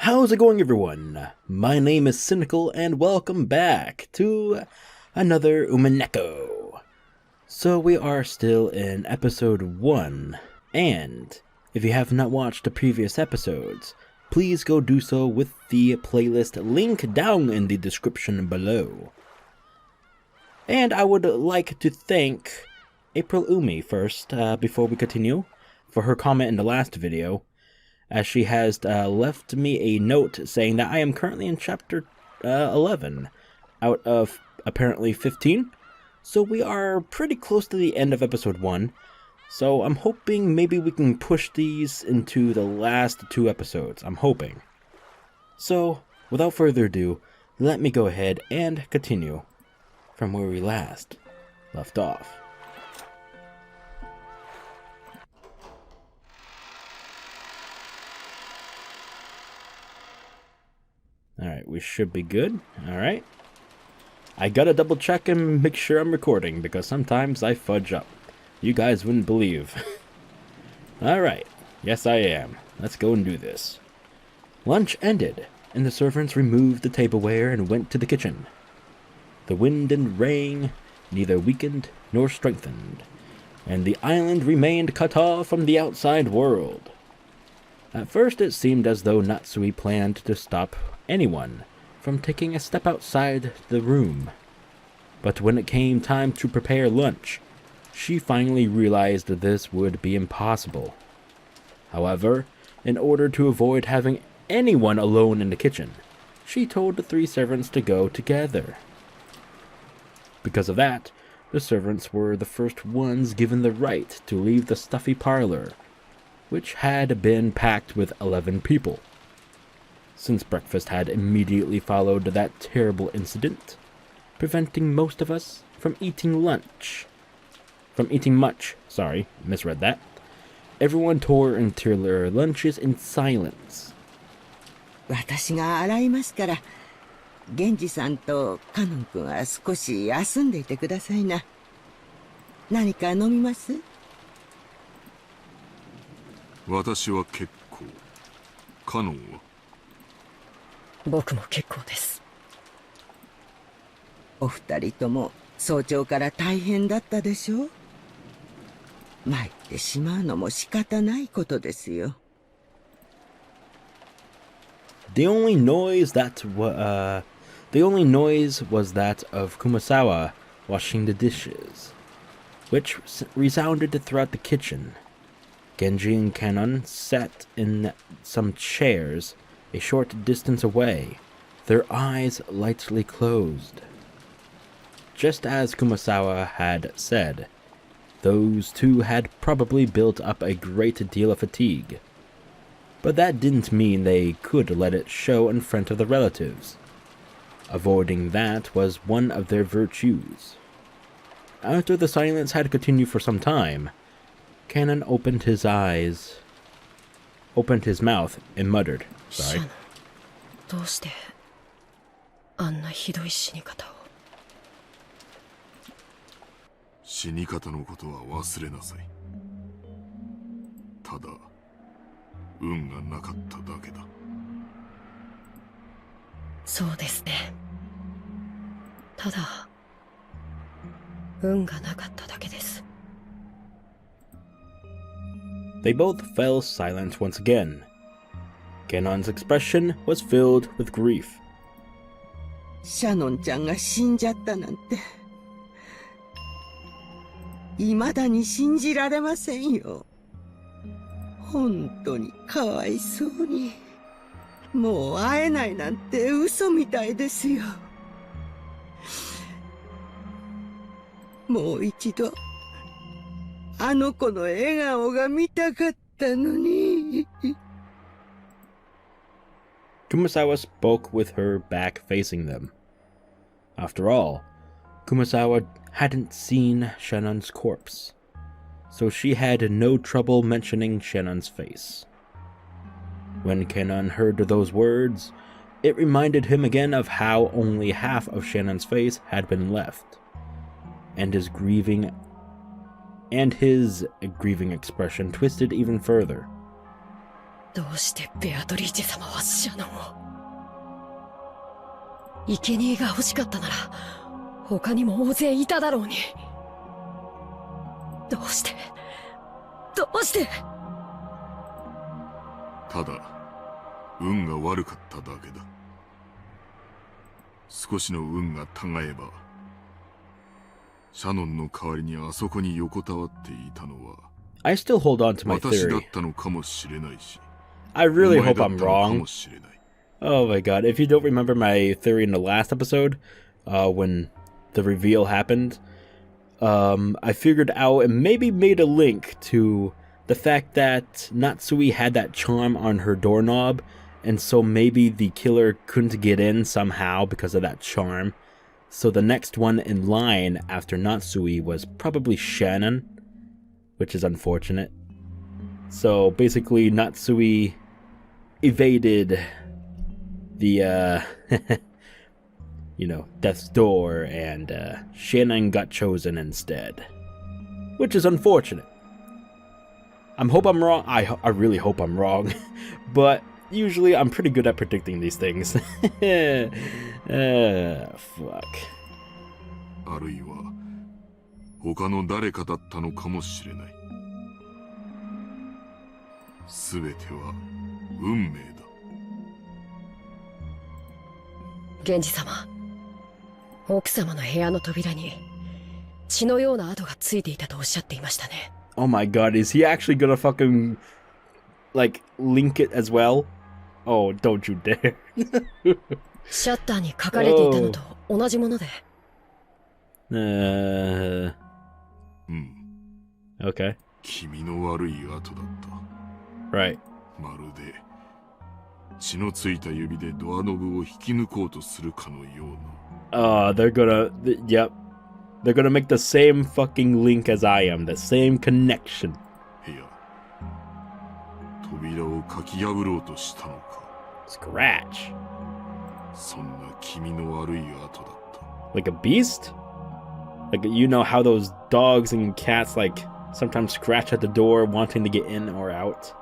How's it going, everyone? My name is Sinikle, and welcome back to another Umineko. So we are still in episode 1, and if you have not watched the previous episodes, please go do so with the playlist link down in the description below. And I would like to thank April Umi first, before we continue, for her comment in the last video, as she has left me a note saying that I am currently in chapter 11 out of apparently 15. So we are pretty close to the end of episode 1. So I'm hoping maybe we can push these into the last 2 episodes. I'm hoping. So without further ado, let me go ahead and continue from where we last left off. Alright, we should be good. Alright. I gotta double check and make sure I'm recording, because sometimes I fudge up. You guys wouldn't believe. Alright. Yes, I am. Let's go and do this. Lunch ended, and the servants removed the tableware and went to the kitchen. The wind and rain neither weakened nor strengthened, and the island remained cut off from the outside world. At first it seemed as though Natsui planned to stop anyone from taking a step outside the room. But when it came time to prepare lunch, she finally realized that this would be impossible. However, in order to avoid having anyone alone in the kitchen, she told the 3 servants to go together. Because of that, the servants were the first ones given the right to leave the stuffy parlor, which had been packed with 11 people. Since breakfast had immediately followed that terrible incident, preventing most of us from eating much, misread that. Everyone tore into their lunches in silence. 私が洗いますから、源氏さんとカノン君は少し休んでいてくださいな。何か飲みます？私は結構。カノンは？僕も結構です。お二人とも早朝から大変だったでしょう？参ってしまうのも仕方ないことですよ。The only noise was that of Kumasawa washing the dishes, which resounded throughout the kitchen. Genji and Kanon sat in some chairs a short distance away, their eyes lightly closed. Just as Kumasawa had said, those 2 had probably built up a great deal of fatigue. But that didn't mean they could let it show in front of the relatives. Avoiding that was one of their virtues. After the silence had continued for some time, Kanon opened his mouth and muttered, sorry. どうしてあんなひどい死に方を。死に方のことは忘れなさい。ただ、運がなかっただけだ。そうですね。ただ、運がなかっただけです。They both fell silent once again. Kanon's expression was filled with grief. シャノンちゃんが死んじゃったなんて、未だに信じられませんよ。本当にかわいそうに。もう会えないなんて嘘みたいですよ。もう一度、あの子の笑顔が見たかったのに。Kumasawa spoke with her back facing them. After all, Kumasawa hadn't seen Shannon's corpse, so she had no trouble mentioning Shannon's face. When Kanon heard those words, it reminded him again of how only half of Shannon's face had been left, and his grieving expression twisted even further. どうしてベアトリーチェ様はシャノンを。生贄が欲しかったなら他にも大勢いただろうに。どうしてただ運が悪かっただけだ。少しの運がたがえばシャノンの代わりにあそこに横たわっていたのは I still hold on to my 私だっ theory. たのかもしれないし、 I really お前 hope だっ I'm たのか wrong. もしれない。 Oh my god, if you don't remember my theory in the last episode, when the reveal happened, I figured out and maybe made a link to the fact that Natsui had that charm on her doorknob, and so maybe the killer couldn't get in somehow because of that charm. So the next one in line after Natsui was probably Shannon, which is unfortunate. So basically Natsui evaded the death's door, and Shannon got chosen instead, which is unfortunate. I hope I'm wrong. I really hope I'm wrong, but usually I'm pretty good at predicting these things. Fuck. あるいは他の誰かだったのかもしれない。すべては運命だ。源氏様、奥様の部屋の扉に血のような跡がついていたとおっしゃっていましたね。Oh my god, is he actually gonna fucking like link it as well? Oh, don't you dare. シャッターに書かれていたのと同じもので。Okay. 君の悪い跡だった。Right. まるで血のついた指でドアノブを引き抜こうとするかのような。They're gonna, yep. They're gonna make the same fucking link as I am, the same connection. 部屋、扉をかき破ろうとしたのか。Scratch. そんな君の悪い跡だった。Like a beast? Like, you know how those dogs and cats, like, sometimes scratch at the door wanting to get in or out?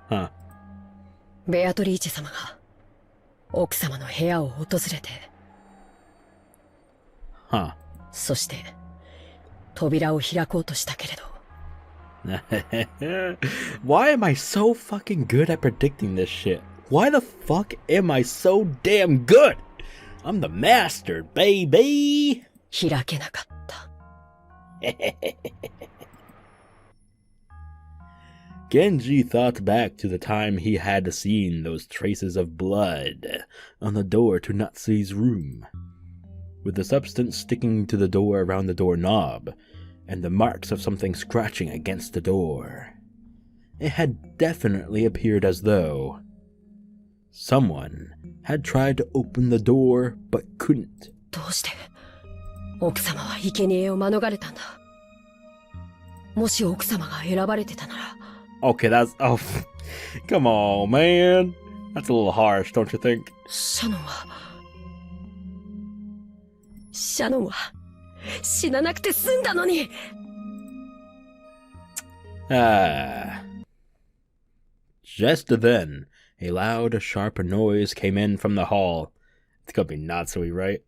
Huh. ベアトリーチェ様が奥様の部屋を訪れて。Huh. そして扉を開こうとしたけれど。Why am I so fucking good at predicting this shit? Why the fuck am I so damn good? I'm the master, baby! 開けなかった。Genji thought back to the time he had seen those traces of blood on the door to Natsui's room, with the substance sticking to the door around the doorknob, and the marks of something scratching against the door. It had definitely appeared as though someone had tried to open the door but couldn't. どうして奥様は生贄を免れたんだ。もし奥様が選ばれてたなら。Okay, that's... Oh, come on, man. That's a little harsh, don't you think? シャノンは死ななくて済んだのに。Just then, a loud, sharp noise came in from the hall. It's gonna be Natsui, right?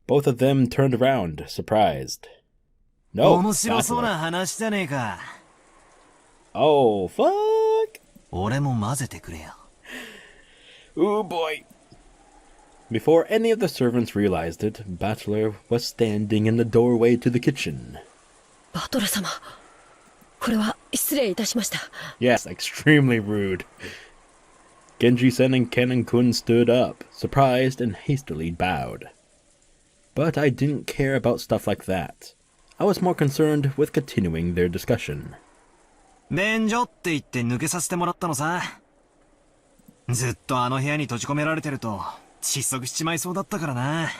Both of them turned around, surprised. No, 面白そう Natsui. な話じゃねえか。 Oh, fuck! 俺も混ぜてくれよ。 Ooh, boy. Before any of the servants realized it, Butler was standing in the doorway to the kitchen. バトル様、これは失礼いたしました。 Yes, extremely rude. Genji-sen and Kennen-kun stood up, surprised and hastily bowed. But I didn't care about stuff like that. I was more concerned with continuing their discussion. 便所って言って抜けさせてもらったのさ。ずっとあの部屋に閉じ込められてると窒息しちまいそうだったからな。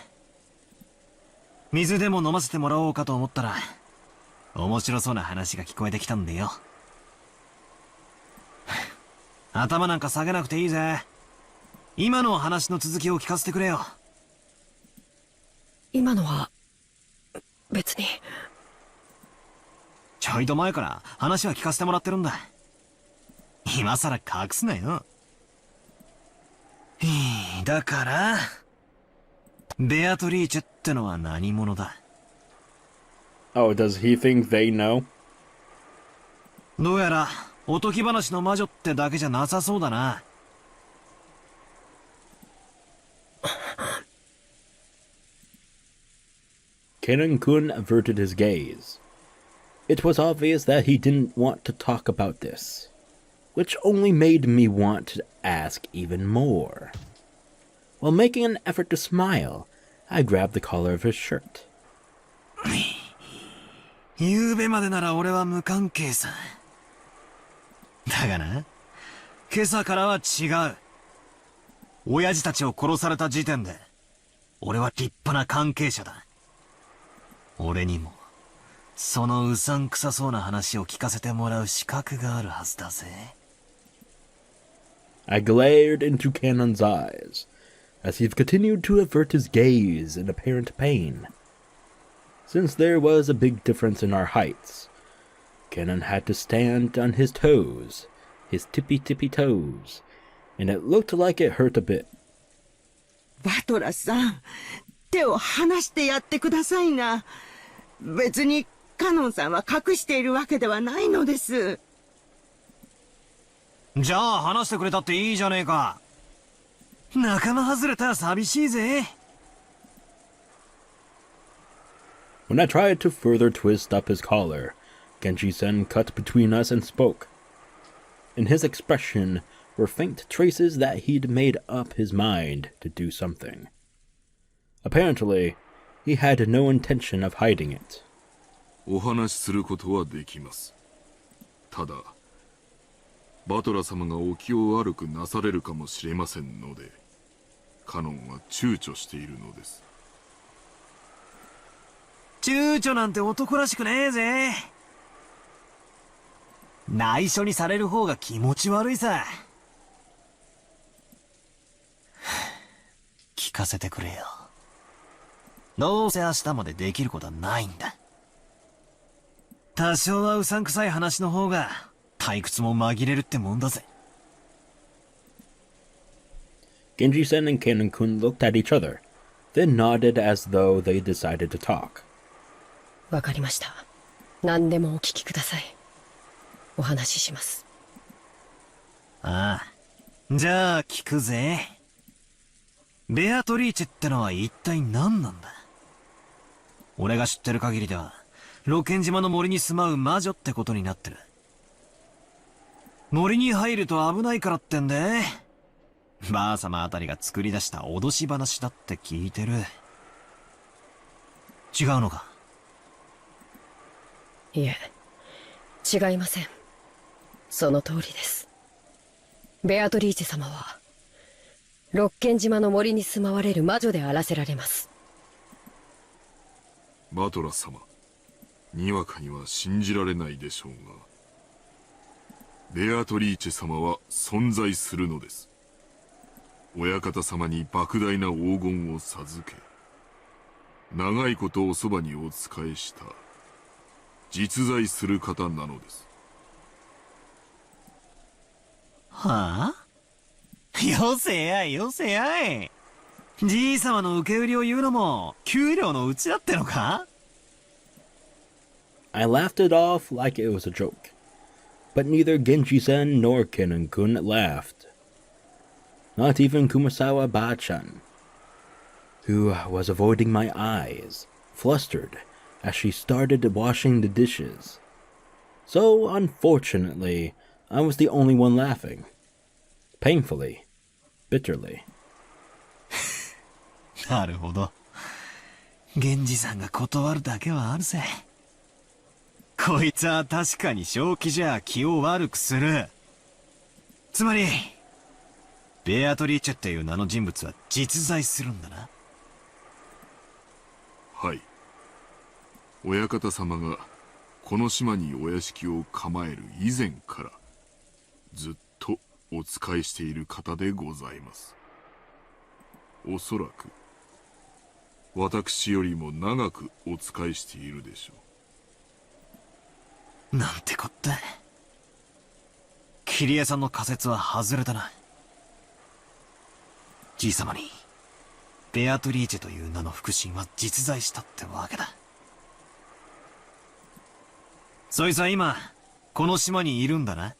水でも飲ませてもらおうかと思ったら面白そうな話が聞こえてきたんでよ。頭なんか下げなくていいぜ。今の話の続きを聞かせてくれよ。今のは別に。ちょいと前から話は聞かせてもらってるんだ。今さら隠すなよ。だから、ベアトリーチェってのは何者だ？ Oh, does he think they know? どうやら、おとぎ話の魔女ってだけじゃなさそうだな。Kennen-kun averted his gaze. It was obvious that he didn't want to talk about this, which only made me want to ask even more. While making an effort to smile, I grabbed the collar of his shirt. 昨べまでなら俺は無関係さ。だがな、今朝からは違う。親父たちを殺された時点で、俺は立派な関係者だ。俺にも、そのうさんくさそうな話を聞かせてもらう資格があるはずだぜ。I glared into Cannon's eyes, as he continued to avert his gaze in apparent pain. Since there was a big difference in our heights, Cannon had to stand on his toes, his tippy-tippy toes, and it looked like it hurt a bit. バトラさん、手を離してやってくださいな。別にカノンさんは隠しているわけではないのです。じゃあ話してくれたっていいじゃねえか。仲間外れたら寂しいぜ。When I tried to further twist up his collar, Genji-sen cut between us and spoke. In his expression were faint traces that he'd made up his mind to do something. Apparently, he had no intention of hiding it. お話しすることはできます。ただ、バトラ様がお気を悪くなされるかもしれませんので、カノンは躊躇しているのです。躊躇なんて男らしくねえぜ。内緒にされる方が気持ち悪いさ。聞かせてくれよ。どうせ明日までできることはないんだ。多少はうさんくさい話の方が退屈も紛れるってもんだぜ。Genji-sen and Cannon-kun looked at each other, then nodded as though they decided to talk. わかりました。何でもお聞きください。お話しします。ああ。じゃあ聞くぜ。ベアトリーチェってのは一体何なんだ？俺が知ってる限りでは、ロケン島の森に住まう魔女ってことになってる。森に入ると危ないからってんで、ばあ様あたりが作り出した脅し話だって聞いてる。違うのか？いえ、違いません。その通りです。ベアトリーチェ様は、ロッケン島の森に住まわれる魔女であらせられます。バトラ様、にわかには信じられないでしょうが、ベアトリーチェ様は存在するのです。親方様に莫大な黄金を授け、長いことおそばにお仕えした実在する方なのです。はあ？よせやいよせやい。じい様の受け売りを言うのも給料のうちだってのか？ I laughed it off like it was a joke, but neither Genji-sen nor Kennen-kun laughed. Not even Kumasawa Ba-chan, who was avoiding my eyes, flustered as she started washing the dishes. So, unfortunately, I was the only one laughing. Painfully. Bitterly. なるほど。源氏さんが断るだけはあるぜ。こいつは確かに正気じゃ気を悪くする。つまり、ベアトリーチェっていう名の人物は実在するんだな。はい。親方様がこの島にお屋敷を構える以前からずっとお仕えしている方でございます。おそらく私よりも長くお仕えしているでしょう。なんてこった。桐江さんの仮説は外れたな。じいさまに、ベアトリーチェという名の腹心は実在したってわけだ。そいつは今、この島にいるんだな。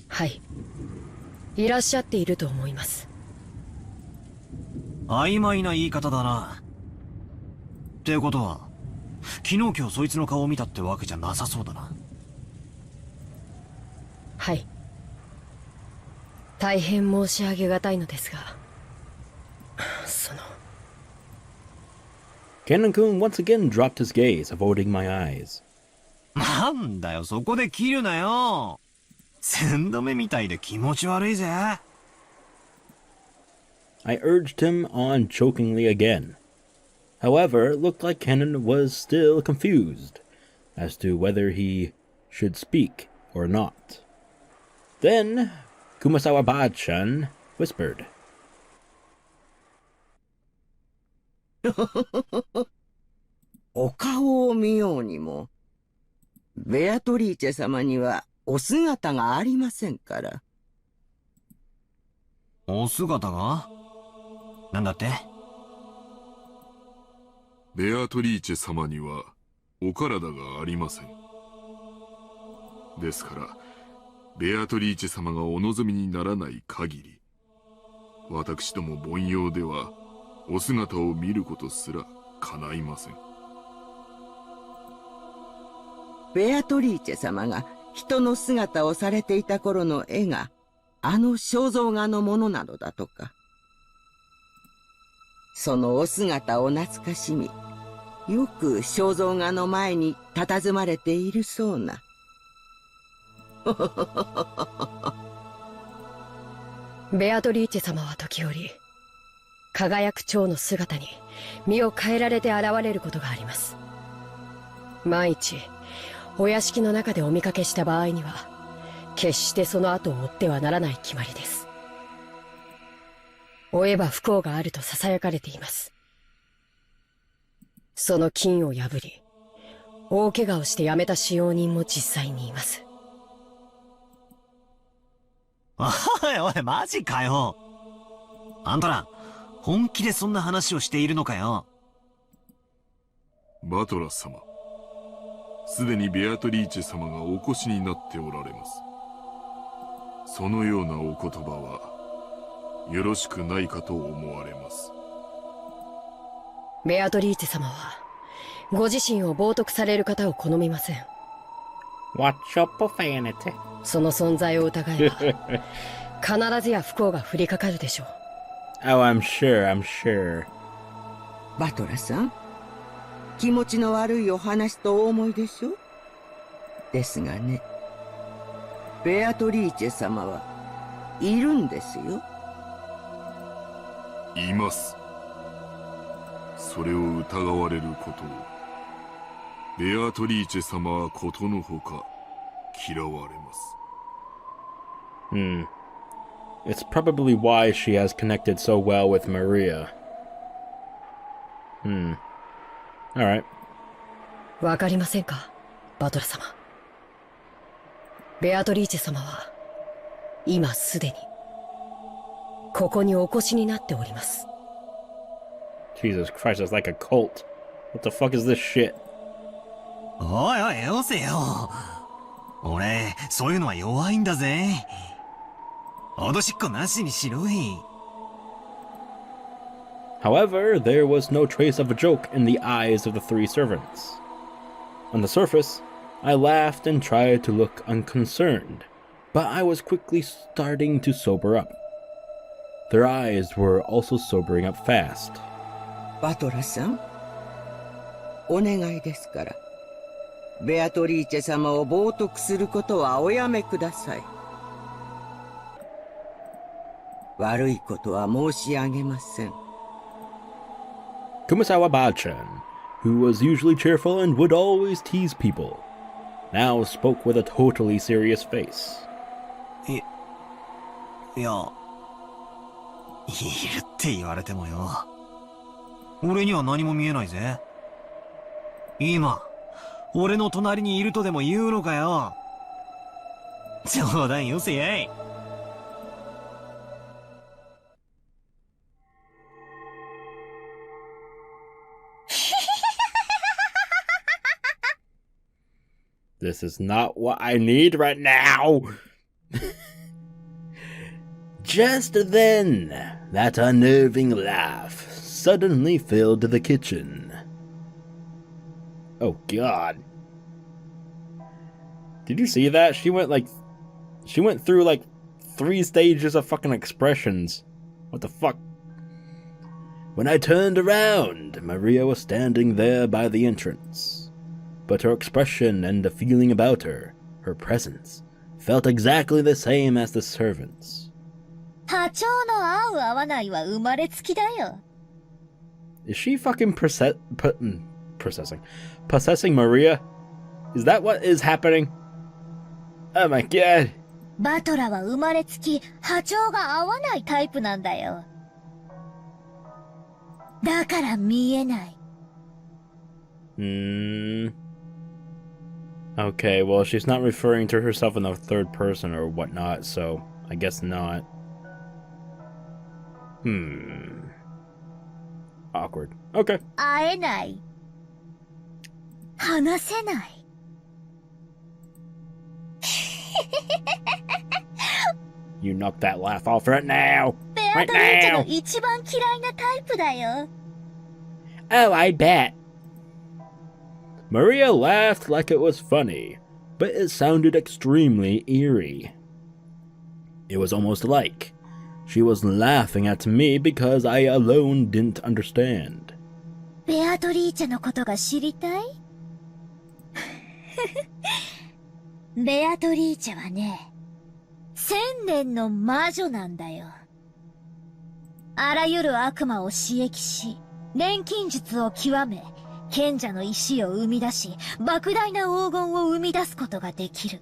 はい。いらっしゃっていると思います。曖昧な言い方だな。ってことは、昨日今日そいつの顔を見たってわけじゃなさそうだな。はい。大変申し上げがたいのですが、Kennen-kun once again dropped his gaze, avoiding my eyes. なんだよ、そこで切るなよ。寸止めみたいで気持ち悪いぜ。I urged him on chokingly again. However, it looked like Kennen was still confused as to whether he should speak or not. Then, Kumasawa Bachan whispered. お顔を見ようにも、ベアトリーチェ様にはお姿がありませんから。お姿が？なんだって？ベアトリーチェ様にはお体がありません。ですから、ベアトリーチェ様がお望みにならない限り、私ども凡庸ではお姿を見ることすら叶いません。ベアトリーチェ様が人の姿をされていた頃の絵が、あの肖像画のものなのだとか。そのお姿を懐かしみ、よく肖像画の前に佇まれているそうな。ベアトリーチェ様は時折、輝く蝶の姿に身を変えられて現れることがあります。万一、お屋敷の中でお見かけした場合には、決してその後を追ってはならない決まりです。追えば不幸があると囁かれています。その禁を破り、大怪我をして辞めた使用人も実際にいます。おいおい、マジかよ。あんたら、本気でそんな話をしているのかよ。バトラス様、すでにベアトリーチェ様がお越しになっておられます。そのようなお言葉はよろしくないかと思われます。ベアトリーチェ様はご自身を冒涜される方を好みません。 Watch your profanity. その存在を疑えば必ずや不幸が降りかかるでしょう。 Oh, I'm sure. バトラさん、気持ちの悪いお話とお思いでしょ。ですがね、ベアトリーチェ様はいるんですよ。います。それを疑われることを、ベアトリーチェ様はことのほか嫌われます。It's probably why she has connected so well with Maria. Alright. わかりませんか、バトラ様。ベアトリーチェ様は今すでにここにお越しになっております。 Jesus Christ, it's like a cult. What the fuck is this shit? おいおい、よせよ。俺、そういうのは弱いんだぜ。脅しっこなしにしろい。However, there was no trace of a joke in the eyes of the three servants. On the surface, I laughed and tried to look unconcerned, but I was quickly starting to sober up. Their eyes were also sobering up fast. バトラさん、お願いですから、ベアトリーチェ様を冒涜することはおやめください。悪いことは申し上げません。Kumasawa Bachan, who was usually cheerful and would always tease people, now spoke with a totally serious face. いや、いるって言われてもよ。俺には何も見えないぜ。今、俺の隣にいるとでも言うのかよ。冗談よせやい。This is not what I need right now. Just then, that unnerving laugh suddenly filled the kitchen. Oh God. Did you see that? She went through like 3 stages of fucking expressions. What the fuck? When I turned around, Maria was standing there by the entrance. But her expression and the feeling about her, her presence, felt exactly the same as the servants. 波長の合う合わないは生まれつきだよ。 Is she fucking possessing Maria? Is that what is happening? Oh my God. バトラは生まれつき波長が合わないタイプなんだよ。だから見えない。Okay, well, she's not referring to herself in the third person or whatnot, so I guess not. Awkward. Okay. 会えない。話せない。You knock that laugh off right now. ベアトリーチェの一番嫌いなタイプだよ。Oh, I bet. Maria laughed like it was funny, but it sounded extremely eerie. It was almost like she was laughing at me because I alone didn't understand. ベアトリーチェのことが知りたい？ベアトリーチェはね、1000年の魔女なんだよ。あらゆる悪魔を刺激し、錬金術を極め、賢者の石を生み出し、莫大な黄金を生み出すことができる。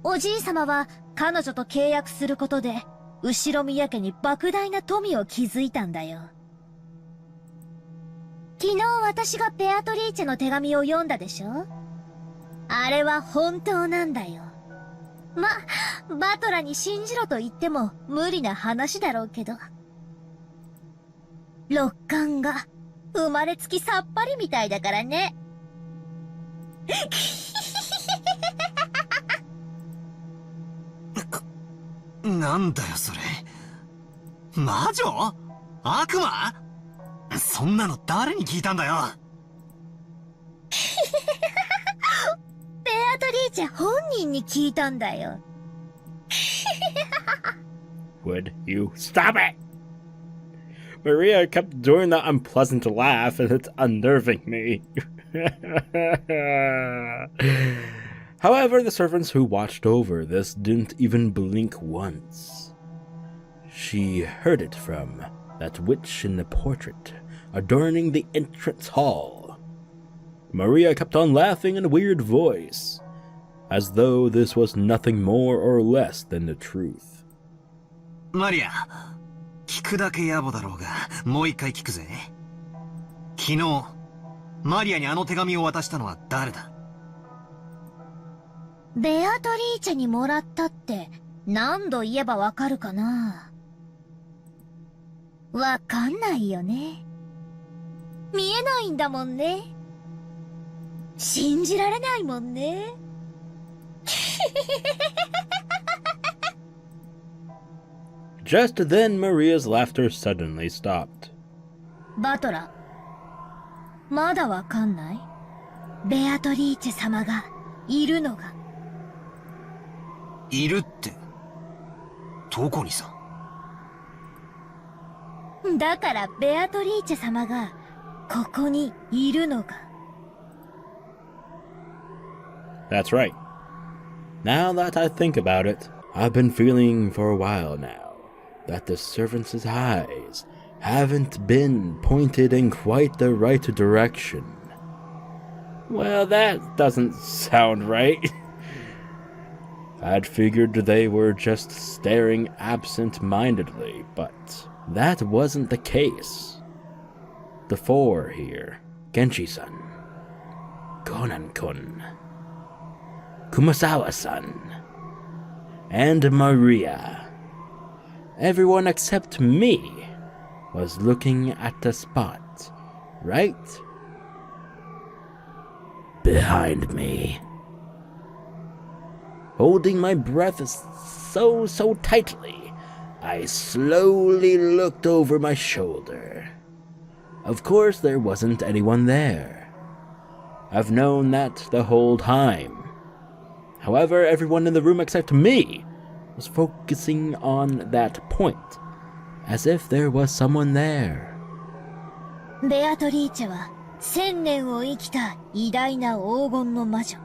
おじいさまは彼女と契約することで、後宮家に莫大な富を築いたんだよ。昨日私がベアトリーチェの手紙を読んだでしょ？あれは本当なんだよ。バトラに信じろと言っても無理な話だろうけど。六冠が生まれつきさっぱりみたいだからね。なんだよそれ。魔女？悪魔？そんなの誰に聞いたんだよ。ベアトリーチェ本人に聞いたんだよ。Would you stop it? Maria kept doing that unpleasant laugh and it's unnerving me. However, the servants who watched over this didn't even blink once. She heard it from that witch in the portrait adorning the entrance hall. Maria kept on laughing in a weird voice, as though this was nothing more or less than the truth. マリア、聞くだけ野暮だろうが、もう一回聞くぜ。昨日、マリアにあの手紙を渡したのは誰だ？ベアトリーチェにもらったって何度言えばわかるかな？わかんないよね。見えないんだもんね。信じられないもんね。Just then, Maria's laughter suddenly stopped. バトラ、まだわかんない？ベアトリーチェ様がいるのが。いるって、どこにさ？だからベアトリーチェ様がここにいるのが。That's right. Now that I think about it, I've been feeling for a while now that the servants' eyes haven't been pointed in quite the right direction. Well, that doesn't sound right. I'd figured they were just staring absent-mindedly, but that wasn't the case. The four here, Genshi-san, Konan-kun, Kumasawa-san, and Maria. Everyone except me was looking at the spot, right behind me. Holding my breath so tightly, I slowly looked over my shoulder. Of course, there wasn't anyone there. I've known that the whole time. However, everyone in the room except me was focusing on that point, as if there was someone there. ベアトリーチェは1000年を生きた偉大な黄金の魔女。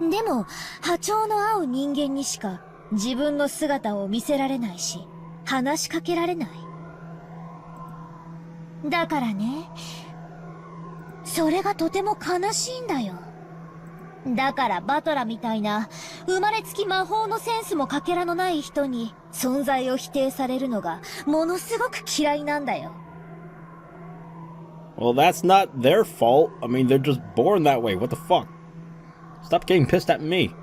でも、波長の合う人間にしか自分の姿を見せられないし、話しかけられない。だからね、それがとても悲しいんだよ。だからバトラみたいな生まれつき魔法のセンスもかけらのない人に存在を否定されるのがものすごく嫌いなんだよ。Well, that's not their fault. I mean, they're just born that way. What the fuck? Stop getting pissed at me.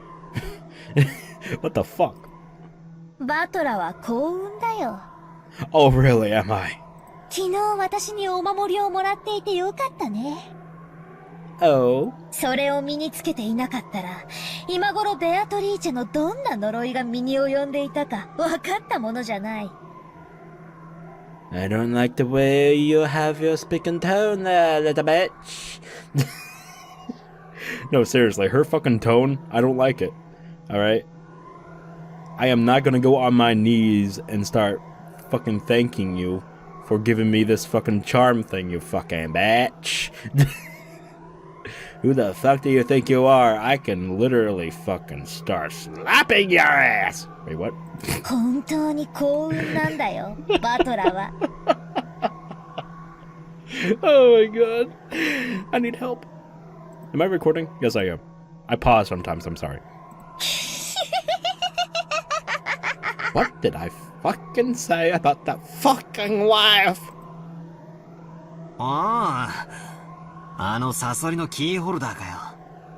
What the fuck? バトラは幸運だよ。Oh, really? Am I? 昨日私にお守りをもらっていてよかったね。Oh? それを身につけていなかったら、今頃ベアトリーチェのどんな呪いが身に及んでいたか分かったものじゃない。I don't like the way you have your speaking tone there, little bitch. No, seriously, her fucking tone, I don't like it. Alright? I am not gonna go on my knees and start fucking thanking you for giving me this fucking charm thing, you fucking bitch. Who the fuck do you think you are? I can literally fucking start slapping your ass! Wait, what? 本当に幸運なんだよ、バトラは。Oh my god. I need help. Am I recording? Yes, I am. I pause sometimes, I'm sorry. What did I fucking say about that fucking wife? ああ、あのサソリのキーホルダーかよ。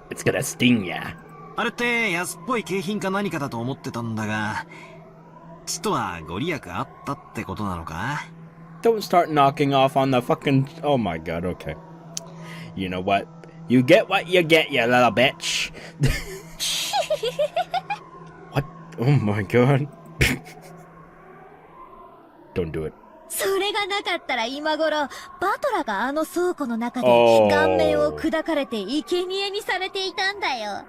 It's gonna sting ya. あれって安っぽい景品か何かだと思ってたんだが、ちとはご利益あったってことなのか？ Don't start knocking off on the fucking... Oh my god, okay. You know what? You get what you get, you little bitch. What? Oh my god. Don't do it. それがなかったら今頃、バトラがあの倉庫の中で Oh. 顔面を砕かれて生贄にされていたんだよ。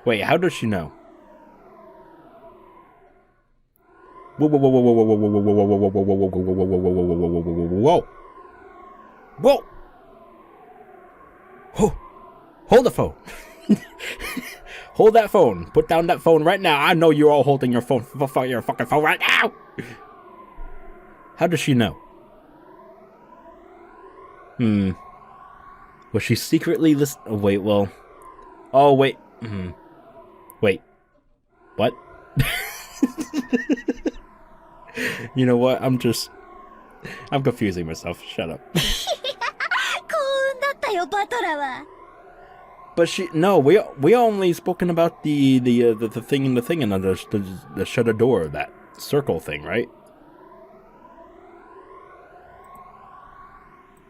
Wait, how does she know? Whoa, whoa, whoa, whoa, whoa, whoa, whoa, whoa, whoa, whoa, whoa, whoa, whoa, whoa, whoa, whoa, whoa, whoa, whoa, whoa. Hold the phone. Hold that phone. Put down that phone right now. I know you're all holding your phone, your fucking phone right now. How does she know? Was she secretly listening? Oh, wait, well. Oh, wait. Wait. What? You know what? I'm confusing myself. Shut up. 幸運だったよ、バトラは。But we only spoken about the thing and the shutter door, that circle thing, right?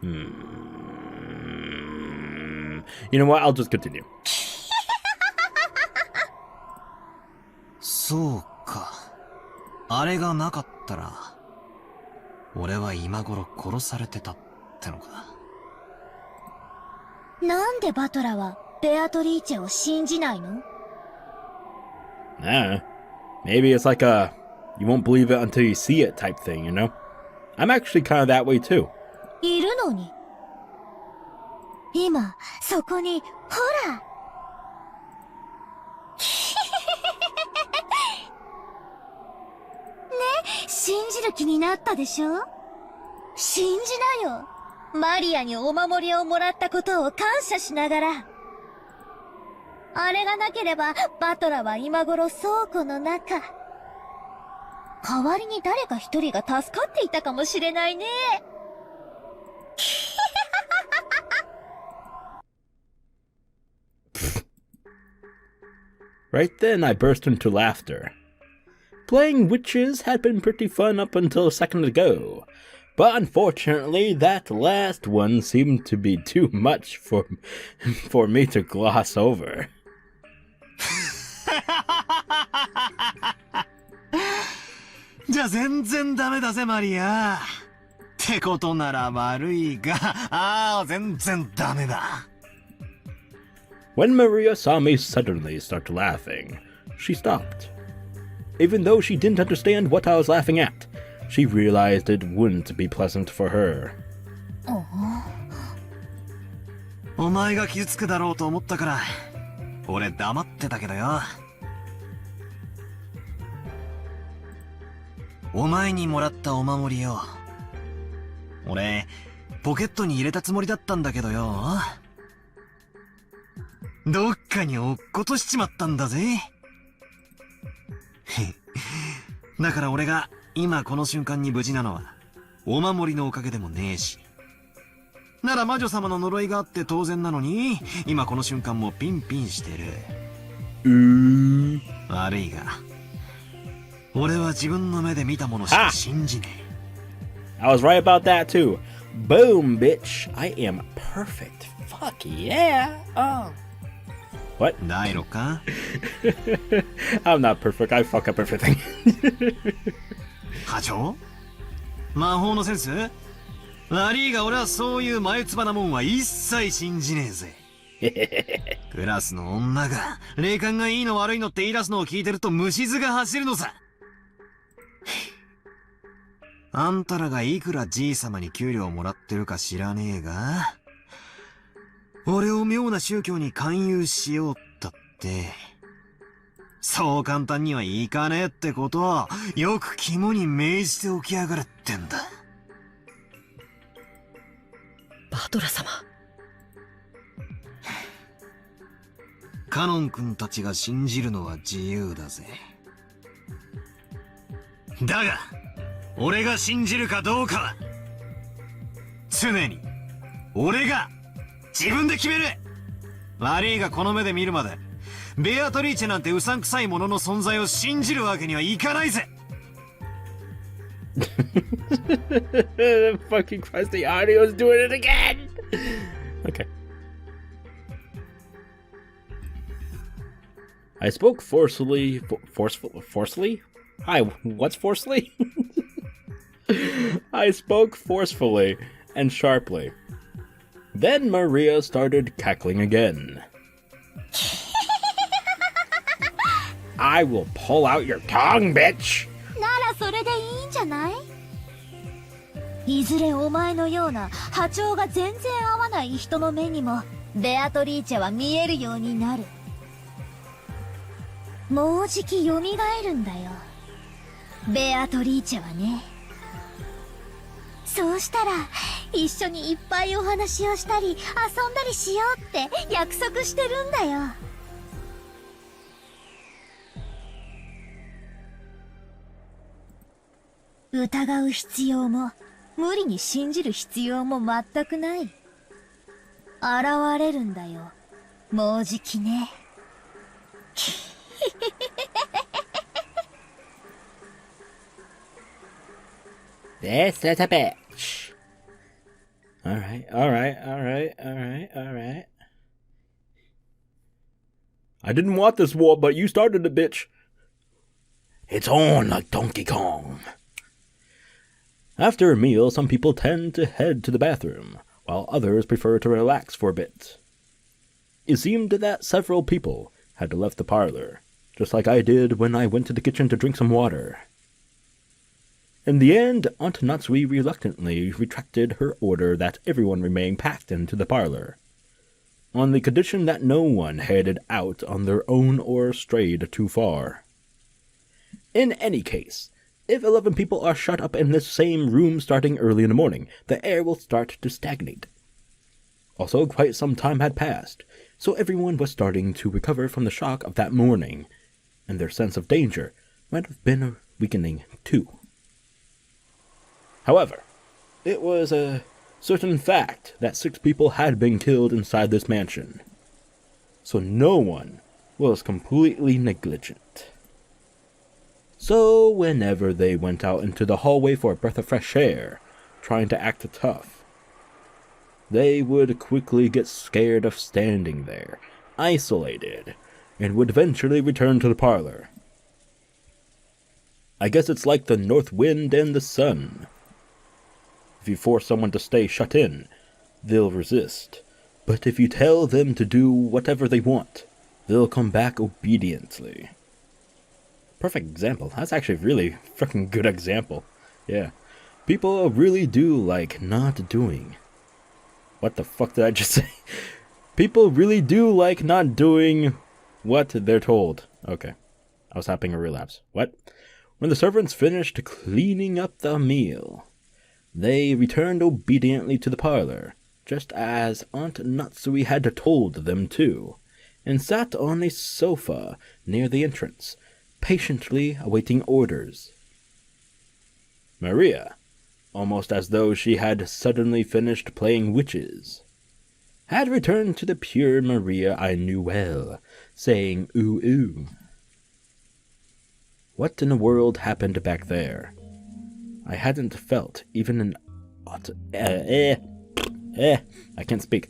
You know what? I'll just continue. そうか。あれがなかったら、俺は今頃殺されてたってのか。なんでバトラはベアトリーチェを信じないの？ Nah. Maybe it's like a you won't believe it until you see it type thing, you know? I'm actually kind of that way too. いるのに。今、そこに、ほら。ね、信じる気になったでしょ？信じなよ。マリアにお守りをもらったことを感謝しながら。あれがなければ、バトラは今頃倉庫の中。代わりに誰か一人が助かっていたかもしれないね。Right then I burst into laughter. Playing witches had been pretty fun up until a second ago, but unfortunately that last one seemed to be too much for me to gloss over. じゃあ全然ダメだぜマリア。ってことなら悪いが、全然ダメだ。When Maria saw me suddenly start laughing, she stopped. Even though she didn't understand what I was laughing at, she realized it wouldn't be pleasant for her. お前が傷つくだろうと思ったから、俺黙ってたけどよ。お前にもらったお守りよ。俺、ポケットに入れたつもりだったんだけどよ。どっかに落っことしちまったんだぜ。だから俺が今この瞬間に無事なのは、お守りのおかげでもねえし。なら魔女様の呪いがあって当然なのに、今この瞬間もピンピンしてる。悪いが、俺は自分の目で見たものしか信じねえ。I was right about that too. Boom, bitch. I am perfect. Fuck yeah. What? ないのか？ I'm not perfect. I fuck up everything. 課長？魔法のセンス？悪いが俺はそういう眉唾なもんは一切信じねえぜ。クラスの女が霊感がいいの悪いのって言い出すのを聞いてると虫唾が走るのさ。あんたらがいくらじい様に給料をもらってるか知らねえが、俺を妙な宗教に勧誘しようったって、そう簡単にはいかねえってことをよく肝に銘じておきやがるってんだ。バトラ様。カノン君たちが信じるのは自由だぜ。だが、俺が信じるかどうかは、常に、俺が、自分で決める。悪いがこの目で見るまで、ベアトリーチェなんてうさんくさいものの存在を信じるわけにはいかないぜ。Fucking Christ, the audio's doing it again! Okay. I spoke forcefully. Forcefully? Hi, what's forcefully? I spoke forcefully and sharply. Then Maria started cackling again. I will pull out your tongue, bitch! ならそれでいいんじゃない？いずれお前のような波長が全然合わない人の目にもベアトリーチェは見えるようになる。もうじき蘇るんだよ、ベアトリーチェはね。そうしたら一緒にいっぱいお話をしたり遊んだりしようって約束してるんだよ。疑う必要も無理に信じる必要も全くない。現れるんだよ、もうじきね。This is a bitch. Alright. I didn't want this war, but you started it, bitch. It's on like Donkey Kong. After a meal, some people tend to head to the bathroom, while others prefer to relax for a bit. It seemed that several people had left the parlor, just like I did when I went to the kitchen to drink some water. In the end, Aunt Natsui reluctantly retracted her order that everyone remain packed into the parlor, on the condition that no one headed out on their own or strayed too far. In any case, if 11 people are shut up in this same room starting early in the morning, the air will start to stagnate. Also, quite some time had passed, so everyone was starting to recover from the shock of that morning, and their sense of danger might have been weakening too. However, it was a certain fact that 6 people had been killed inside this mansion, so no one was completely negligent. So whenever they went out into the hallway for a breath of fresh air, trying to act tough, they would quickly get scared of standing there, isolated, and would eventually return to the parlor. I guess it's like the north wind and the sun. If you force someone to stay shut in, they'll resist. But if you tell them to do whatever they want, they'll come back obediently. Perfect example. That's actually a really freaking good example. Yeah. People really do like not doing. What the fuck did I just say? People really do like not doing what they're told. Okay. I was having a relapse. What? When the servants finished cleaning up the meal, they returned obediently to the parlor, just as Aunt Natsui had told them to, and sat on a sofa near the entrance, patiently awaiting orders. Maria, almost as though she had suddenly finished playing witches, had returned to the pure Maria I knew well, saying ooh ooh. What in the world happened back there? I hadn't felt even an I can't speak.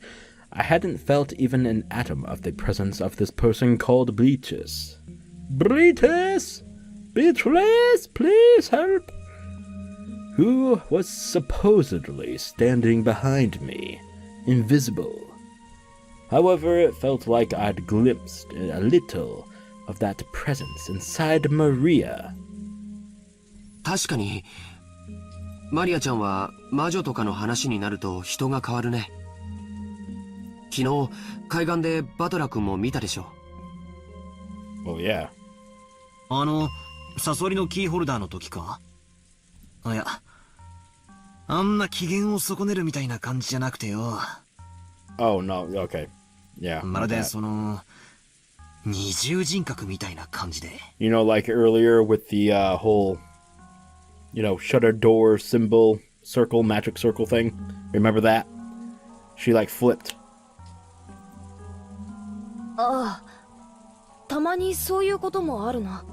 I hadn't felt even an atom of the presence of this person called Beatrice. Beatrice! Beatrice, please help! Who was supposedly standing behind me, invisible. However, it felt like I'd glimpsed a little of that presence inside Maria. 確かに、マリアちゃんは魔女とかの話になると人が変わるね。昨日、海岸でバトラ君も見たでしょ。Oh yeah. サソリのキーホルダーの時か？いや、あんな機嫌を損ねるみたいな感じじゃなくてよ。Oh no, okay. Yeah. まるでその、二重人格みたいな感じで。You know, like earlier with the whole, you know, shutter door symbol, circle, magic circle thing. Remember that? She like flipped. ああ、たまにそういうこともあるな。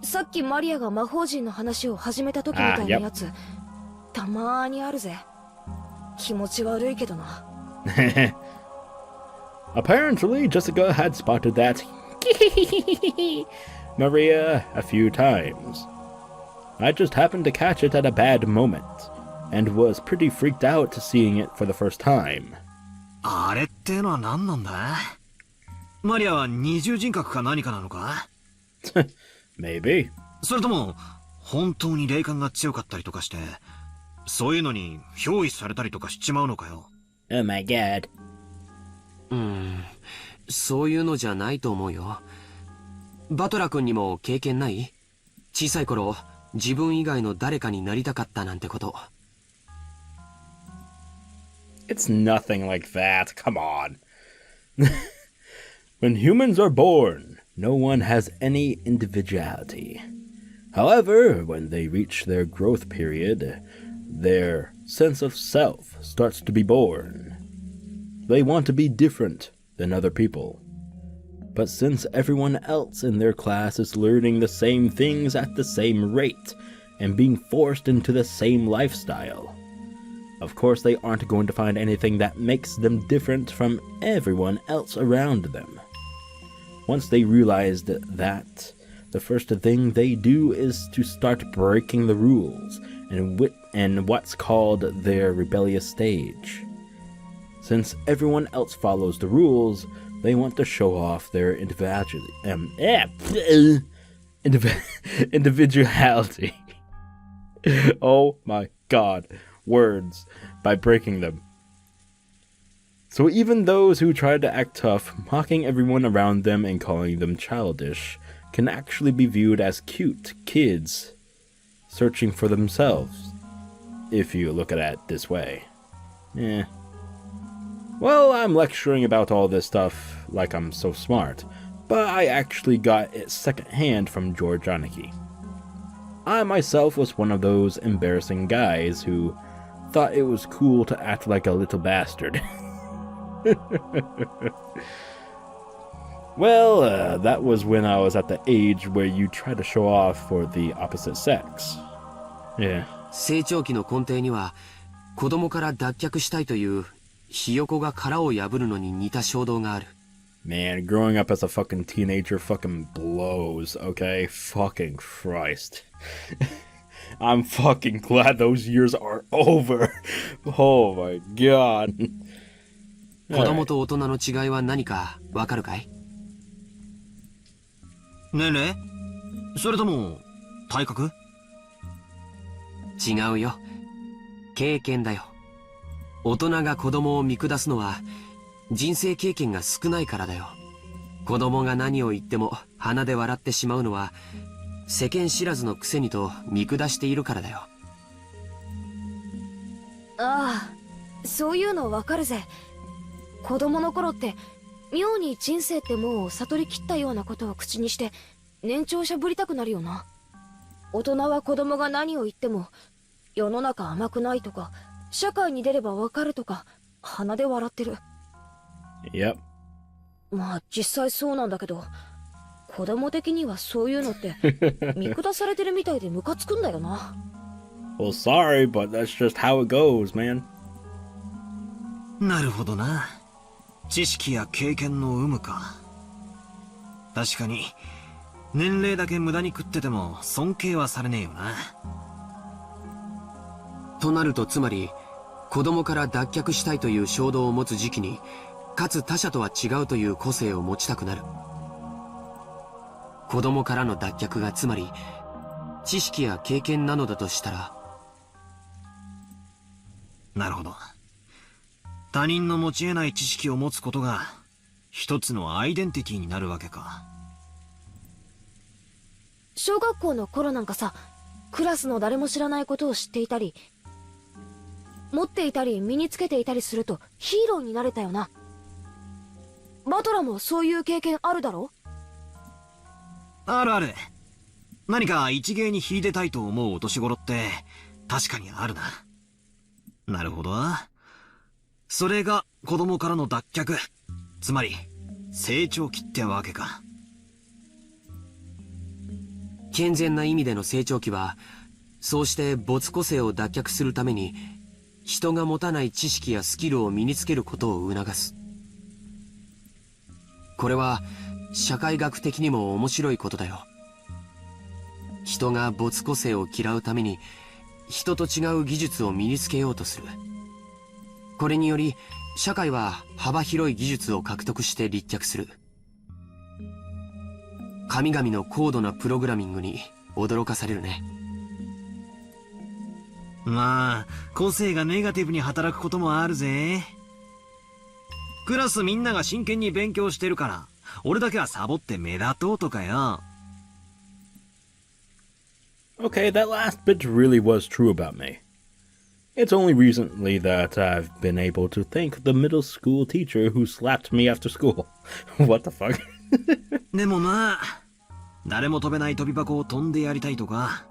さっきマリアが魔法陣の話を始めた時みたいなやつ、たまーにあるぜ。気持ち悪いけどな。Apparently, Jessica had spotted that Maria a few times. I just happened to catch it at a bad moment, and was pretty freaked out seeing it for the first time. あれってのは何なんだ？マリアは二重人格か何かなのか？ Maybe. それとも、本当に霊感が強かったりとかして、そういうのに憑依されたりとかしちまうのかよ。Oh my god. そういうのじゃないと思うよ。バトラ君にも経験ない？小さい頃、自分以外の誰かになりたかったなんてこと。It's nothing like that. Come on. When humans are born, no one has any individuality. However, when they reach their growth period, their sense of self starts to be born. They want to be different than other people. But since everyone else in their class is learning the same things at the same rate and being forced into the same lifestyle, of course they aren't going to find anything that makes them different from everyone else around them. Once they realize that, the first thing they do is to start breaking the rules and what's called their rebellious stage. Since everyone else follows the rules, they want to show off their individuality. Oh my god, words, by breaking them. So even those who try to act tough, mocking everyone around them and calling them childish, can actually be viewed as cute kids searching for themselves, if you look at it this way. Well, I'm lecturing about all this stuff like I'm so smart, but I actually got it secondhand from George Aniki. I myself was one of those embarrassing guys who thought it was cool to act like a little bastard. Well, that was when I was at the age where you try to show off for the opposite sex. Yeah. 成長期の根底には子供から脱却したいというひよこが殻を破るのに似た衝動がある。 Man, growing up as a fucking teenager fucking blows, okay? Fucking Christ. I'm fucking glad those years are over. Oh my god. 子供と大人の違いは何かわかるかい？年齢？それとも体格？違うよ。経験だよ。大人が子供を見下すのは人生経験が少ないからだよ。子供が何を言っても鼻で笑ってしまうのは世間知らずのくせにと見下しているからだよ。ああ、そういうのわかるぜ。子供の頃って妙に人生ってもう悟りきったようなことを口にして年長しゃぶりたくなるよな。大人は子供が何を言っても世の中甘くないとか社会に出ればわかるとか鼻で笑ってる。Yep. まあ実際そうなんだけど、子供的にはそういうのって見下されてるみたいでムカつくんだよな。Well, sorry, but that's just how it goes, man. なるほどな。知識や経験の有無か。確かに年齢だけ無駄に食ってても尊敬はされねえよな。となるとつまり子供から脱却したいという衝動を持つ時期にかつ他者とは違うという個性を持ちたくなる。子供からの脱却がつまり知識や経験なのだとしたら。なるほど。他人の持ち得ない知識を持つことが一つのアイデンティティになるわけか。小学校の頃なんかさ、クラスの誰も知らないことを知っていたり持っていたり身につけていたりするとヒーローになれたよな。バトラもそういう経験あるだろ？あるある。何か一芸に秀でたいと思うお年頃って確かにあるな。なるほど。それが子供からの脱却、つまり成長期ってわけか。健全な意味での成長期はそうして没個性を脱却するために人が持たない知識やスキルを身につけることを促す。これは社会学的にも面白いことだよ。人が没個性を嫌うために人と違う技術を身につけようとする。これにより社会は幅広い技術を獲得して立脚する。神々の高度なプログラミングに驚かされるね。まあ個性がネガティブに働くこともあるぜ。クラスみんなが真剣に勉強してるから俺だけはサボって目立とうとかよ。Okay, that last bit really was true about me. It's only recently that I've been able to thank the middle school teacher who slapped me after school. What the fuck? でもな、誰も飛べない飛び箱を飛んでやりたいとか、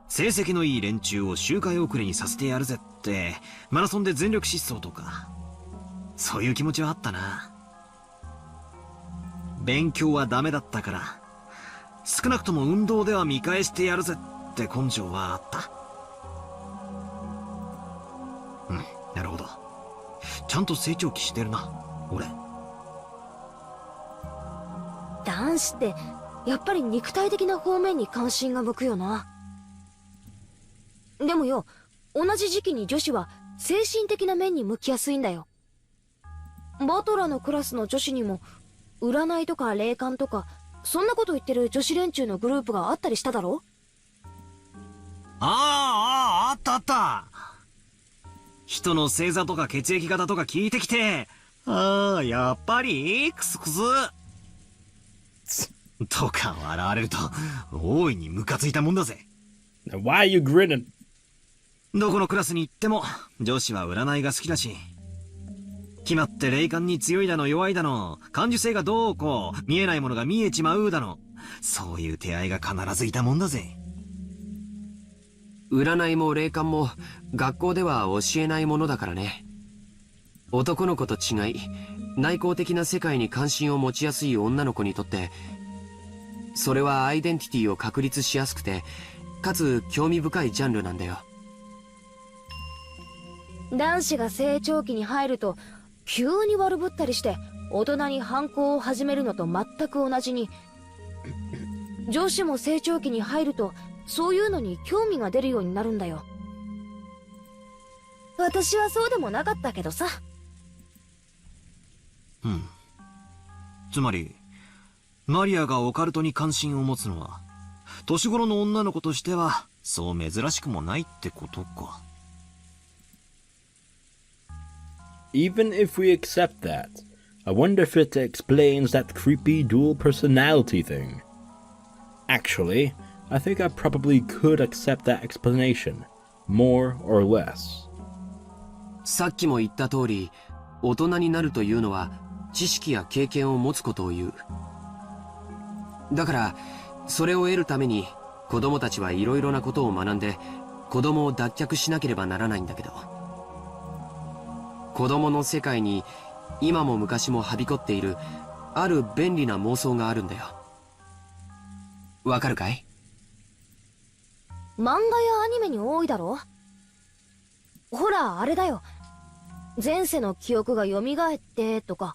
成績のいい連中を周回遅れにさせてやるぜってマラソンで全力疾走とか、そういう気持ちはあったな。勉強はダメだったから少なくとも運動では見返してやるぜって根性はあった。うん、なるほど。ちゃんと成長期してるな俺。男子ってやっぱり肉体的な方面に関心が向くよな。でもよ、同じ時期に女子は精神的な面に向きやすいんだよ。バトラのクラスの女子にも占いとか霊感とかそんなこと言ってる女子連中のグループがあったりしただろ？あったあった。人の星座とか血液型とか聞いてきて、やっぱりクスクスとか笑われると大いにムカついたもんだぜ。 Why are you grinning? どこのクラスに行っても女子は占いが好きだし、決まって霊感に強いだの弱いだの、感受性がどうこう、見えないものが見えちまうだの、そういう手合いが必ずいたもんだぜ。占いも霊感も学校では教えないものだからね。男の子と違い内向的な世界に関心を持ちやすい女の子にとって、それはアイデンティティを確立しやすくて、かつ興味深いジャンルなんだよ。男子が成長期に入ると急に悪ぶったりして大人に反抗を始めるのと全く同じに、女子も成長期に入るとそういうのに興味が出るようになるんだよ。私はそうでもなかったけどさ。うん。つまりマリアがオカルトに関心を持つのは年頃の女の子としてはそう珍しくもないってことか。Even if we accept that, I wonder if it explains that creepy dual personality thing. Actually, I think I probably could accept that explanation, more or less. さっきも言った通り、大人になるというのは知識や経験を持つことを言う。だから、それを得るために子供たちはいろいろなことを学んで子供を脱却しなければならないんだけど、子供の世界に今も昔もはびこっているある便利な妄想があるんだよ。わかるかい？漫画やアニメに多いだろ。ほらあれだよ、前世の記憶が蘇ってとか、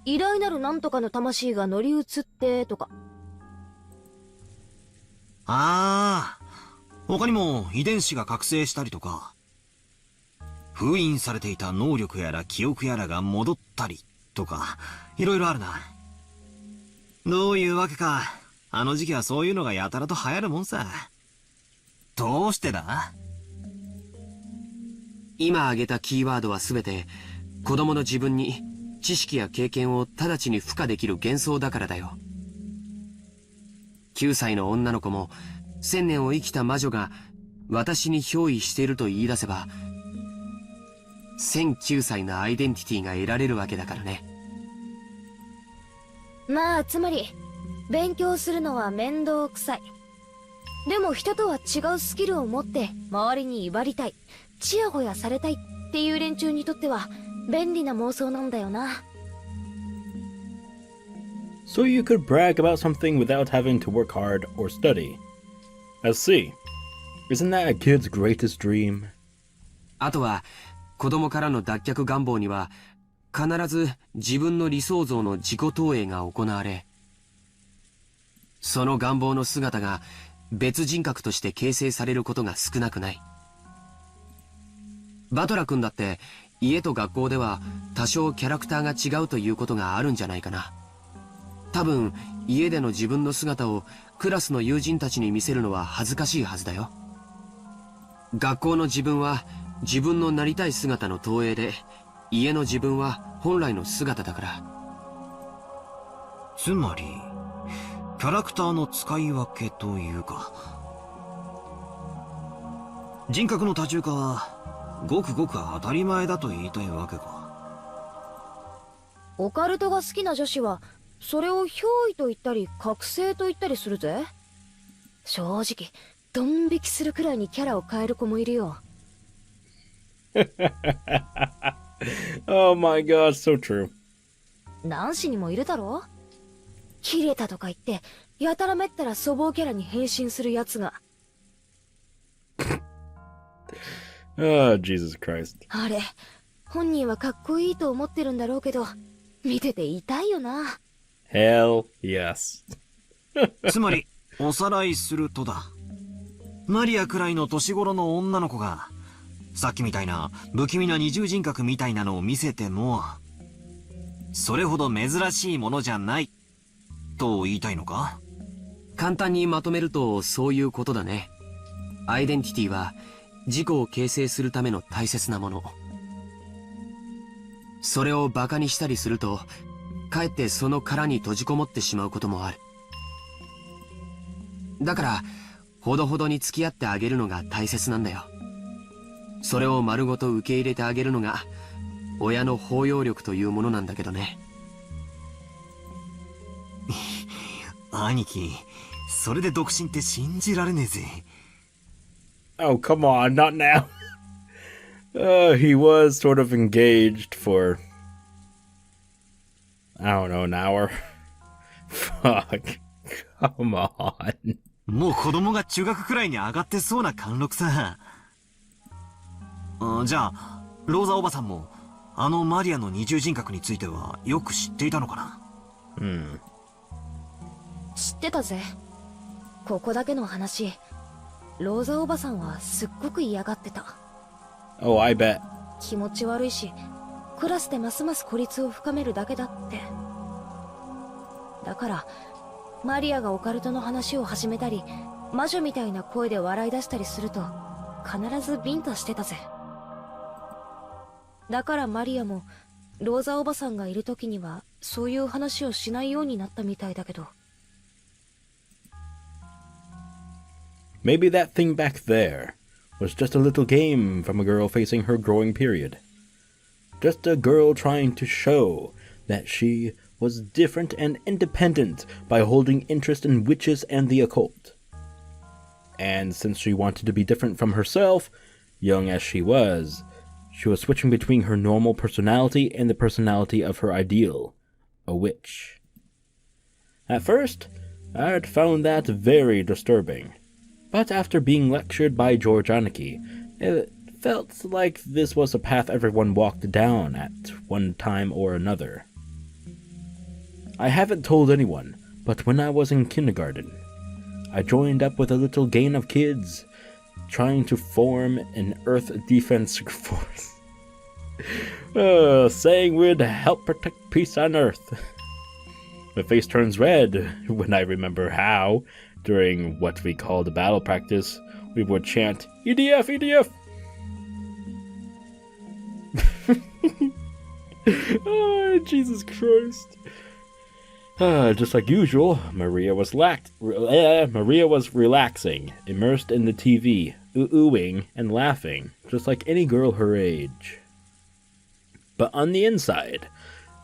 偉大なるなんとかの魂が乗り移ってとか。ああ、他にも遺伝子が覚醒したりとか、封印されていた能力やら記憶やらが戻ったりとか、いろいろあるな。どういうわけか、あの時期はそういうのがやたらと流行るもんさ。どうしてだ？今挙げたキーワードはすべて子供の自分に知識や経験を直ちに付加できる幻想だからだよ。9歳の女の子も1000年を生きた魔女が私に憑依していると言い出せば、1009歳のアイデンティティが得られるわけだからね。まあつまり勉強するのは面倒くさい。でも人とは違うスキルを持って周りに威張りたい、ちやほやされたいっていう連中にとっては便利な妄想なんだよな。So you could brag about something without having to work hard or study. I see. Isn't that a kid's greatest dream? あとは子供からの脱却願望には必ず自分の理想像の自己投影が行われ、その願望の姿が別人格として形成されることが少なくない。バトラ君だって家と学校では多少キャラクターが違うということがあるんじゃないかな。多分家での自分の姿をクラスの友人たちに見せるのは恥ずかしいはずだよ。学校の自分は自分のなりたい姿の投影で、家の自分は本来の姿だから。つまりキャラクターの使い分けというか、人格の多重化はごくごく当たり前だと言いたいわけか。オカルトが好きな女子はそれを憑依と言ったり覚醒と言ったりするぜ。正直ドン引きするくらいにキャラを変える子もいるよ。Oh my god, so true. 男子にもいるだろ。キレたとか言ってやたらめったら粗暴キャラに変身するやつが。Oh, Jesus Christ. あれ本人はかっこいいと思ってるんだろうけど、見てて痛いよな。Hell yes. つまりおさらいするとだ、マリアくらいの年頃の女の子がさっきみたいな不気味な二重人格みたいなのを見せてもそれほど珍しいものじゃないと言いたいのか？簡単にまとめるとそういうことだね。アイデンティティは自己を形成するための大切なもの。それをバカにしたりするとかえってその殻に閉じこもってしまうこともある。だからほどほどに付き合ってあげるのが大切なんだよ。それを丸ごと受け入れてあげるのが親の包容力というものなんだけどね。兄貴、それで独身って信じられねえぜ。Oh, come on, not now. He was sort of engaged for I don't know, an hour. Fuck. Come on. もう子供が中学くらいに上がってそうな貫禄さ。じゃあ、ローザおばさんも、あのマリアの二重人格についてはよく知っていたのかな？知ってたぜ。ここだけの話、ローザおばさんはすっごく嫌がってた。Oh, I bet. 気持ち悪いし、クラスでますます孤立を深めるだけだって。だからマリアがオカルトの話を始めたり、魔女みたいな声で笑い出したりすると必ずビンタしてたぜ。だからマリアもローザおばさんがいる時にはそういう話をしないようになったみたいだけど。 Maybe that thing back there was just a little game from a girl facing her growing period. Just a girl trying to show that she was different and independent by holding interest in witches and the occult. And since she wanted to be different from herself, young as she was switching between her normal personality and the personality of her ideal, a witch. At first, I had found that very disturbing. But after being lectured by George Aniki, it felt like this was a path everyone walked down at one time or another. I haven't told anyone, but when I was in kindergarten, I joined up with a little gang of kids trying to form an Earth Defense Force. Saying we'd help protect peace on Earth. My face turns red when I remember how, during what we called a battle practice, we would chant, EDF, EDF! Oh, Jesus Christ. Just like usual, Maria was relaxing, immersed in the TV, oohing and laughing, just like any girl her age. But on the inside,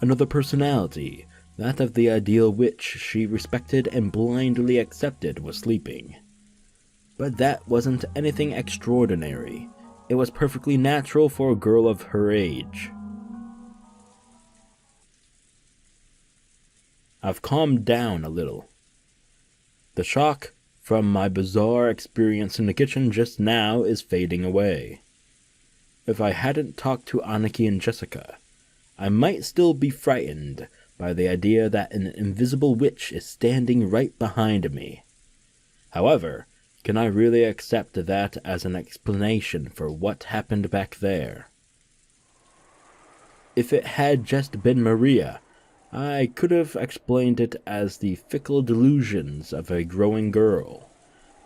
another personality, that of the ideal witch she respected and blindly accepted, was sleeping. But that wasn't anything extraordinary. It was perfectly natural for a girl of her age. I've calmed down a little. The shock from my bizarre experience in the kitchen just now is fading away. If I hadn't talked to Aniki and Jessica, I might still be frightened by the idea that an invisible witch is standing right behind me. However, can I really accept that as an explanation for what happened back there? If it had just been Maria, I could have explained it as the fickle delusions of a growing girl.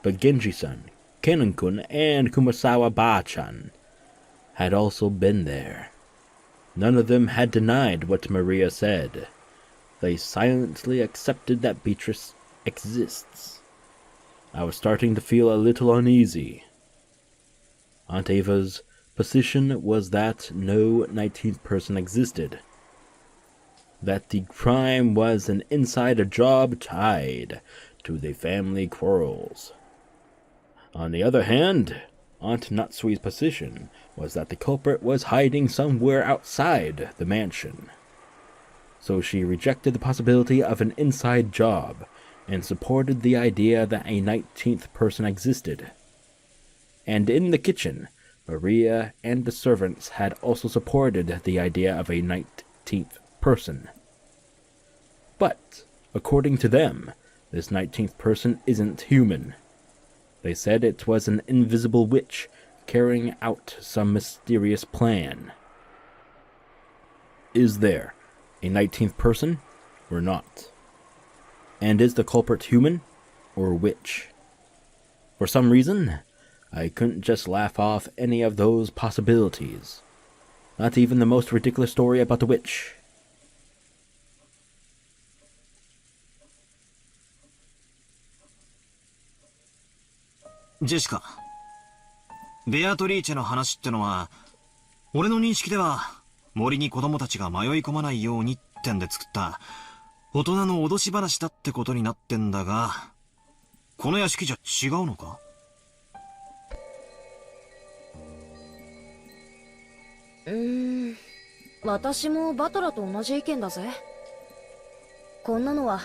But Genji-san, Kennen-kun, and Kumasawa-ba-chan had also been there. None of them had denied what Maria said. They silently accepted that Beatrice exists. I was starting to feel a little uneasy. Aunt Ava's position was that no 19th person existed. That the crime was an inside job tied to the family quarrels. On the other hand, Aunt Natsui's position was that the culprit was hiding somewhere outside the mansion. So she rejected the possibility of an inside job and supported the idea that a 19th person existed. And in the kitchen, Maria and the servants had also supported the idea of a 19th person. But, according to them, this 19th person isn't human. They said it was an invisible witch carrying out some mysterious plan. Is there a 19th person or not? And is the culprit human or witch? For some reason, I couldn't just laugh off any of those possibilities. Not even the most ridiculous story about the witch. Jessica, ベアトリーチェの話ってのは、俺の認識では森に子供たちが迷い込まないようにってんで作った大人の脅し話だってことになってんだが、この屋敷じゃ違うのか？私もバトラと同じ意見だぜ。こんなのは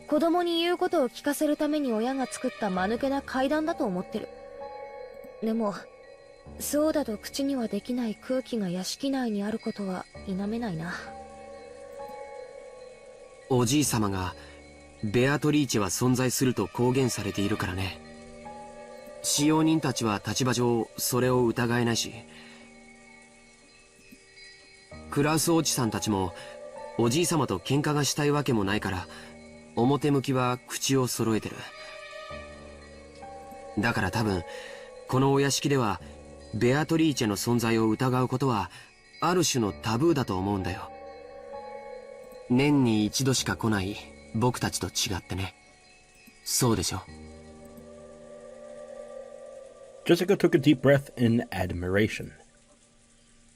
子供に言うことを聞かせるために親が作った間抜けな怪談だと思ってる。でもそうだと口にはできない空気が屋敷内にあることは否めないな。おじい様がベアトリーチェは存在すると公言されているからね。使用人たちは立場上それを疑えないし、クラウスおじさんたちもおじい様と喧嘩がしたいわけもないから、表向きは口を揃えてる。だから多分このお屋敷ではベアトリーチェの存在を疑うことはある種のタブーだと思うんだよ。年に一度しか来ない僕たちと違ってね。そうでしょ。Jessica took a deep breath in admiration.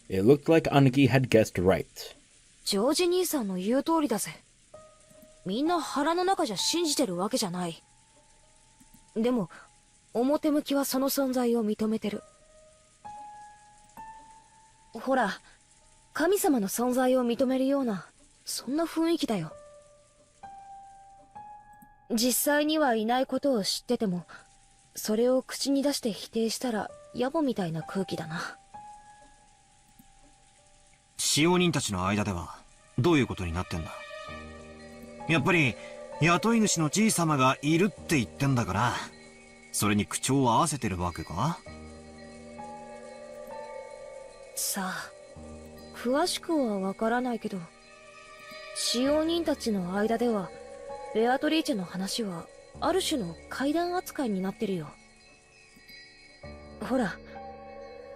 It looked like Aniki had guessed right. ジョージ兄さんの言う通りだぜ。みんな腹の中じゃ信じてるわけじゃない。でも表向きはその存在を認めてる。ほら、神様の存在を認めるようなそんな雰囲気だよ。実際にはいないことを知ってても、それを口に出して否定したら野暮みたいな空気だな。使用人たちの間ではどういうことになってんだ。やっぱり雇い主のじい様がいるって言ってんだから、それに口調を合わせてるわけか。さあ、詳しくはわからないけど、使用人たちの間ではベアトリーチェの話はある種の怪談扱いになってるよ。ほら、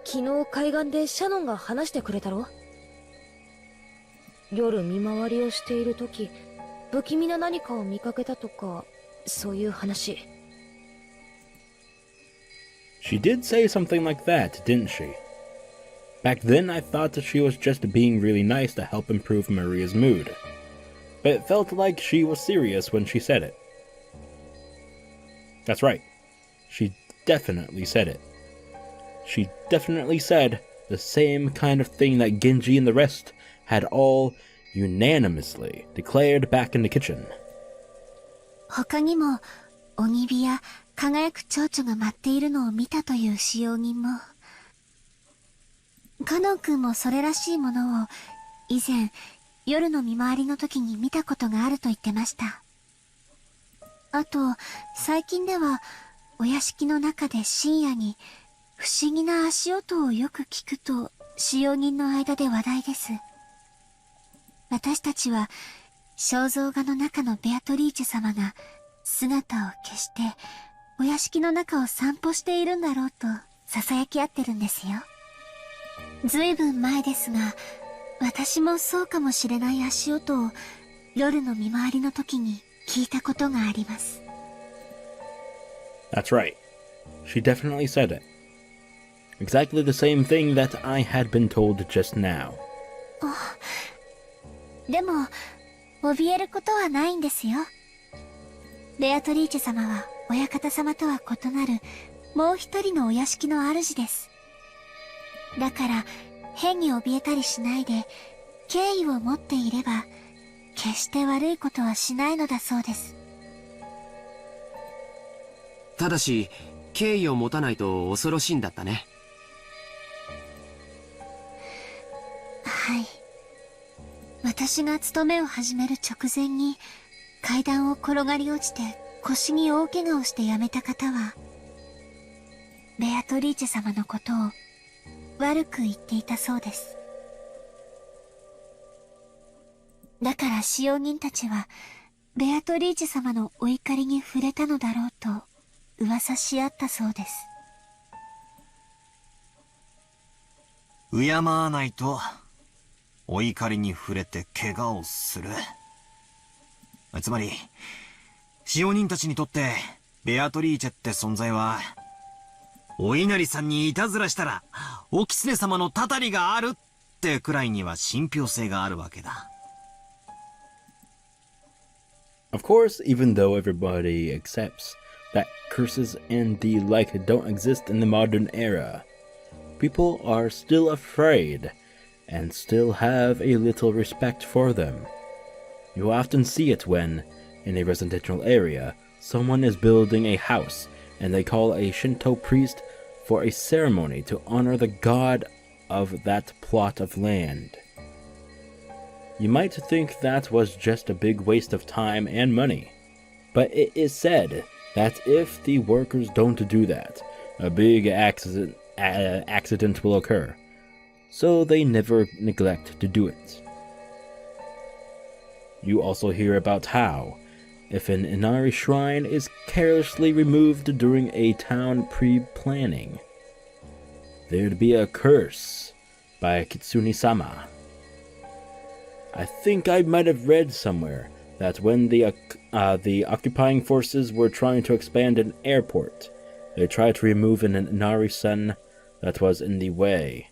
昨日海岸でシャノンが話してくれたろ。夜見回りをしている時、不気味な何かを見かけたとか、そういう話。She did say something like that, didn't she? Back then I thought that she was just being really nice to help improve Maria's mood. But it felt like she was serious when she said it. That's right. She definitely said it. She definitely said the same kind of thing that Genji and the rest had all unanimously declared back in the kitchen. 他にも鬼火や輝く蝶々が舞っているのを見たという使用人も、カノン君もそれらしいものを以前夜の見回りの時に見たことがあると言ってました。あと最近ではお屋敷の中で深夜に不思議な足音をよく聞くと使用人の間で話題です。私たちは肖像画の中のベアトリーチェ様が姿を消してお屋敷の中を散歩しているんだろうと囁き合ってるんですよ。ずいぶん前ですが、私もそうかもしれない足音を夜の見回りの時に聞いたことがあります。That's right. She definitely said it. Exactly the same thing that I had been told just now. でも怯えることはないんですよ。ベアトリーチェ様は親方様とは異なるもう一人のお屋敷の主です。だから変に怯えたりしないで敬意を持っていれば決して悪いことはしないのだそうです。ただし敬意を持たないと恐ろしいんだったね。はい。私が勤めを始める直前に階段を転がり落ちて腰に大怪我をして辞めた方はベアトリーチェ様のことを悪く言っていたそうです。だから使用人たちはベアトリーチェ様のお怒りに触れたのだろうと噂し合ったそうです。敬わないとお怒りに触れて怪我をする。つまり使用人たちにとってベアトリーチェって存在は、お稲荷さんにいたずらしたらお狐様のたたりがあるってくらいには信憑性があるわけだ。Of course, even though everybody accepts that curses and the like don't exist in the modern era, people are still afraid and still have a little respect for them. You often see it when, in a residential area, someone is building a house and they call a Shinto priest for a ceremony to honor the god of that plot of land. You might think that was just a big waste of time and money, but it is said that if the workers don't do that, a big accident will occur, so they never neglect to do it. You also hear about how, if an Inari shrine is carelessly removed during a town pre-planning, there'd be a curse by Kitsune-sama. I think I might have read somewhere that when the occupying forces were trying to expand an airport, they tried to remove an Inari sun that was in the way.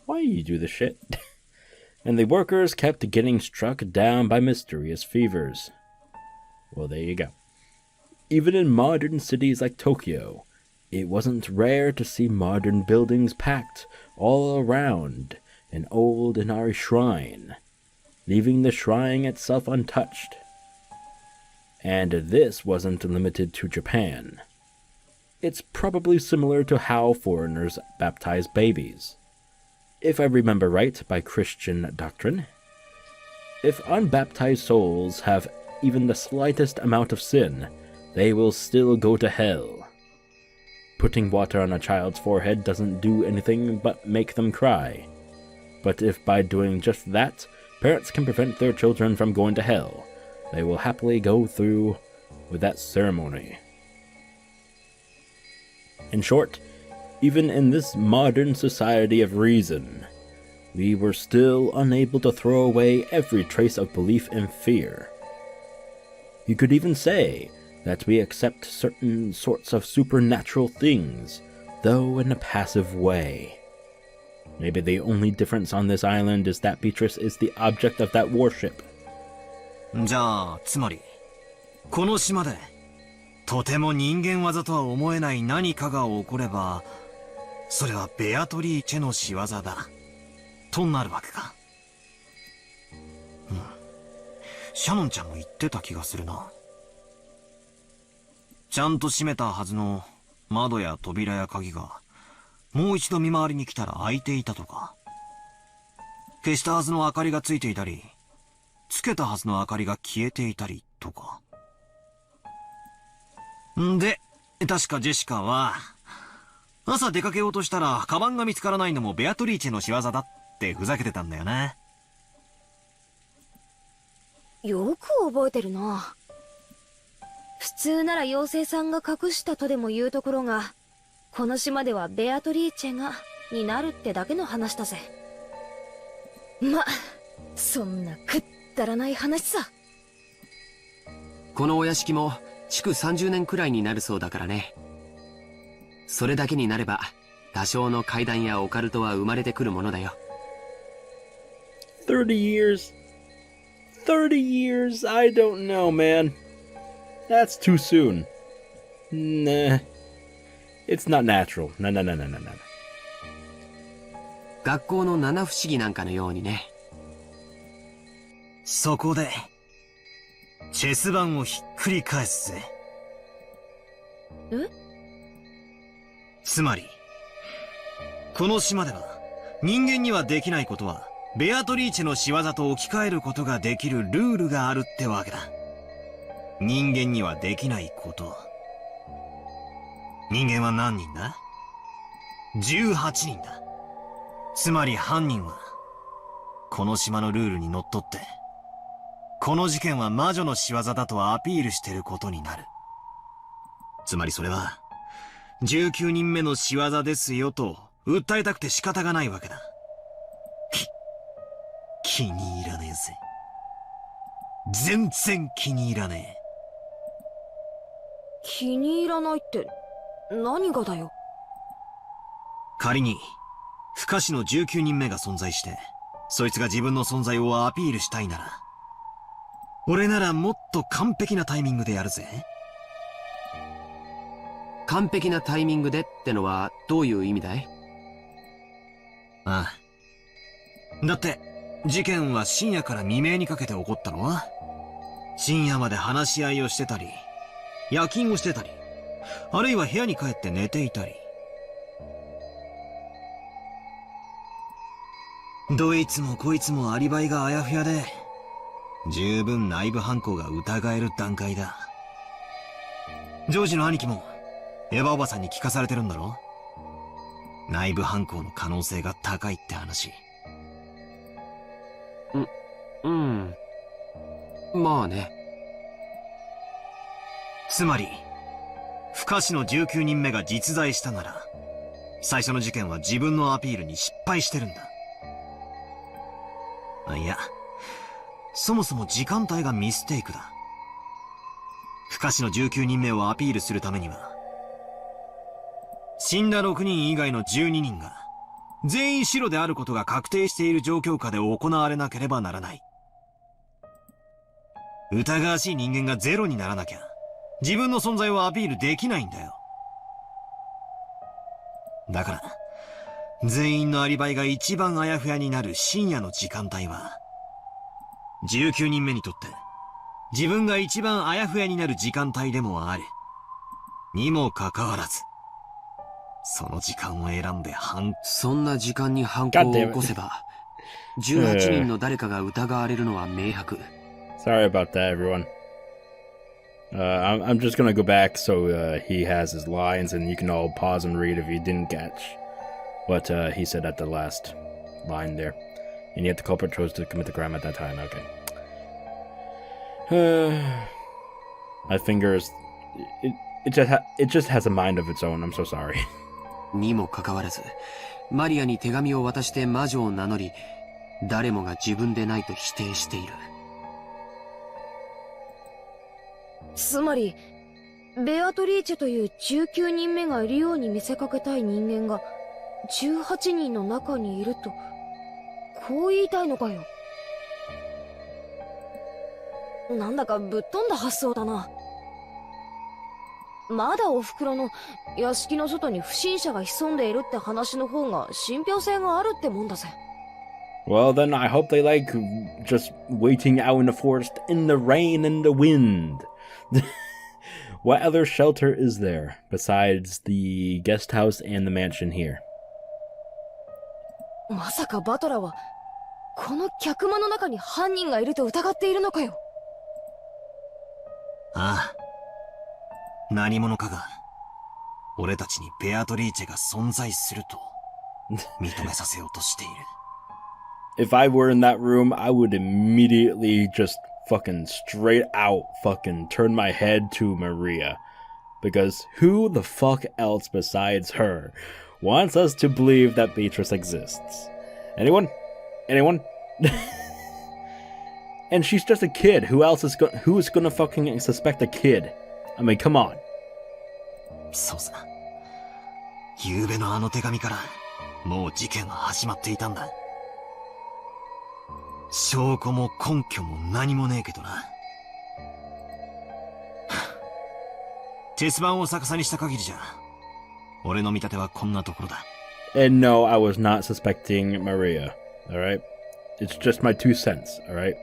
Why you do this shit? And the workers kept getting struck down by mysterious fevers. Well, there you go. Even in modern cities like Tokyo, it wasn't rare to see modern buildings packed all around an old Inari shrine, leaving the shrine itself untouched. And this wasn't limited to Japan. It's probably similar to how foreigners baptize babies. If I remember right by Christian doctrine, if unbaptized souls have even the slightest amount of sin, they will still go to hell. Putting water on a child's forehead doesn't do anything but make them cry. But if by doing just that, parents can prevent their children from going to hell, they will happily go through with that ceremony. In short, even in this modern society of reason, we were still unable to throw away every trace of belief and fear. You could even say that we accept certain sorts of supernatural things, though in a passive way. Maybe the only difference on this island is that Beatrice is the object of that worship. じゃあ、つまり、この島で、とても人間技とは思えない何かが起これば、それはベアトリーチェの仕業だ。となるわけか。シャノンちゃんも言ってた気がするな。ちゃんと閉めたはずの窓や扉や鍵が、もう一度見回りに来たら開いていたとか。消したはずの明かりがついていたり、つけたはずの明かりが消えていたりとか。んで、確かジェシカは、朝出かけようとしたら、カバンが見つからないのもベアトリーチェの仕業だってふざけてたんだよな。よく覚えてるな。普通なら妖精さんが隠したとでも言うところが、この島ではベアトリーチェがになるってだけの話だぜ。ま、そんなくだらない話さ。このお屋敷も築30年くらいになるそうだからね。それだけになれば多少の怪談やオカルトは生まれてくるものだよ。30 years? 30 years? I don't know, man. That's too soon. Nah. It's not natural. No. 学校の七不思議なんかのようにね。そこで、チェス盤をひっくり返すぜ。え？つまり、この島では人間にはできないことはベアトリーチェの仕業と置き換えることができるルールがあるってわけだ。人間にはできないこと。人間は何人だ？ 18 人だ。つまり犯人はこの島のルールにのっとってこの事件は魔女の仕業だとアピールしてることになる。つまりそれは19人目の仕業ですよと訴えたくて仕方がないわけだ。気に入らねえぜ。全然気に入らねえ。気に入らないって何がだよ。仮に不可視の19人目が存在してそいつが自分の存在をアピールしたいなら俺ならもっと完璧なタイミングでやるぜ。完璧なタイミングでってのはどういう意味だい？ああ。だって事件は深夜から未明にかけて起こったのは深夜まで話し合いをしてたり、夜勤をしてたり、あるいは部屋に帰って寝ていたり。どいつもこいつもアリバイがあやふやで、十分内部犯行が疑える段階だ。ジョージの兄貴もエヴァおばさんに聞かされてるんだろ？内部犯行の可能性が高いって話。まあね。つまり不可視の19人目が実在したなら、最初の事件は自分のアピールに失敗してるんだ。いや、そもそも時間帯がミステイクだ。不可視の19人目をアピールするためには、死んだ6人以外の12人が全員白であることが確定している状況下で行われなければならない。疑わしい人間がゼロにならなきゃ自分の存在をアピールできないんだよ。だから全員のアリバイが一番あやふやになる深夜の時間帯は、19人目にとって自分が一番あやふやになる時間帯でもあるにもかかわらず、その時間を選んでそんな時間に犯行を起こせば18人の誰かが疑われるのは明白。Sorry about that, everyone. I'm just gonna go back so he has his lines and you can all pause and read if you didn't catch what he said at the last line there. And yet the culprit chose to commit the crime at that time. Okay. My fingers... It just has a mind of its own. I'm so sorry. にもかかわらず、マリアに手紙を渡して魔女を名乗り、誰もが自分でないと否定している。つまりベアトリーチェという19人目がいるように見せかけたい人間が18人の中にいると、こう言いたいのかよ。なんだかぶっ飛んだ発想だな。まだお袋の屋敷の外に不審者が潜んでいるって話の方が信憑性があるってもんだぜ。Well, then I hope they like just waiting out in the forest in the rain and the wind. What other shelter is there besides the guest house and the mansion here? まさかバトラはこの客間の中に犯人がいると疑っているのかよ。ああ、何者かが俺たちにベアトリーチェが存在すると認めさせようとしている。If I were in that room, I would immediately just fucking straight out fucking turn my head to Maria. Because who the fuck else besides her wants us to believe that Beatrice exists? Anyone? Anyone? And she's just a kid. Who's gonna fucking suspect a kid? I mean, come on. そうさ。昨夜のあの手紙からもう事件は始まっていたんだ。証拠も根拠も何もねえけどな。鉄板を逆さにした限りじゃ、俺の見立てはこんなところだ。And no, I was not suspecting Maria. Alright? It's just my 2 cents, alright?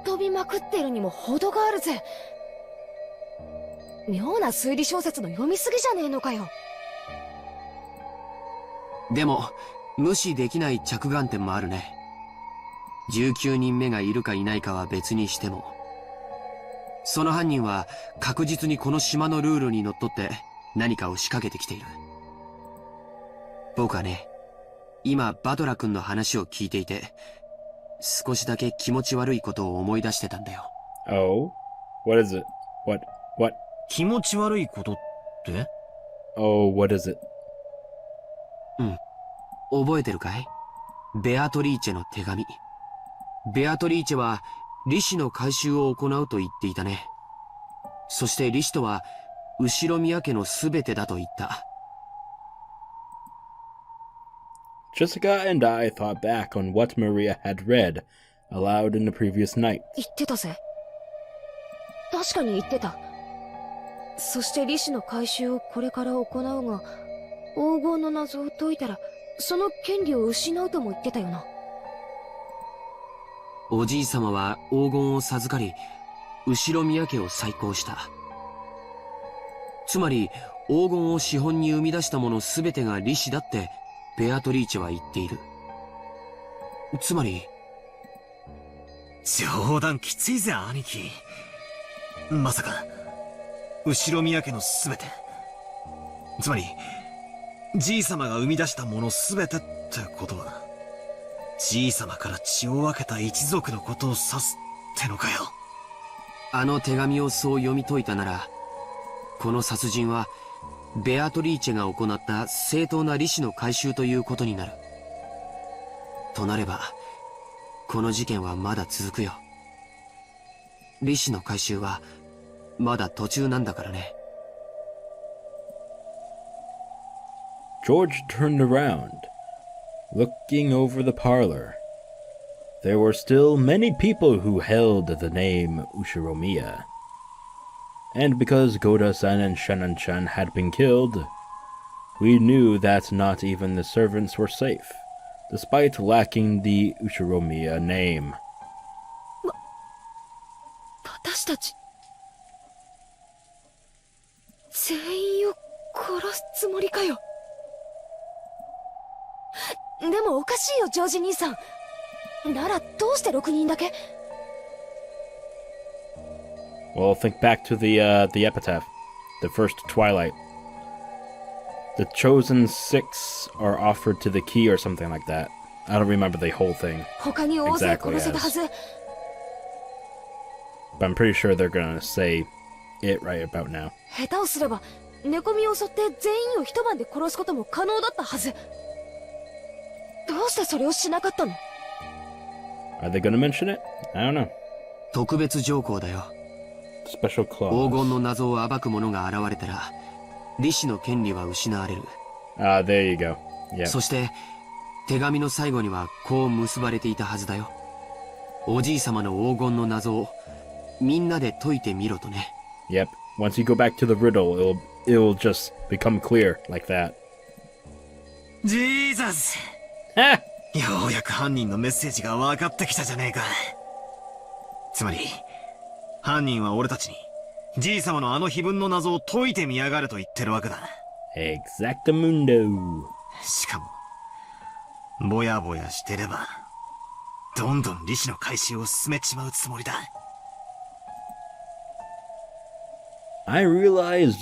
飛びまくってるにも程があるぜ。妙な推理小説の読みすぎじゃねえのかよ。でも無視できない着眼点もあるね。19人目がいるかいないかは別にしても、その犯人は確実にこの島のルールにのっとって何かを仕掛けてきている。僕はね、今バトラ君の話を聞いていて、少しだけ気持ち悪いことを思い出してたんだよ。Oh? What is it? What? 気持ち悪いことって？ Oh, what is it? 覚えてるかい？ベアトリーチェの手紙。ベアトリーチェは利子の回収を行うと言っていたね。そして利子とは後宮家のすべてだと言った。Jessica and I thought back on what Maria had read aloud in the previous night. 言ってたぜ。確かに言ってた。そして利子の回収をこれから行うが、黄金の謎を解いたらその権利を失うとも言ってたよな。おじい様は黄金を授かり、後宮家を再興した。つまり、黄金を資本に生み出したもの全てが利子だって、ベアトリーチェは言っている。つまり、冗談きついぜ、兄貴。まさか、後宮家の全て。つまり、じい様が生み出したもの全てってことは、じい様から血を分けた一族のことを指すってのかよ。あの手紙をそう読み解いたなら、この殺人は、ベアトリーチェが行った正当な利子の回収ということになる。となれば、この事件はまだ続くよ。利子の回収は、まだ途中なんだからね。George turned around, looking over the parlor. There were still many people who held the name Ushiromiya. And because Goda-san and Shannon-chan had been killed, we knew that not even the servants were safe, despite lacking the Ushiromiya name. 私たち全員を殺すつもりかよ。でもおかしいよ、ジョージ兄さん。ならどうして6人だけ？ Well, think back to the epitaph, the first twilight. The chosen 6 are offered to the key or something like that. I don't remember the whole thing. 他に大勢 Exactly 殺せたはず。But I'm pretty sure they're gonna say it right about now. 下手をすれば寝込みを襲って全員を一晩で殺すことも可能だったはず。どうしてそれをしなかったの？ Are they gonna mention it? I don't know. 特別条項だよ。Special 黄 clause. 金の謎を暴く者が現れたら、利子の権利は失われる。Ah, there you go. Yeah. そして、手紙の最後にはこう結ばれていたはずだよ。おじい様の黄金の謎をみんなで解いてみろとね。Yep. Once you go back to the riddle, it'll just become clear like that. ジーザス。 Ah! ようやく犯人のメッセージが分かってきたじゃねえか。つまり、犯人は俺たちに、じい様のあの碑文の謎を解いてみやがると言ってるわけだ。Exactamundo. しかも、ぼやぼやしてれば、どんどん利子の回収を進めちまうつもりだ。I realize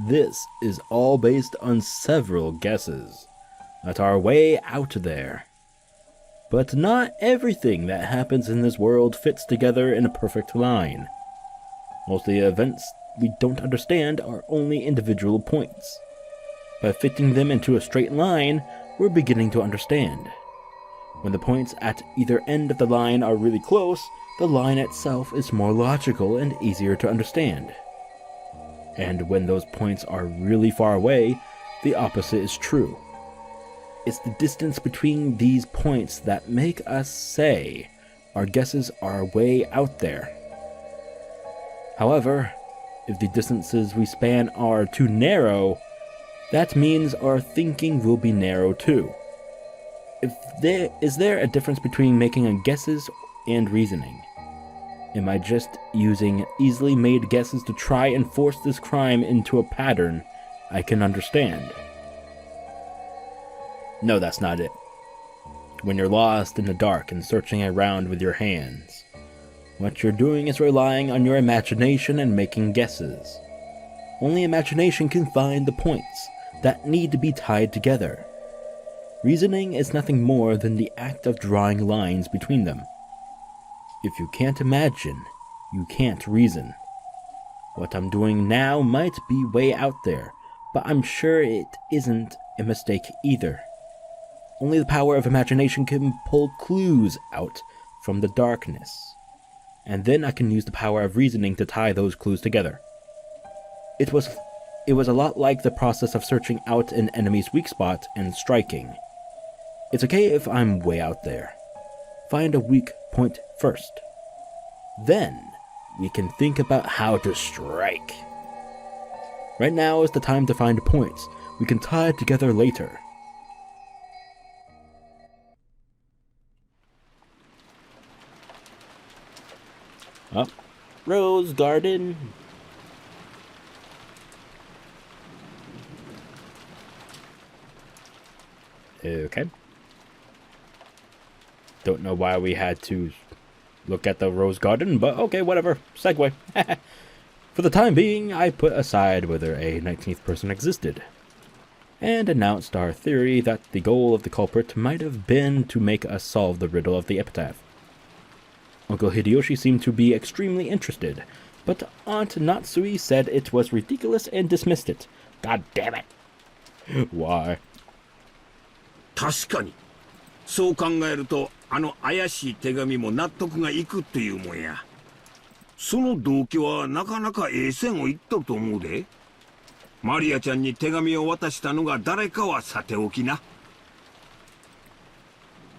this is all based on several guesses that are way out there. But not everything that happens in this world fits together in a perfect line. Most of the events we don't understand are only individual points. By fitting them into a straight line, we're beginning to understand. When the points at either end of the line are really close, the line itself is more logical and easier to understand. And when those points are really far away, the opposite is true. It's the distance between these points that make us say our guesses are way out there. However, if the distances we span are too narrow, that means our thinking will be narrow too. Is there a difference between making guesses and reasoning? Am I just using easily made guesses to try and force this crime into a pattern I can understand? No, that's not it. When you're lost in the dark and searching around with your hands, what you're doing is relying on your imagination and making guesses. Only imagination can find the points that need to be tied together. Reasoning is nothing more than the act of drawing lines between them. If you can't imagine, you can't reason. What I'm doing now might be way out there, but I'm sure it isn't a mistake either. Only the power of imagination can pull clues out from the darkness. And then I can use the power of reasoning to tie those clues together. It was a lot like the process of searching out an enemy's weak spot and striking. It's okay if I'm way out there. Find a weak point first. Then, we can think about how to strike. Right now is the time to find points we can tie together later. Oh, Rose Garden. Okay. Don't know why we had to look at the Rose Garden, but okay, whatever. Segue. For the time being, I put aside whether a 19th person existed, and announced our theory that the goal of the culprit might have been to make us solve the riddle of the epitaph. Uncle Hideyoshi seemed to be extremely interested, but Aunt Natsui said it was ridiculous and dismissed it. God damn it. Why? 確かにそう考えるとあの怪しい手紙も納得がいくっていうもんや。その動機はなかなかええ線をいっとると思うで。マリアちゃんに手紙を渡したのが誰かはさておきな。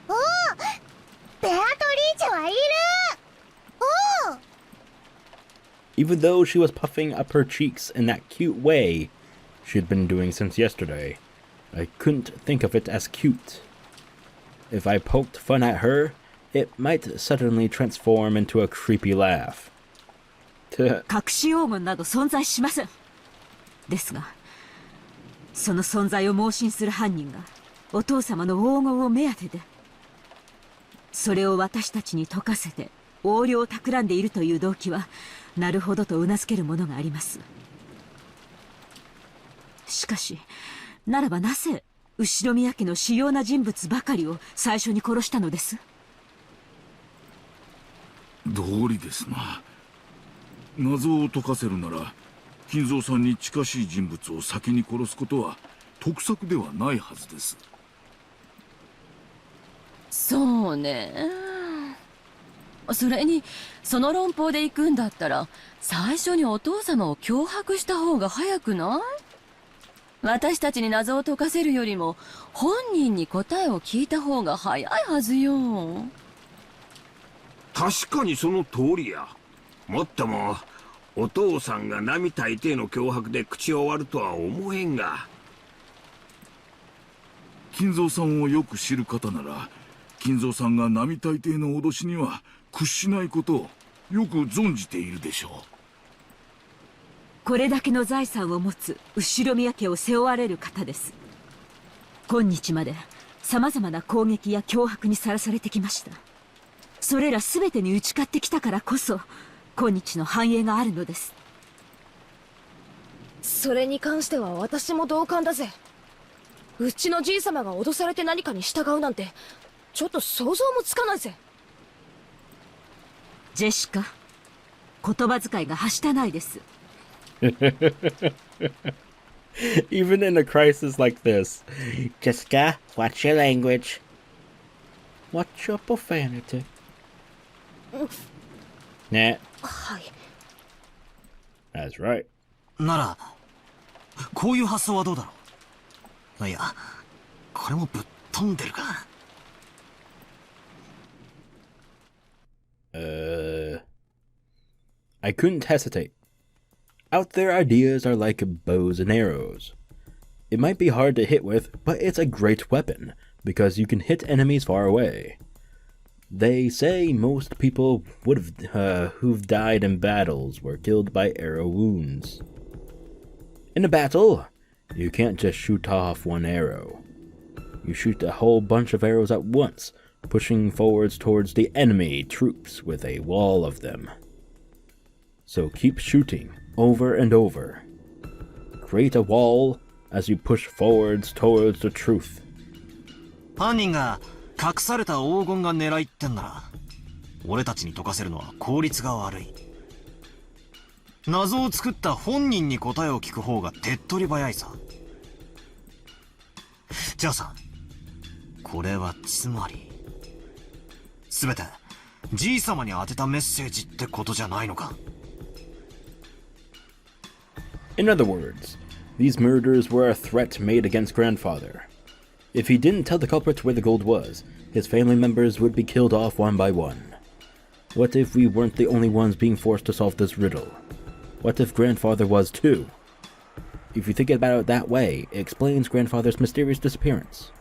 おお、ベアトリーチェはいる。おお。 Even though she was puffing up her cheeks in that cute way she had been doing since yesterday, I couldn't think of it as cute. If I poked fun at her, it might suddenly transform into a creepy laugh. 隠し黄金など存在しません。ですが、その存在を妄信する犯人がお父様の黄金を目当てで、それを私たちに解かせて横領を企んでいるという動機は、なるほどとうなずけるものがあります。しかし、ならばなぜ後宮家の主要な人物ばかりを最初に殺したのです？道理ですな。謎を解かせるなら金蔵さんに近しい人物を先に殺すことは得策ではないはずです。そうね。それにその論法で行くんだったら最初にお父様を脅迫した方が早くない？私たちに謎を解かせるよりも本人に答えを聞いた方が早いはずよ。確かにその通りや。もっともお父さんが並大抵の脅迫で口を割るとは思えんが。金蔵さんをよく知る方なら金蔵さんが並大抵の脅しには屈しないことをよく存じているでしょう。これだけの財産を持つ後宮家を背負われる方です。今日まで様々な攻撃や脅迫にさらされてきました。それら全てに打ち勝ってきたからこそ今日の繁栄があるのです。それに関しては私も同感だぜ。うちのじい様が脅されて何かに従うなんてちょっと想像もつかないぜ。ジェシカ、言葉遣いがはしたないです。Even in a crisis like this. Jessica, watch your language. Watch your profanity. Nah. はい。That's right. なら、こういう発想はどうだろう。いや、これもぶっ飛んでるか。I couldn't hesitate. Out there ideas are like bows and arrows. It might be hard to hit with, but it's a great weapon, because you can hit enemies far away. They say most people who've died in battles were killed by arrow wounds. In a battle, you can't just shoot off one arrow. You shoot a whole bunch of arrows at once, pushing forwards towards the enemy troops with a wall of them. So keep shooting over and over. Create a wall as you push forwards towards the truth. 犯人が隠された黄金が狙いってんなら、俺たちに解かせるのは効率が悪い。謎を作った本人に答えを聞く方が手っ取り早いさ。じゃあさ、これはつまり、すべてじい様に当てたメッセージってことじゃないのか。In other words, these murders were a threat made against grandfather. If he didn't tell the culprit where the gold was, his family members would be killed off one by one. What if we weren't the only ones being forced to solve this riddle? What if grandfather was too? If you think about it that way, it explains grandfather's mysterious disappearance.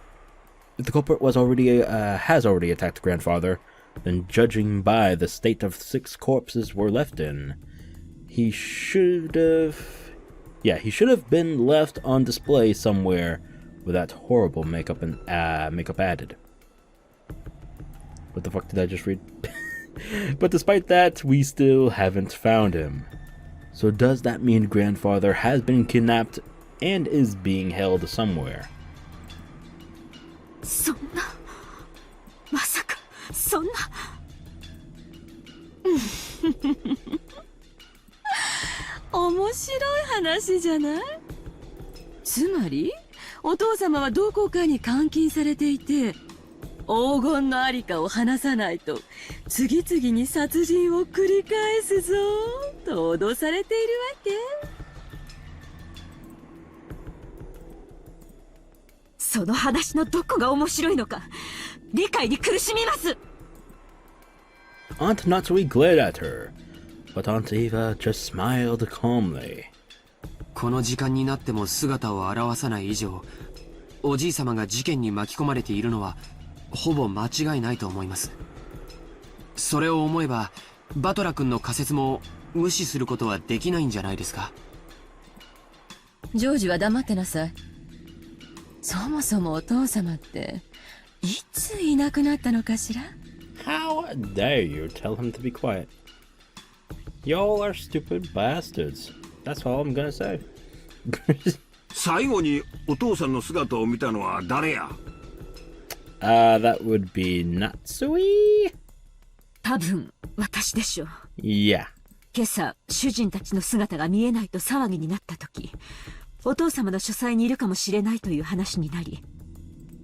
If the culprit has already attacked grandfather, then judging by the state of 6 corpses were left in, he should have been left on display somewhere with that horrible makeup added. What the fuck did I just read? But despite that, we still haven't found him. So does that mean grandfather has been kidnapped and is being held somewhere? そんな、まさかそんな。面白い話じゃない？つまりお父様はどこかに監禁されていて、黄金のありかを話さないと次々に殺人を繰り返すぞと脅されているわけ。その話のどこが面白いのか理解に苦しみます。 Aunt Natsui glared at her, but Aunt Eva just smiled calmly. この時間になっても姿を現さない以上、おじい様が事件に巻き込まれているのはほぼ間違いないと思います。それを思えばバトラ君の仮説も無視することはできないんじゃないですか。ジョージは黙ってなさい。そもそもお父様っていついなくなったのかしら？ How dare you tell him to be quiet? Y'all are stupid bastards. That's all I'm gonna say. 最後にお父さんの姿を見たのは誰や？ That would be Natsui? 多分私でしょう。 Yeah. 今朝主人たちの姿が見えないと騒ぎになった時、お父様の書斎にいるかもしれないという話になり、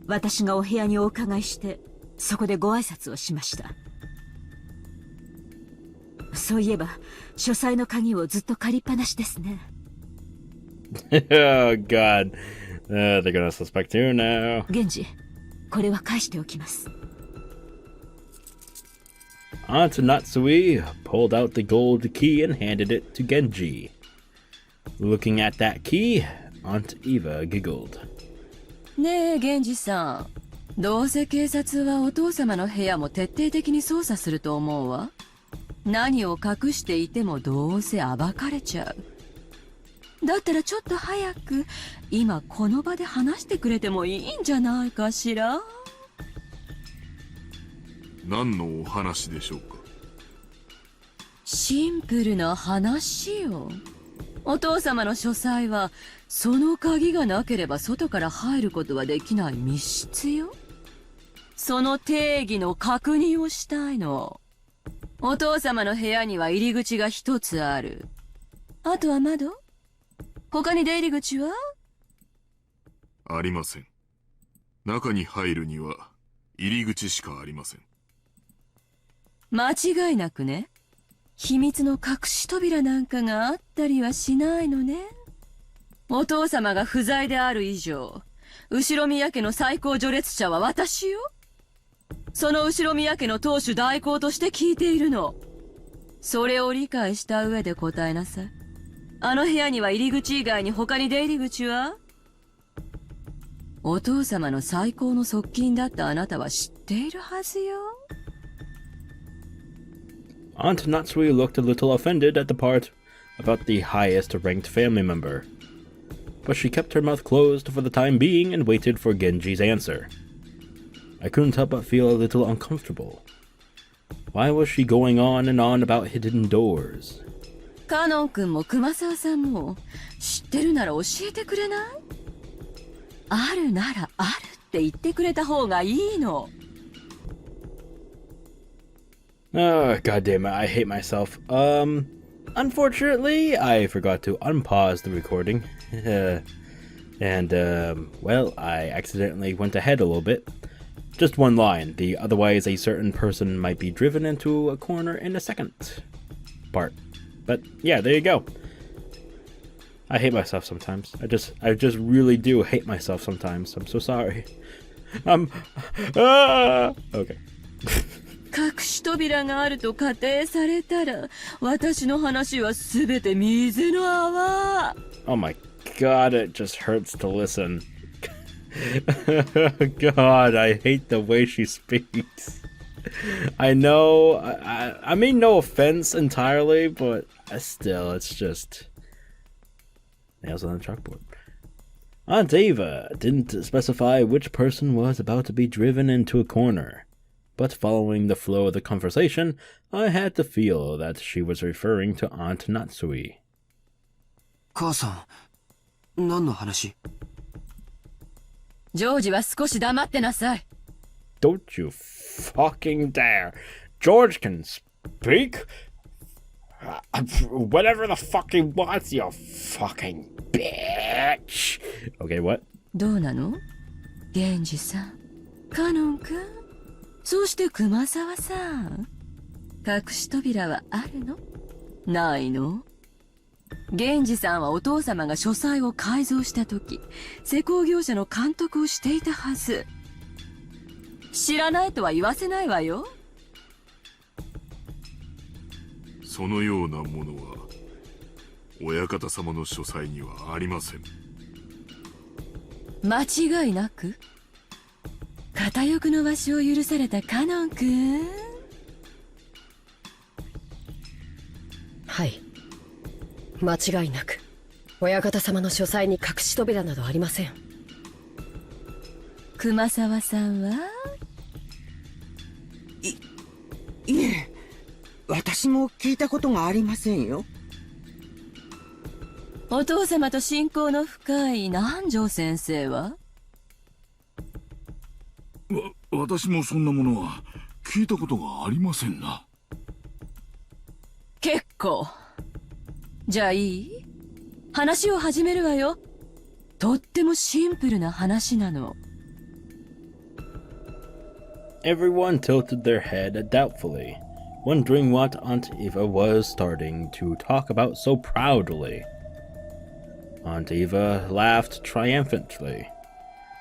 私がお部屋にお伺いしてそこでご挨拶をしました。そういえば書斎の鍵をずっと借りっぱなしですね。Oh god. They're gonna suspect you now. 源氏、これは返しておきます。 Aunt Natsui pulled out the gold key and handed it to Genji. Looking at that key, Aunt Eva giggled. ねえ源氏さん、どうせ警察はお父様の部屋も徹底的に捜査すると思うわ。何を隠していてもどうせ暴かれちゃう。だったらちょっと早く今この場で話してくれてもいいんじゃないかしら。何のお話でしょうか？シンプルな話よ。お父様の書斎はその鍵がなければ外から入ることはできない密室よ。その定義の確認をしたいの。お父様の部屋には入り口が一つある。あとは窓？他に出入り口は？ありません。中に入るには入り口しかありません。間違いなくね。秘密の隠し扉なんかがあったりはしないのね。お父様が不在である以上、後宮家の最高序列者は私よ。その後宮家の当主代行として聞いているの。それを理解した上で答えなさい。あの部屋には入り口以外に他に出入り口は？お父様の最高の側近だったあなたは知っているはずよ。Aunt Natsui looked a little offended at the part about the highest ranked family member, but she kept her mouth closed for the time being and waited for Genji's answer. I couldn't help but feel a little uncomfortable. Why was she going on and on about hidden doors? カノン君も熊沢さんも知ってるなら教えてくれない？あるならあるって言ってくれた方がいいの。Oh, god damn it, I hate myself. Unfortunately, I forgot to unpause the recording. Well, I accidentally went ahead a little bit. Just one line. Otherwise, a certain person might be driven into a corner in the second part. But yeah, there you go. I hate myself sometimes. I just really do hate myself sometimes. I'm so sorry. Okay. 隠し扉があると仮定されたら、私の話はすべて水の泡。Oh my god, it just hurts to listen. God, I hate the way she speaks. I know, I mean no offense entirely, but still, it's just nails on the chalkboard. Aunt Ava didn't specify which person was about to be driven into a corner, but following the flow of the conversation, I had to feel that she was referring to Aunt Natsui. 母さん、何の話？ジョージは少し黙ってなさい。Don't you fucking dare! George can speak? Whatever the fuck he wants, you fucking bitch! Okay, what? どうなの？源氏さん、カノン君、そして熊沢さん。隠し扉はあるの？ないの？源氏さんはお父様が書斎を改造した時、施工業者の監督をしていたはず。知らないとは言わせないわよ。そのようなものは親方様の書斎にはありません。間違いなく片翼のわしを許されたカノン君。はい、間違いなく親方様の書斎に隠し扉などありません。熊沢さんは？いえ、私も聞いたことがありませんよ。お父様と親交の深い南條先生は？私もそんなものは聞いたことがありませんな。結構。じゃあいい？話を始めるわよ。とってもシンプルな話なの。Everyone tilted their head doubtfully, wondering what Aunt Eva was starting to talk about so proudly. Aunt Eva laughed triumphantly,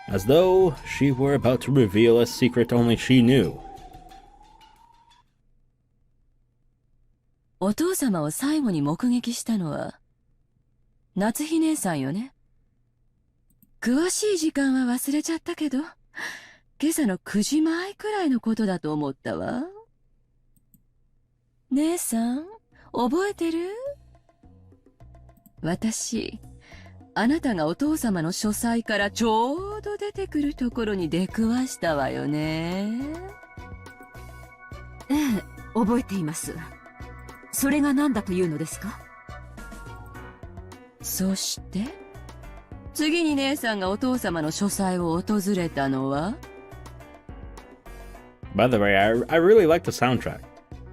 as though she were about to reveal a secret only she knew. お父様を最後に目撃したのは夏日姉さんよね。詳しい時間は忘れちゃったけど、今朝の9時前くらいのことだと思ったわ。姉さん、覚えてる？私、あなたがお父様の書斎からちょうど出てくるところに出くわしたわよね。ええ、覚えています。それが何だというのですか？そして、次に姉さんがお父様の書斎を訪れたのは？ By the way, I really like the soundtrack,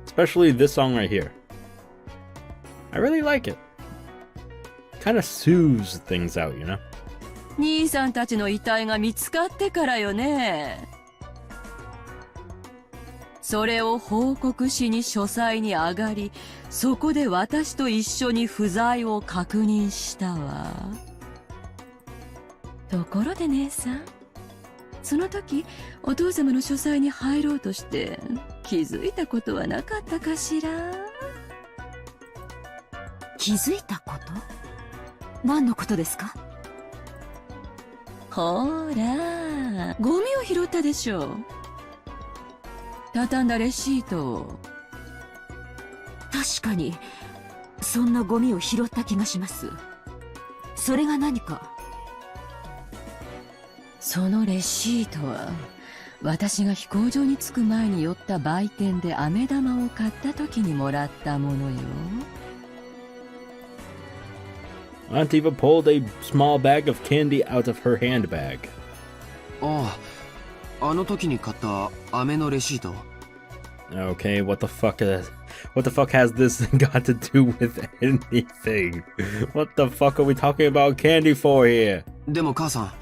especially this song right here. I really like it. Kind of soothes things out, you know? 兄さんたちの遺体が見つかってからよね。それを報告しに書斎に上がり、そこで私と一緒に不在を確認したわ。ところで姉さん、その時お父様の書斎に入ろうとして気づいたことはなかったかしら？気づいたこと？何のことですか？ほら、ゴミを拾ったでしょ。畳んだレシートを。確かにそんなゴミを拾った気がします。それが何か？そのレシートは私が飛行場に着く前に寄った売店で飴玉を買った時にもらったものよ。Aunt Eva pulled a small bag of candy out of her handbag. ああ、あの時に買った飴のレシート。Okay, what the fuck has this got to do with anything? What the fuck are we talking about candy for here? でも母さん、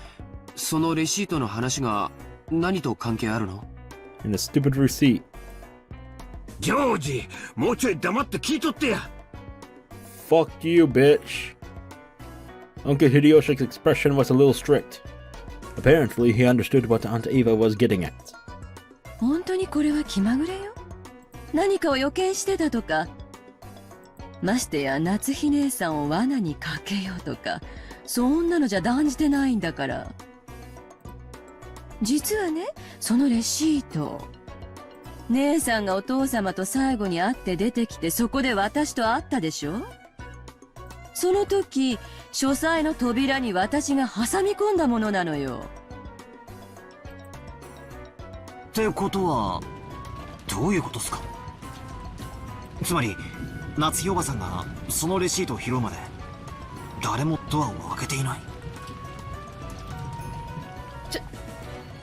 そのレシートの話が何と関係あるの？ And the stupid receipt. ジョージ、もうちょい黙って聞いとってや。Fuck you, bitch. Uncle Hideyoshi's expression was a little strict. Apparently, he understood what Aunt Eva was getting at. 本当にこれは気まぐれよ。何かを予見してたとか。ましてや夏日姉さんを罠にかけようとか、そんなのじゃ断じてないんだから。実はね、そのレシート、姉さんがお父様と最後に会って出てきて、そこで私と会ったでしょ。その時書斎の扉に私が挟み込んだものなのよ。ってことはどういうことっすか？つまり夏日おばさんがそのレシートを拾うまで誰もドアを開けていない。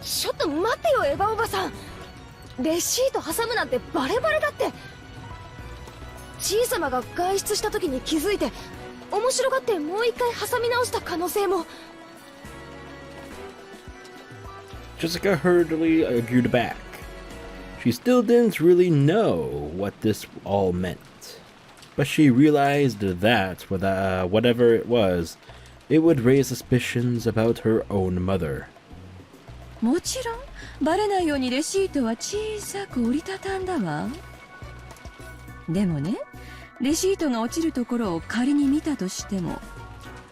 ちょっと待ってよ、エヴァおばさん。レシート挟むなんてバレバレだって。じいさまが外出した時に気づいて面白がってもう一回挟み直した可能性も。Jessica hurriedly argued back. She still didn't really know what this all meant, but she realized that whatever it was, it would raise suspicions about her own mother. もちろんバレないようにレシートは小さく折りたたんだわ。でもね、レシートが落ちるところを仮に見たとしても、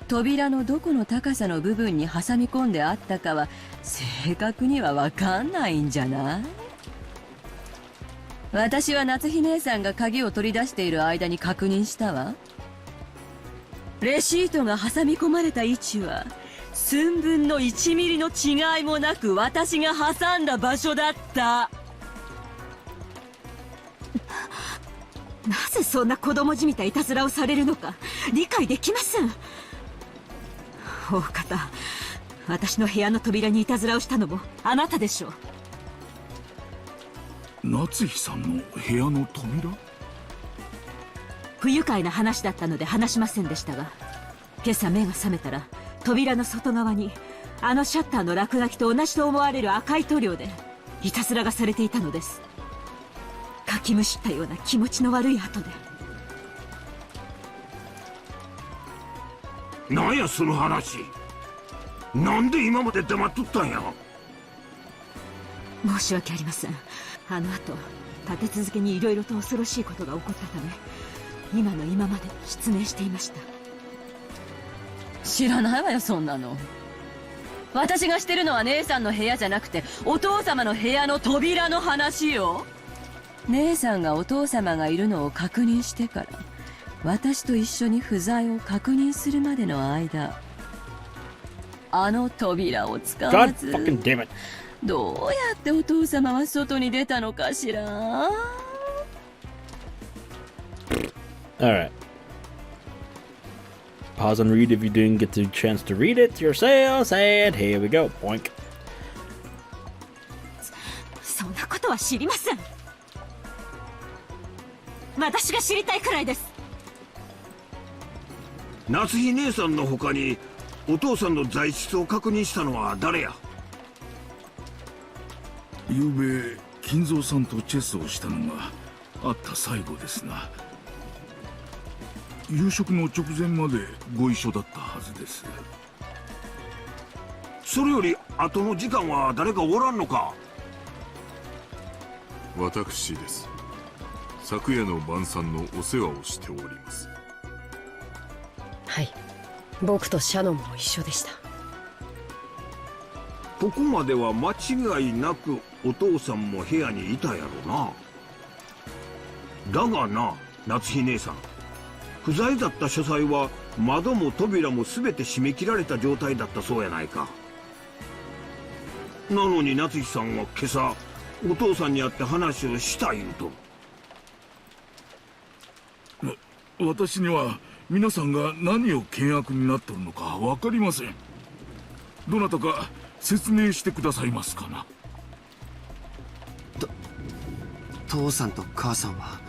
扉のどこの高さの部分に挟み込んであったかは正確には分かんないんじゃない？私は夏日姉さんが鍵を取り出している間に確認したわ。レシートが挟み込まれた位置は寸分の1ミリの違いもなく私が挟んだ場所だった。なぜそんな子供じみたいたずらをされるのか理解できません。大方、私の部屋の扉にいたずらをしたのもあなたでしょう。夏日さんの部屋の扉？不愉快な話だったので話しませんでしたが、今朝目が覚めたら扉の外側にあのシャッターの落書きと同じと思われる赤い塗料でいたずらがされていたのです。かきむしったような気持ちの悪い跡で。なんやその話。なんで今まで黙っとったんや。申し訳ありません。あの後立て続けにいろいろと恐ろしいことが起こったため、今の今まで失明していました。知らないわよ、そんなの。私がしてるのは姉さんの部屋じゃなくてお父様の部屋の扉の話よ。姉さんがお父様がいるのを確認してから私と一緒に不在を確認するまでの間、あの扉を使わず God fucking damn it. どうやってお父様は外に出たのかしら。 Alright. Pause and read if you didn't get the chance to read it yourselves, and here we go. Boink. そんなことは知りません。私が知りたいくらいです。夏日姉さんの他にお父さんの在室を確認したのは誰や？ゆうべ金蔵さんとチェスをしたのがあった最後ですな。夕食の直前までご一緒だったはずです。それより後の時間は誰かおらんのか？私です。昨夜の晩餐のお世話をしております。はい、僕とシャノンも一緒でした。ここまでは間違いなくお父さんも部屋にいたやろな。だがな、夏日姉さん、不在だった書斎は窓も扉も全て閉め切られた状態だったそうやないか。なのに夏日さんは今朝お父さんに会って話をした言うと。私には皆さんが何を険悪になってるのか分かりません。どなたか説明してくださいますかな。父さんと母さんは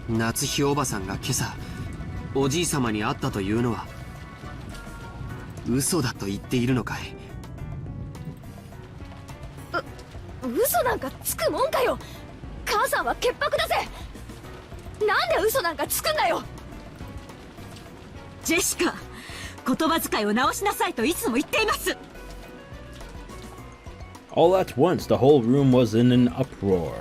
夏日おばさんが今朝おじい様に会ったというのは嘘だと言っているのかい？嘘なんかつくもんかよ。母さんは潔白だぜ。なんで嘘なんかつくんだよ。ジェシカ、言葉遣いを直しなさいといつも言っています。 All at once, the whole room was in an uproar.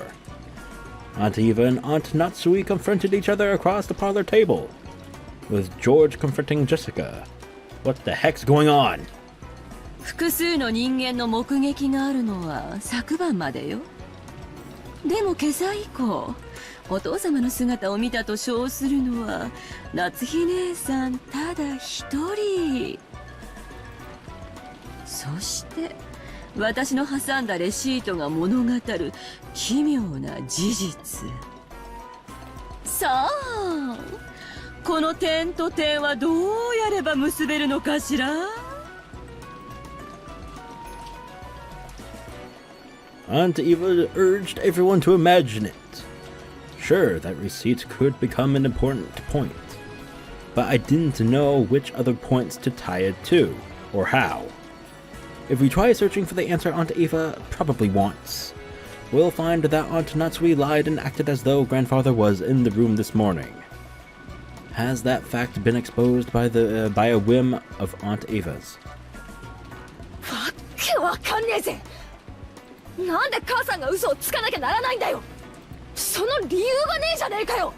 Aunt Eva and Aunt Natsui confronted each other across the parlor table, with George confronting Jessica. What the heck's going on? 複数の人間の目撃があるのは昨晩までよ。でも今朝以降お父様の姿を見たと称するのは夏日姉さんただ一人。そして私の挟んだレシートが物語る奇妙な事実。さあこの点と点はどうやれば結べるのかしら。Aunt Eva urged everyone to imagine it. Sure, that receipt could become an important point, but I didn't know which other points to tie it to, or how. If we try searching for the answer Aunt Eva probably wants, we'll find that Aunt Natsui lied and acted as though grandfather was in the room this morning. Has that fact been exposed by a whim of Aunt Eva's? わけわかんねえぜ。なんで母さんが嘘をつかなきゃならないんだよ。その理由がねえじゃねえかよ。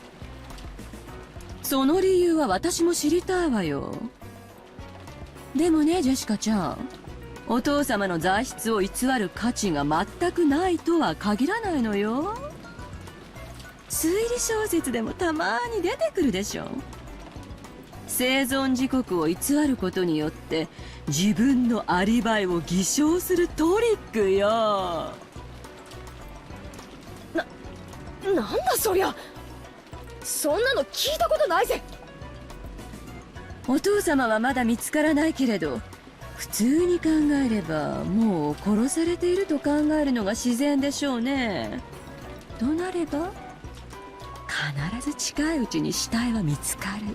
その理由は私も知りたいわよ。でもねジェシカちゃん、お父様の材質を偽る価値が全くないとは限らないのよ。推理小説でもたまに出てくるでしょ。生存時刻を偽ることによって自分のアリバイを偽証するトリックよ。なんだそりゃ。そんなの聞いたことないぜ。お父様はまだ見つからないけれど、普通に考えればもう殺されていると考えるのが自然でしょうね。となれば必ず近いうちに死体は見つかる。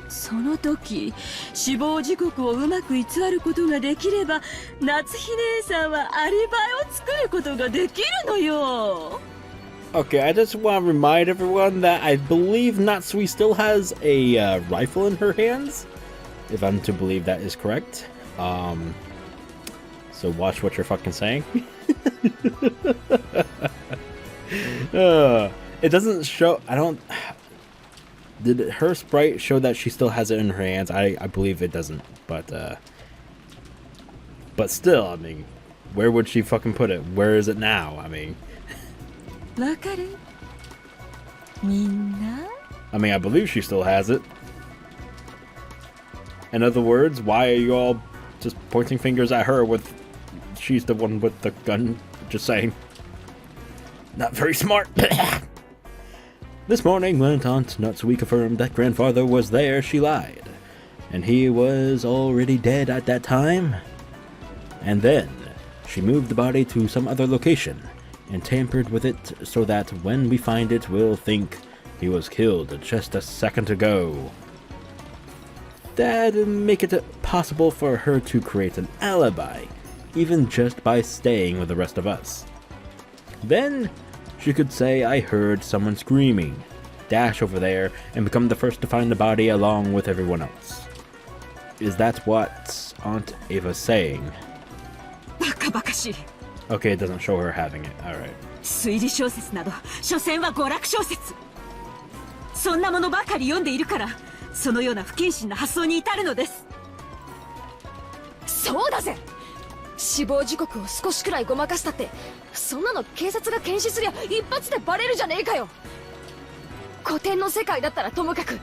その時死亡時刻をうまく偽ることができれば夏日姉さんはアリバイを作ることができるのよ。Okay, I just want to remind everyone that I believe Natsui still has a rifle in her hands, if I'm to believe that is correct. So watch what you're fucking saying. It doesn't show. I don't. Did her sprite show that she still has it in her hands? I believe it doesn't. But still, I mean, where would she fucking put it? Where is it now? I mean. わかる？みんな？ I mean, I believe she still has it. In other words, why are you all just pointing fingers at her with she's the one with the gun? Just saying. Not very smart. This morning, when Aunt Natsui confirmed that grandfather was there, she lied. And he was already dead at that time. And then, she moved the body to some other location and tampered with it so that when we find it, we'll think he was killed just a second ago. That'd make it possible for her to create an alibi, even just by staying with the rest of us. Then, she could say I heard someone screaming, dash over there, and become the first to find the body along with everyone else. Is that what Aunt Eva's saying? バカバカしい。 Okay, it doesn't show her having it. Alright. 推理小説など所詮は娯楽小説。そんなものばかり読んでいるからそのような不謹慎な発想に至るのです。そうだぜ。死亡時刻を少しくらいごまかしたってそんなの警察が検視すりゃ一発でバレるじゃねえかよ。古典の世界だったらともかく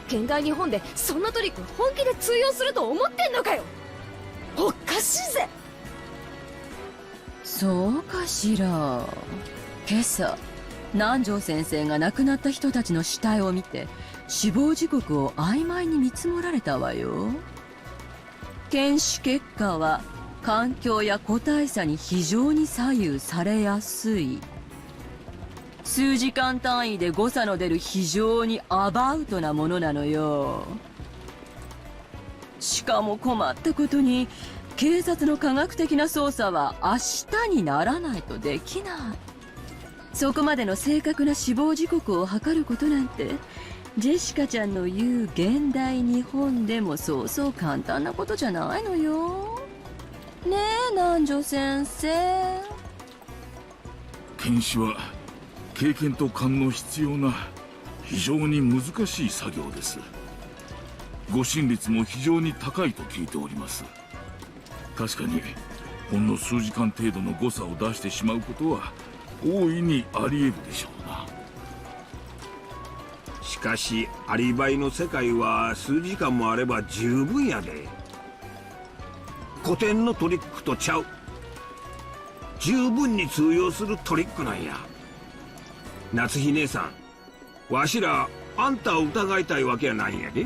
現代日本でそんなトリック本気で通用すると思ってんのかよ。おかしいぜ。そうかしら。今朝南條先生が亡くなった人たちの死体を見て死亡時刻を曖昧に見積もられたわよ。検視結果は環境や個体差に非常に左右されやすい。数時間単位で誤差の出る非常にアバウトなものなのよ。しかも困ったことに警察の科学的な捜査は明日にならないとできない。そこまでの正確な死亡時刻を測ることなんてジェシカちゃんの言う現代日本でもそうそう簡単なことじゃないのよ。ねえ南條先生。検視は経験と勘の必要な非常に難しい作業です。誤審率も非常に高いと聞いております。確かにほんの数時間程度の誤差を出してしまうことは大いにあり得るでしょうな。しかしアリバイの世界は数時間もあれば十分やで。古典のトリックとちゃう。十分に通用するトリックなんや。夏日姉さん、わしらあんたを疑いたいわけやないんやで。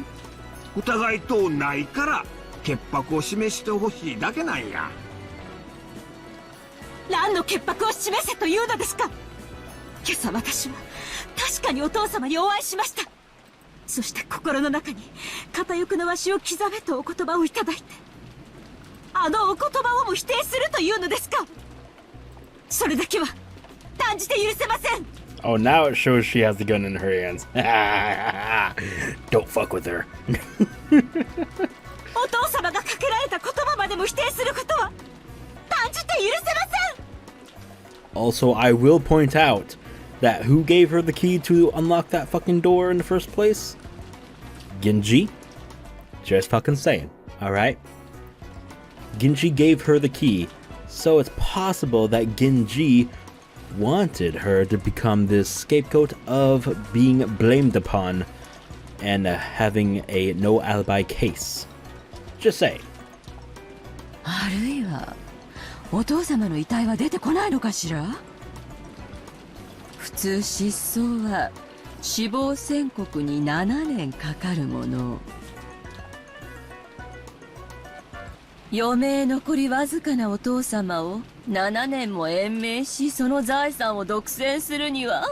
疑いとうないから潔白を示してほしいだけなんや。何の潔白を示せというのですか。今朝私は確かにお父様にお会いしました。そして心の中に片翼のわしを刻めとお言葉をいただいて、あのお言葉をも否定するというのですか。それだけは断じて許せません。 Oh, now it shows she has the gun in her hands. Don't fuck with her. お父様がかけられた言葉までも否定することは断じて許せません。 Also, I will point out that who gave her the key to unlock that fucking door in the first place? Genji? Just fucking saying, alright? Genji gave her the key, so it's possible that Genji wanted her to become this scapegoat of being blamed upon and having a no alibi case. Just say. あるいはお父様の遺体は出てこないのかしら。普通失踪は死亡宣告に7年かかるもの。余命残りわずかなお父様を7年も延命し、その財産を独占するには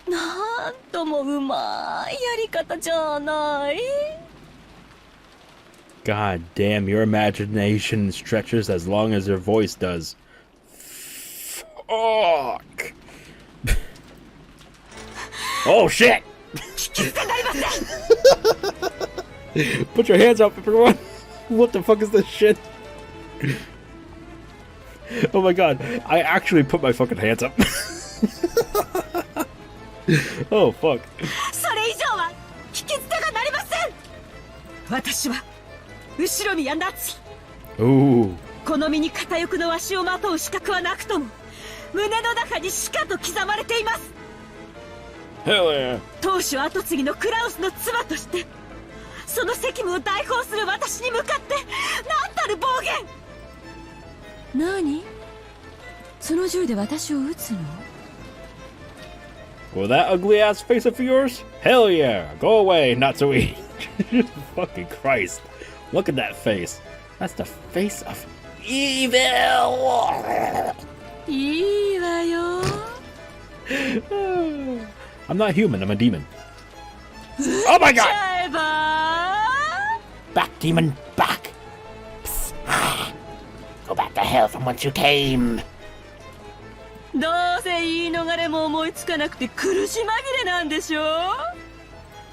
なんともうまいやり方じゃない。 God damn, your imagination stretches as long as your voice does. Fuck! Oh shit! Put your hands up, everyone! What the fuck is this shit? Oh my god, I actually put my fucking hands up. Oh fuck. それ以上は聞き捨てがなりません。私は後宮夏日。 Ooh. この身に片翼のわしをまとう資格はなくとも胸の中にしかと刻まれています。 Hell yeah. 当主跡継ぎのクラウスの妻としてその責務を代行する私に向かって何たる暴言。何？その銃で私を撃つの？ Well, that ugly ass face of yours? Hell yeah! Go away, Natsui! Fucking Christ. Look at that face. That's the face of evil! いいわよ。I'm not human, I'm a demon. Oh my god! ちゃえば Back, demon, back! Psst. Go back to hell from whence you came! どうせ言い逃れも思いつかなくて苦し紛れなんでしょ。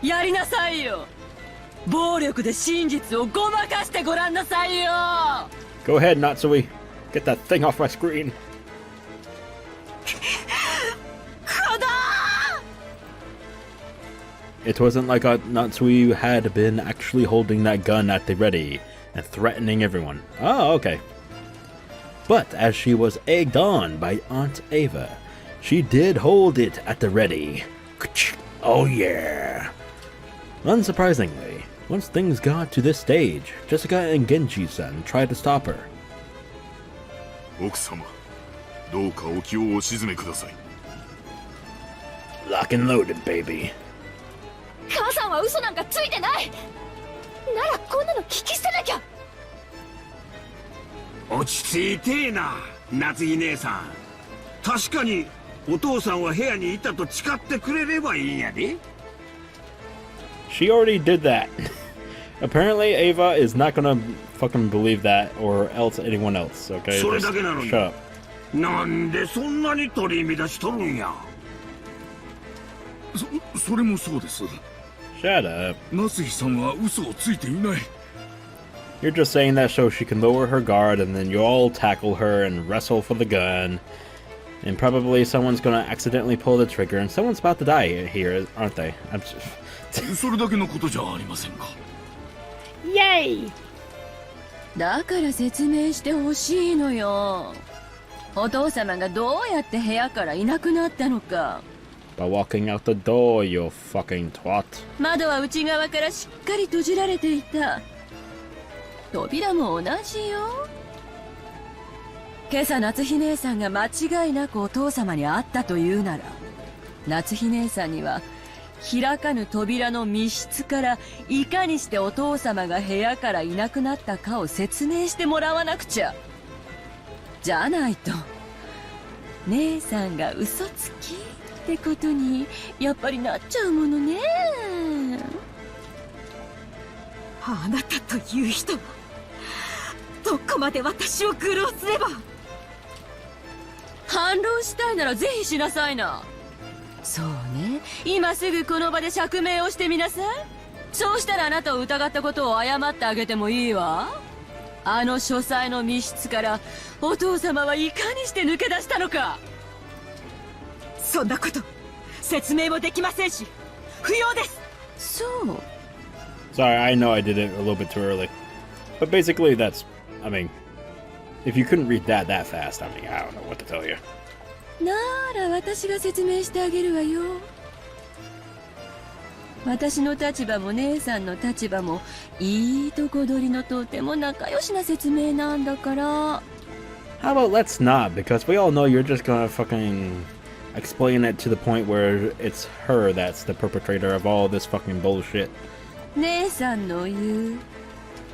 やりなさいよ。暴力で真実をごまかしてごらんなさいよ。 Go ahead, Natsui. Get that thing off my screen. 子供 It wasn't like Natsui had been actually holding that gun at the ready and threatening everyone. Oh, okay. But as she was egged on by Aunt Ava, she did hold it at the ready. Oh yeah. Unsurprisingly, once things got to this stage, Jessica and Genji-san tried to stop her. 奥様、どうかお気をお静めください。 Lock and loaded, baby. 母さんは嘘なんかついてない。ならこんなの聞き捨てなきゃ。落ち着いてえな、夏日姉さん。確かにお父さんは部屋にいたと誓ってくれればいいんやで。 She already did that. Apparently, Ava is not gonna fucking believe that, or else anyone else, okay? それだけなのに。 Shut up. なんでそんなに取り乱しとるんや。それもそうです。 Shut up. 夏日さんは嘘をついていない。 You're just saying that so she can lower her guard, and then you all tackle her and wrestle for the gun. And probably someone's gonna accidentally pull the trigger, and someone's about to die here, aren't they? I'm just... それだけのことじゃありませんか。 Yay! だから説明してほしいのよ。お父様がどうやって部屋からいなくなったのか。By walking out the door, you fucking twat. 窓は内側からしっかり閉じられていた。扉も同じよ。今朝夏日姉さんが間違いなくお父様に会ったというなら、夏日姉さんには開かぬ扉の密室からいかにしてお父様が部屋からいなくなったかを説明してもらわなくちゃ。じゃないと姉さんが嘘つきってことにやっぱりなっちゃうものね。あなたという人はどこまで私を愚弄すれば。反論したいならぜひしなさいな。そうね、今すぐこの場で釈明をしてみなさい。そうしたらあなたを疑ったことを謝ってあげてもいいわ。あの書斎の密室からお父様はいかにして抜け出したのか。そんなこと説明もできませんし不要です。そう。 Sorry, I know I did it a little bit too early. But basically that's, I mean, if you couldn't read that fast, I mean, I don't know what to tell you. なら私が説明してあげるわよ。私の立場も姉さんの立場もいいとこ取りのとても仲良しな説明なんだから。 How about let's not, because we all know you're just gonna fucking explain it to the point where it's her that's the perpetrator of all this fucking bullshit. 姉さんの言う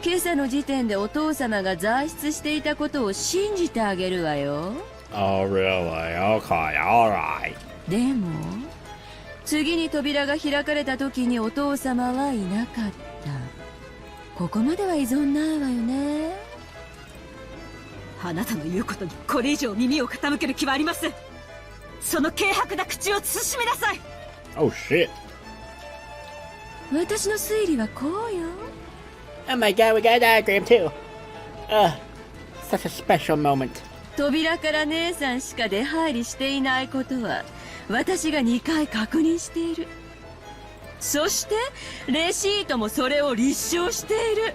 今朝の時点でお父様が在室していたことを信じてあげるわよ。 Oh, really? Okay, alright. でも次に扉が開かれた時にお父様はいなかった。ここまでは依存ないわよね。あなたの言うことにこれ以上耳を傾ける気はありません。その軽薄な口を慎みなさい。 Oh, shit. 私の推理はこうよ。 Oh my god, we got a diagram too. Such a special moment. 扉から姉さんしか出入りしていないことは私が2回確認している。そしてレシートもそれを立証している。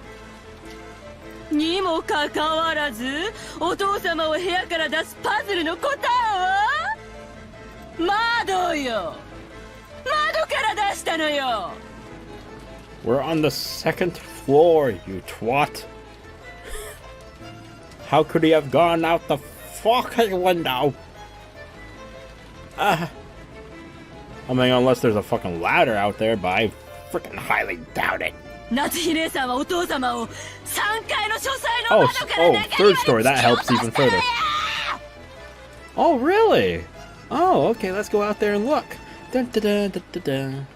にもかかわらずお父様を部屋から出すパズルの答えは窓よ。窓から出したのよ。 We're on the second floor, you twat. How could he have gone out the fucking window? I mean, unless there's a fucking ladder out there, but I freaking highly doubt it. 夏日姉さんはお父様を3階の書斎の Oh, 窓から third story. That helps even further. Oh, really? Oh, okay. Let's go out there and look. Dun, dun, dun, dun, dun, dun.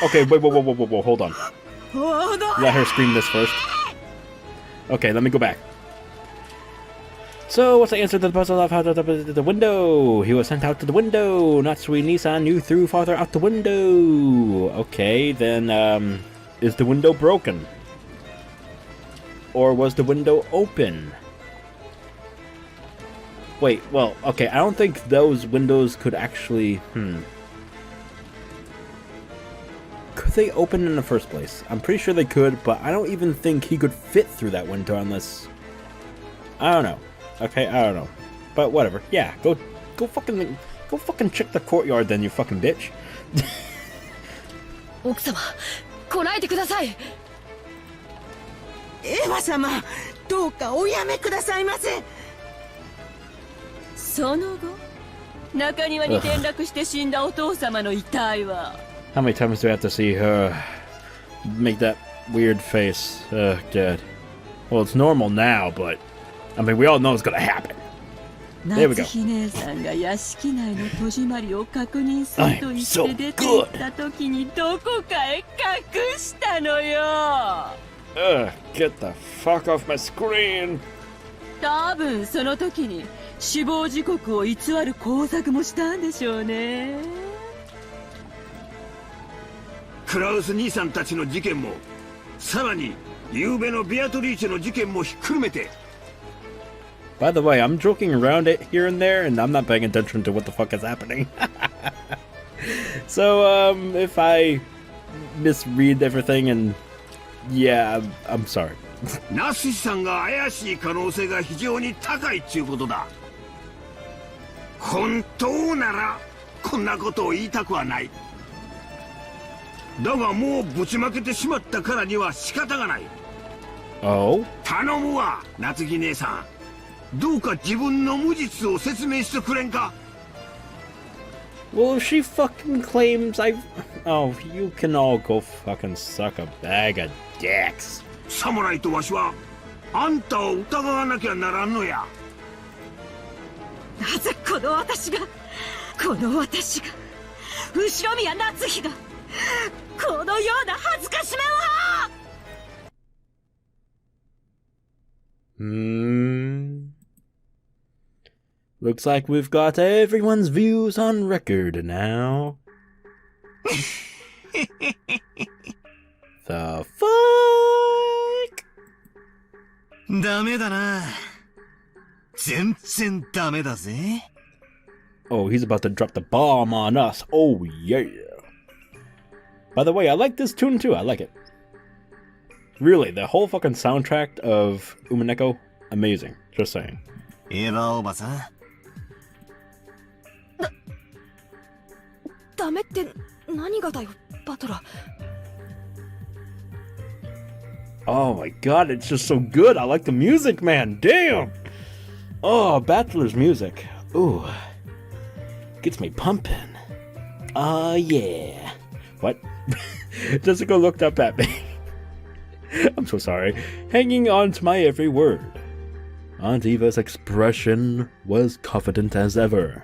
Okay, wait, hold on. Let her scream this first. Okay, let me go back. So, what's the answer to the puzzle of how to the window? He was sent out to the window. Natsui Nissan, you threw father out the window. Okay, then, is the window broken? Or was the window open? Wait, well, okay, I don't think those windows could actually, Could they open in the first place? I'm pretty sure they could, but I don't even think he could fit through that window unless... I don't know. Okay, I don't know. But whatever. Yeah, go fucking check the courtyard then, you fucking bitch. 奥様、来ないでください。エヴァ様、どうかおやめくださいませ。その後、中庭に転落して死んだお父様の遺体は How many times do I have to see her make that weird face? Oh, God. Well, it's normal now, but I mean, we all know it's gonna happen. There we go. 夏日姉さんが屋敷内の戸締まりを確認すると言って出て行った時にどこかへ隠したのよ。Get the fuck off my screen. 多分その時に死亡時刻を偽る工作もしたんでしょうね。クラウス兄さんたちの事件も、さらに昨べのベアトリーチェの事件もひっくるめて。By the way, I'm joking around it here and there, and I'm not paying attention to what the fuck is happening. So, if I misread everything, and yeah, I'm sorry. ナスシさんが怪しい可能性が非常に高いっちゅうことだ。本当ならこんなことを言いたくはない。だがもうぶちまけてしまったからには仕方がない。Oh? 頼むわ、夏希姉さん。どうか自分の無実を説明してくれんか。 Well, if she fucking claims I... Oh, you can all go fucking suck a bag of dicks. 侍とわしはあんたを疑わなきゃならんのや。なぜこの私が後宮夏日がこのような恥ずかしめを。Looks like we've got everyone's views on record now. The fuck? ダメだな。全然ダメだぜ。Oh, he's about to drop the bomb on us. Oh, yeah. By the way, I like this tune too. I like it. Really, the whole fucking soundtrack of Umineko, amazing. Just saying. エヴァおばさん。ダメって何がだよ、バトラー。Oh my god, it's just so good. I like the music, man. Damn. Oh, Battler's music. Ooh. Gets me pumping. Yeah. What? Jessica looked up at me. I'm so sorry. Hanging on to my every word. Aunt Eva's expression was confident as ever.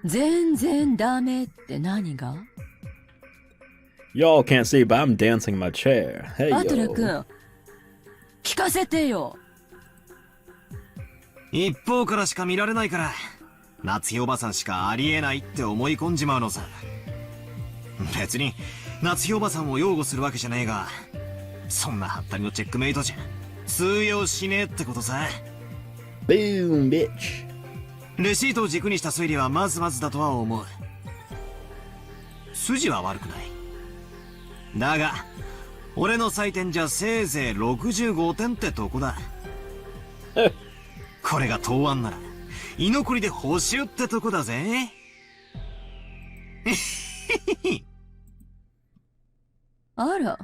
全然ダメって何が？ Y'all can't see, but I'm dancing in my chair. Hey, バトラ yo. 君、聞かせてよ。一方からしか見られないから、夏日おばさんしかありえないって思い込んじまうのさ。別に夏日おばさんを擁護するわけじゃねえが、そんなハッタリのチェックメイトじゃ通用しねえってことさ。Boom, bitch. レシートを軸にした推理はまずまずだとは思う。筋は悪くない。だが俺の採点じゃせいぜい65点ってとこだ。これが答案なら居残りで報酬ってとこだぜ。あら、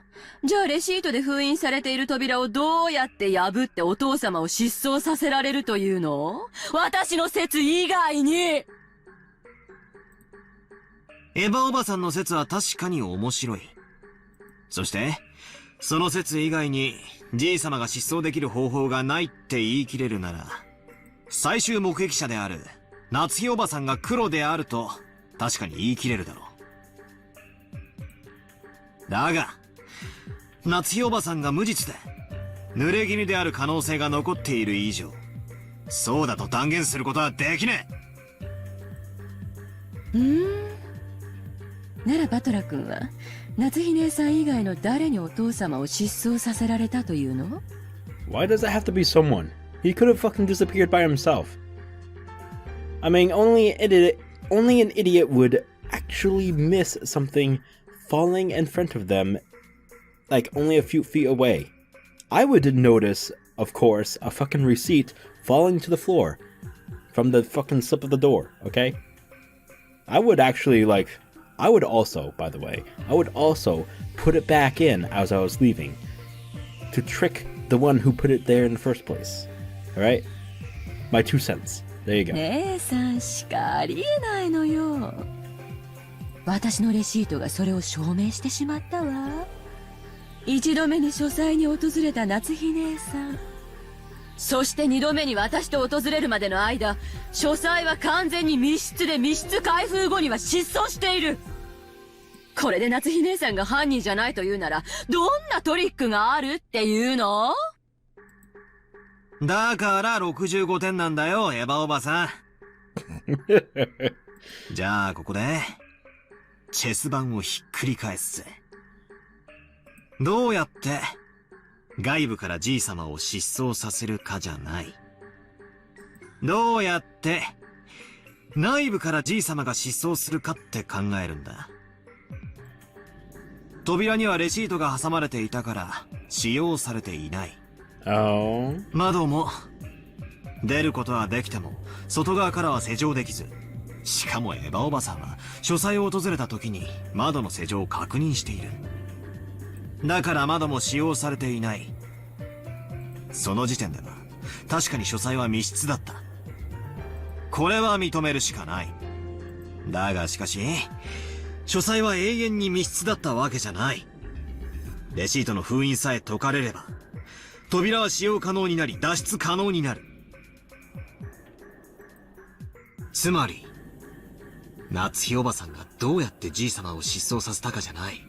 じゃあレシートで封印されている扉をどうやって破ってお父様を失踪させられるというの？私の説以外に。エヴァおばさんの説は確かに面白い。そしてその説以外にじい様が失踪できる方法がないって言い切れるなら、最終目撃者である夏日おばさんが黒であると確かに言い切れるだろう。だが夏日おばさんが無実で濡れ衣である可能性が残っている以上、そうだと断言することはできねえ。ならバトラ君は夏日姉さん以外の誰にお父様を失踪させられたというの？ Why does it have to be someone? He could have fucking disappeared by himself. I mean, only an idiot would actually miss something falling in front of them, like only a few feet away. I would notice, of course, a fucking receipt falling to the floor from the fucking slip of the door, okay? I would also, by the way, put it back in as I was leaving to trick the one who put it there in the first place. Alright? My 2 cents. There you go. 姉さんしかありえないのよ。私のレシートがそれを証明してしまったわ。一度目に書斎に訪れた夏日姉さん。そして2度目に私と訪れるまでの間、書斎は完全に密室で密室開封後には失踪している。これで夏日姉さんが犯人じゃないというなら、どんなトリックがあるっていうの？だから65点なんだよ、エヴァおばさん。じゃあここでチェス盤をひっくり返すぜ。どうやって外部からじい様を失踪させるかじゃない。どうやって内部からじい様が失踪するかって考えるんだ。扉にはレシートが挟まれていたから使用されていない。Oh. 窓も出ることはできても外側からは施錠できず、しかもエヴァおばさんは書斎を訪れた時に窓の施錠を確認している。だから窓も使用されていない。その時点では確かに書斎は密室だった。これは認めるしかない。だがしかし書斎は永遠に密室だったわけじゃない。レシートの封印さえ解かれれば扉は使用可能になり脱出可能になる。つまり夏日おばさんがどうやってじい様を失踪させたかじゃない。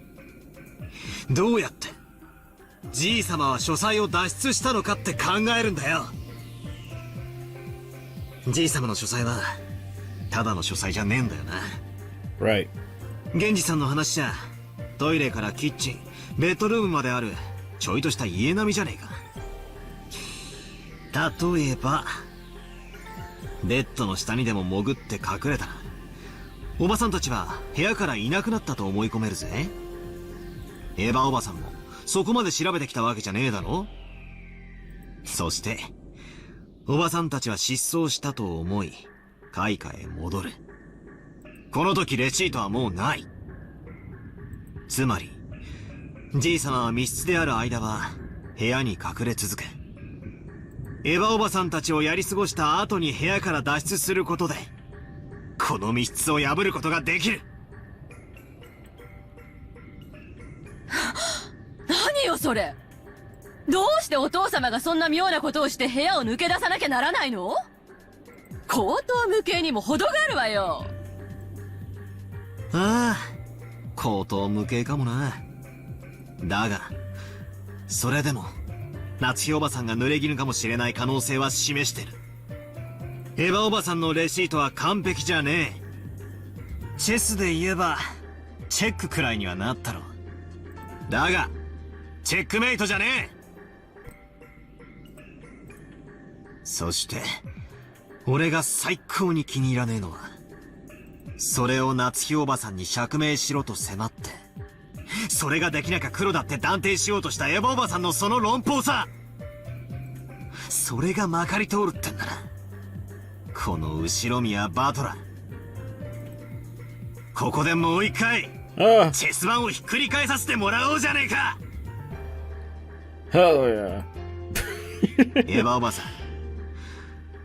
どうやってじい様は書斎を脱出したのかって考えるんだよ。じい様の書斎はただの書斎じゃねえんだよな。 Right. 源氏さんの話じゃトイレからキッチンベッドルームまであるちょいとした家並みじゃねえか。例えばベッドの下にでも潜って隠れたらおばさんたちは部屋からいなくなったと思い込めるぜ。エヴァおばさんもそこまで調べてきたわけじゃねえだろ。そしておばさんたちは失踪したと思い開花へ戻る。この時レシートはもうない。つまりじい様は密室である間は部屋に隠れ続け、エヴァおばさんたちをやり過ごした後に部屋から脱出することでこの密室を破ることができる。何よそれ。どうしてお父様がそんな妙なことをして部屋を抜け出さなきゃならないの？口頭無形にも程があるわよ。ああ、口頭無形かもな。だがそれでも夏日おばさんが濡れ衣かもしれない可能性は示してる。エヴァおばさんのレシートは完璧じゃねえ。チェスで言えばチェックくらいにはなったろ。だがチェックメイトじゃねえ。そして俺が最高に気に入らねえのはそれを夏日おばさんに釈明しろと迫ってそれができなきゃ黒だって断定しようとしたエヴァおばさんのその論法さ。それがまかり通るってんだな。この後ろ宮バトラー、ここでもう一回チェス盤をひっくり返させてもらおうじゃねえか。Hell yeah. エヴァおばさん、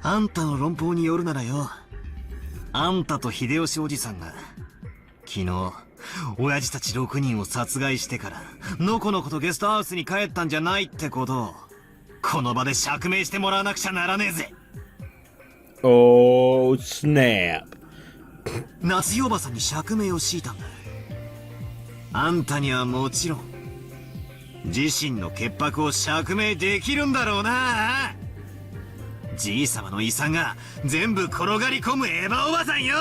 あんたの論法によるならよ、あんたと秀吉おじさんが昨日親父たち6人を殺害してからのこのことゲストハウスに帰ったんじゃないってことをこの場で釈明してもらわなくちゃならねえぜ。Oh, snap. 夏日おばさんに釈明を強いたんだ。あんたにはもちろん自身の潔白を釈明できるんだろうな。じい様の遺産が全部転がり込むエヴァおばさんよ。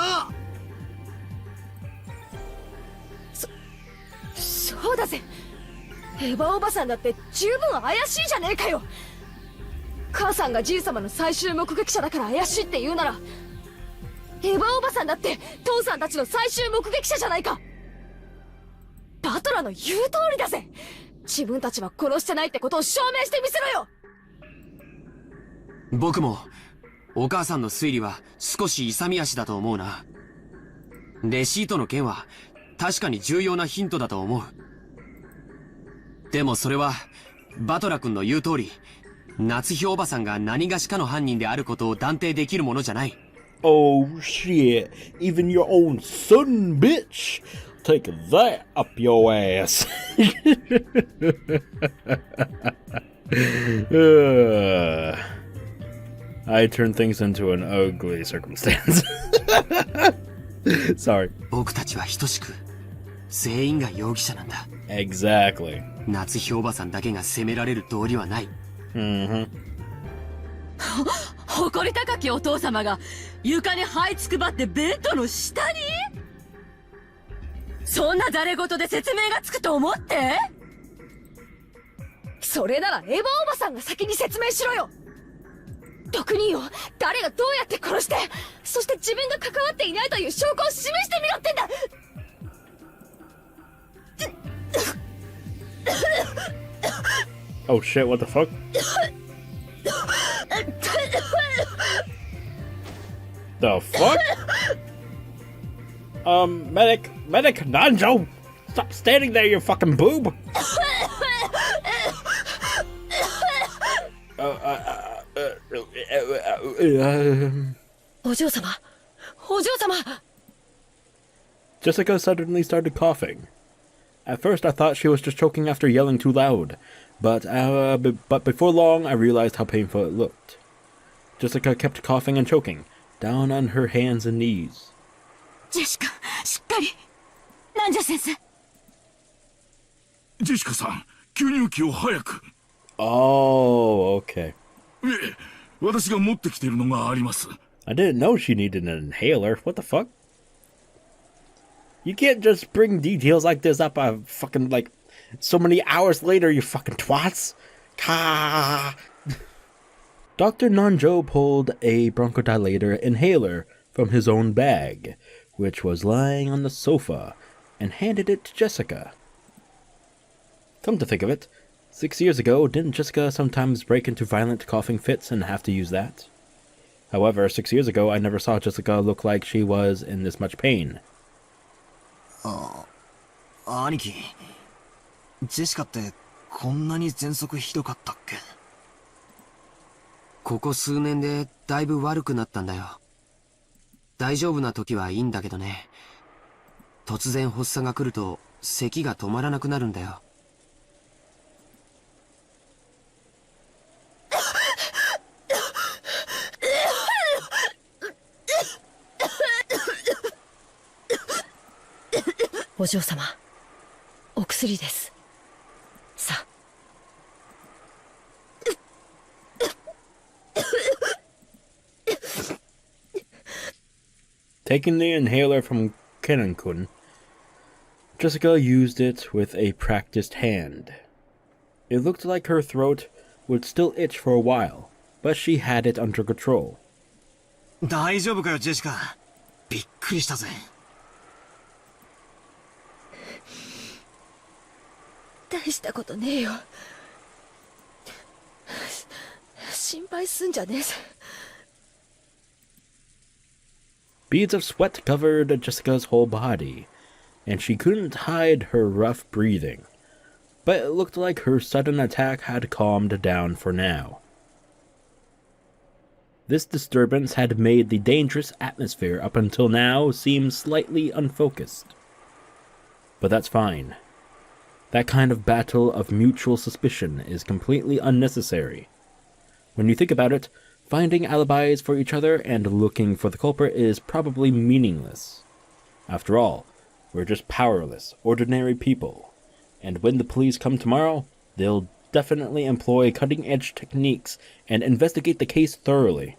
そうだぜ。エヴァおばさんだって十分怪しいじゃねえかよ。母さんがじい様の最終目撃者だから怪しいって言うなら、エヴァおばさんだって父さんたちの最終目撃者じゃないか。バトラの言う通りだぜ。自分たちは殺してないってことを証明してみせろよ。僕もお母さんの推理は少し勇み足だと思うな。レシートの件は確かに重要なヒントだと思う。でもそれはバトラ君の言う通り夏日おばさんが何がしかの犯人であることを断定できるものじゃない。 Oh shit. Even your own son, bitch. Take that up your ass. I turn things into an ugly circumstance. Sorry. 僕たちは等しく全員が容疑者なんだ。 Exactly. 夏日おばさんだけが責められる道理はない。誇り高きお父様が床に這いつくばってベッドの下に？そんなざれ言で説明がつくと思って？それならエヴァおばさんが先に説明しろよ。6人を誰がどうやって殺して、そして自分が関わっていないという証拠を示してみろってんだ。Oh shit, what the fuck? The fuck? Medic Nanjo! Stop standing there, you fucking boob! お嬢様、お嬢様。 Jessica suddenly started coughing. At first I thought she was just choking after yelling too loud, but before long I realized how painful it looked. Jessica kept coughing and choking, down on her hands and knees. ジェシカ、しっかり。なんじゃ先生。ジェシカさん、吸入器を早く。Oh, okay. 私が持ってきているのがあります。I didn't know she needed an inhaler. What the fuck? You can't just bring details like this up fucking, like, so many hours later, you fucking twats. Ka. Dr. Nanjo pulled a bronchodilator inhaler from his own bag, which was lying on the sofa, and handed it to Jessica. Come to think of it, 6 years ago, didn't Jessica sometimes break into violent coughing fits and have to use that? However, 6 years ago, I never saw Jessica look like she was in this much pain. 兄貴、ジェシカってこんなに喘息ひどかったっけ？ここ数年でだいぶ悪くなったんだよ。大丈夫な時はいいんだけどね。突然発作が来ると咳が止まらなくなるんだよ。お嬢様、お薬です。さあ。Taking the inhaler from Kenan-kun, Jessica used it with a practiced hand. It looked like her throat would still itch for a while, but she had it under control. 大丈夫かよ、ジェシカ。びっくりしたぜ。大したことねえよ。心配すんじゃねえぜ。Beads of sweat covered Jessica's whole body, and she couldn't hide her rough breathing, but it looked like her sudden attack had calmed down for now. This disturbance had made the dangerous atmosphere up until now seem slightly unfocused. But that's fine. That kind of battle of mutual suspicion is completely unnecessary. When you think about it, finding alibis for each other and looking for the culprit is probably meaningless. After all, we're just powerless, ordinary people. And when the police come tomorrow, they'll definitely employ cutting-edge techniques and investigate the case thoroughly,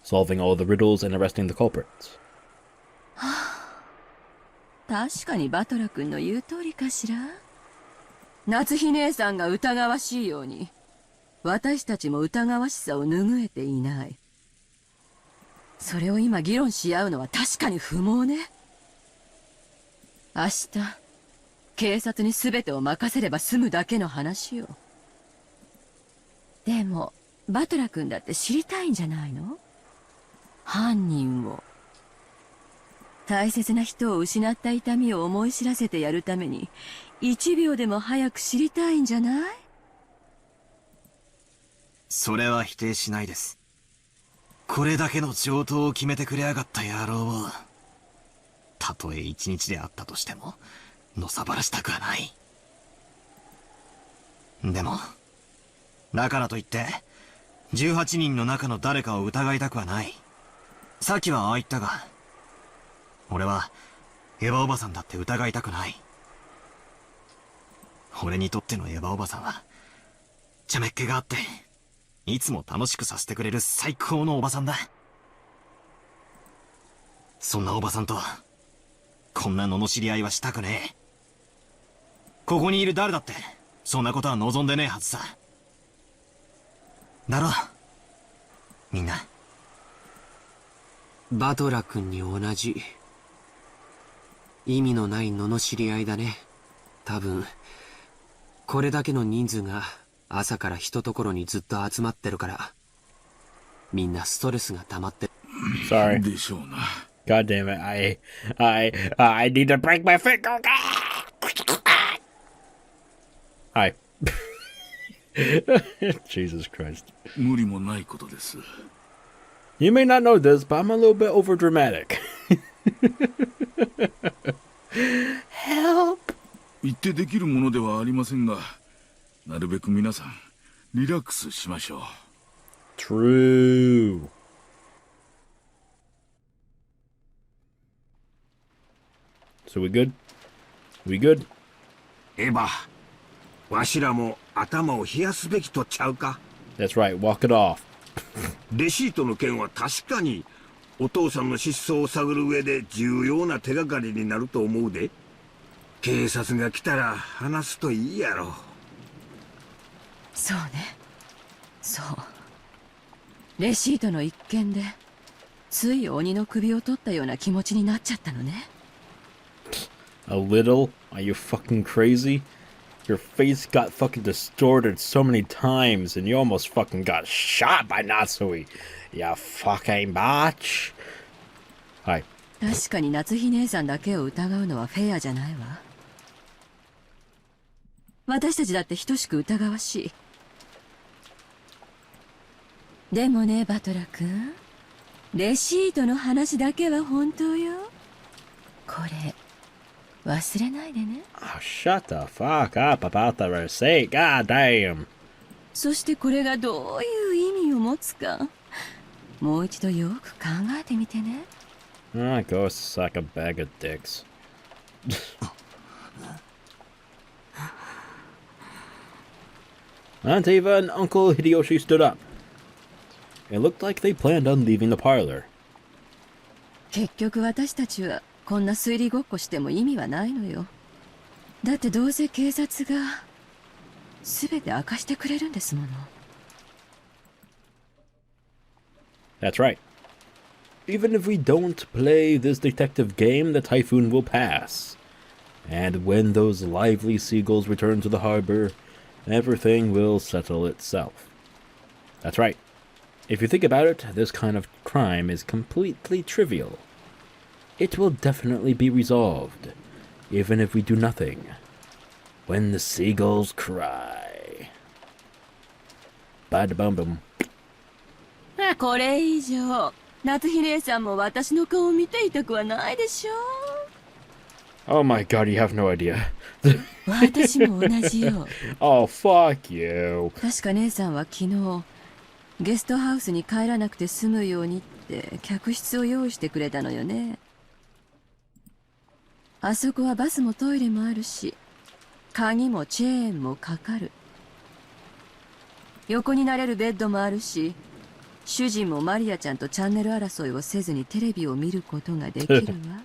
solving all the riddles and arresting the culprits. 確かにバトラ君の言う通りかしら。夏日姉さんが疑わしいように、私たちも疑わしさを拭えていない。それを今議論し合うのは確かに不毛ね。明日、警察に全てを任せれば済むだけの話よ。でも、バトラ君だって知りたいんじゃないの？犯人を。大切な人を失った痛みを思い知らせてやるために、1秒でも早く知りたいんじゃない？それは否定しないです。これだけの上等を決めてくれやがった野郎を、たとえ一日であったとしても、のさばらしたくはない。でも、だからといって、18人の中の誰かを疑いたくはない。さっきはああ言ったが、俺は、エヴァおばさんだって疑いたくない。俺にとってのエヴァおばさんは、茶目っ気があって、いつも楽しくさせてくれる最高のおばさんだ。そんなおばさんと、こんな罵り合いはしたくねえ。ここにいる誰だって、そんなことは望んでねえはずさ。だろ、みんな。バトラ君に同じ。意味のない罵り合いだね。多分、これだけの人数が朝から一ところにずっと集まってるから、みんなストレスが溜まってる。Sorry. でしょうな。 God damn it. I need to break my finger. Hi. Jesus Christ. 無理もないことです。 You may not know this, but I'm a little bit over dramatic. Help. 言ってできるものではありませんが、なるべく皆さんリラックスしましょう。 True. So we good? We good? エヴァ、わしらも頭を冷やすべきとちゃうか。 That's right, walk it off. レシートの件は確かにお父さんの失踪を探る上で重要な手がかりになると思うで。警察が来たら話すといいやろ。そうね。そう。レシートの一件で、つい鬼の首を取ったような気持ちになっちゃったのね。A little? Are you fucking crazy? Your face got fucking distorted so many times and you almost fucking got shot by Natsui. You fucking botch. Hi. 確かに夏日姉さんだけを疑うのはフェアじゃないわ。私たちだって等しく疑わしい。でもね、バトラ君。レシートの話だけは本当よ。これ、忘れないでね。Oh, shut the fuck up about the receipt. God damn. そしてこれがどういう意味を持つか、もう一度よく考えてみてね。Ah, go suck a bag of dicks. Aunt Eva and Uncle Hideyoshi stood up. It looked like they planned on leaving the parlor. 結局私たちはこんな推理ごっこしても意味はないのよ。だってどうせ警察が全て明かしてくれるんですもの。That's right. Even if we don't play this detective game, the typhoon will pass. And when those lively seagulls return to the harbor, everything will settle itself. That's right. If you think about it, this kind of crime is completely trivial. It will definitely be resolved, even if we do nothing. When the seagulls cry. Bada-bum-bum. これ以上、夏日姉さんも私の顔を見ていたくはないでしょ。 Oh my god, you have no idea. 私も同じよ。Oh, fuck you. 確か姉さんは昨日、ゲストハウスに帰らなくて済むようにって客室を用意してくれたのよね。あそこはバスもトイレもあるし、鍵もチェーンもかかる。横になれるベッドもあるし、主人もマリアちゃんとチャンネル争いをせずにテレビを見ることができるわ。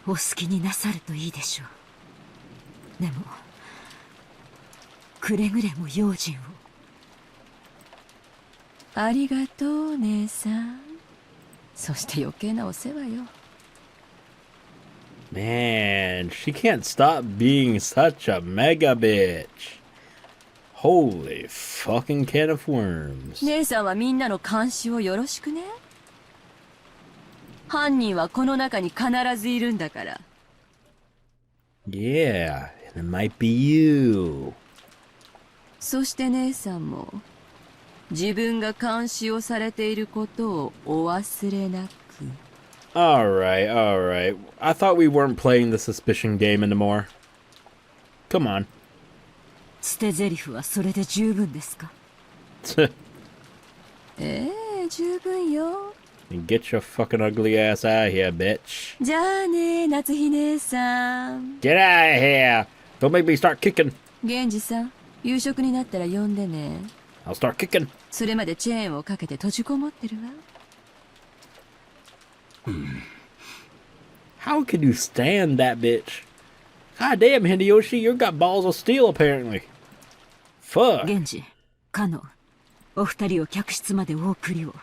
お好きになさるといいでしょう。でもくれぐれも用心を。ありがとう姉さん。そして余計なお世話よ。Man, she can't stop being such a mega bitch. Holy fucking can of worms. 姉さんはみんなの監視をよろしくね。犯人はこの中に必ずいるんだから。Yeah, and it might be you. そして姉さんも自分が監視をされていることをお忘れなく。Alright, alright. I thought we weren't playing the suspicion game anymore. Come on. 捨て台詞はそれで十分ですか？十分よ。Get your fucking ugly ass out of here, bitch. じゃあね、夏日姉さん。Get out of here! Don't make me start kicking. 源氏さん、夕食になったら呼んでね。I'll start kicking. それまでチェーンをかけて閉じこもってるわ。How can you stand that bitch? God damn, Hideyoshi, you got balls of steel apparently. Fuck. 源氏、カノ、お二人を客室までお送りを。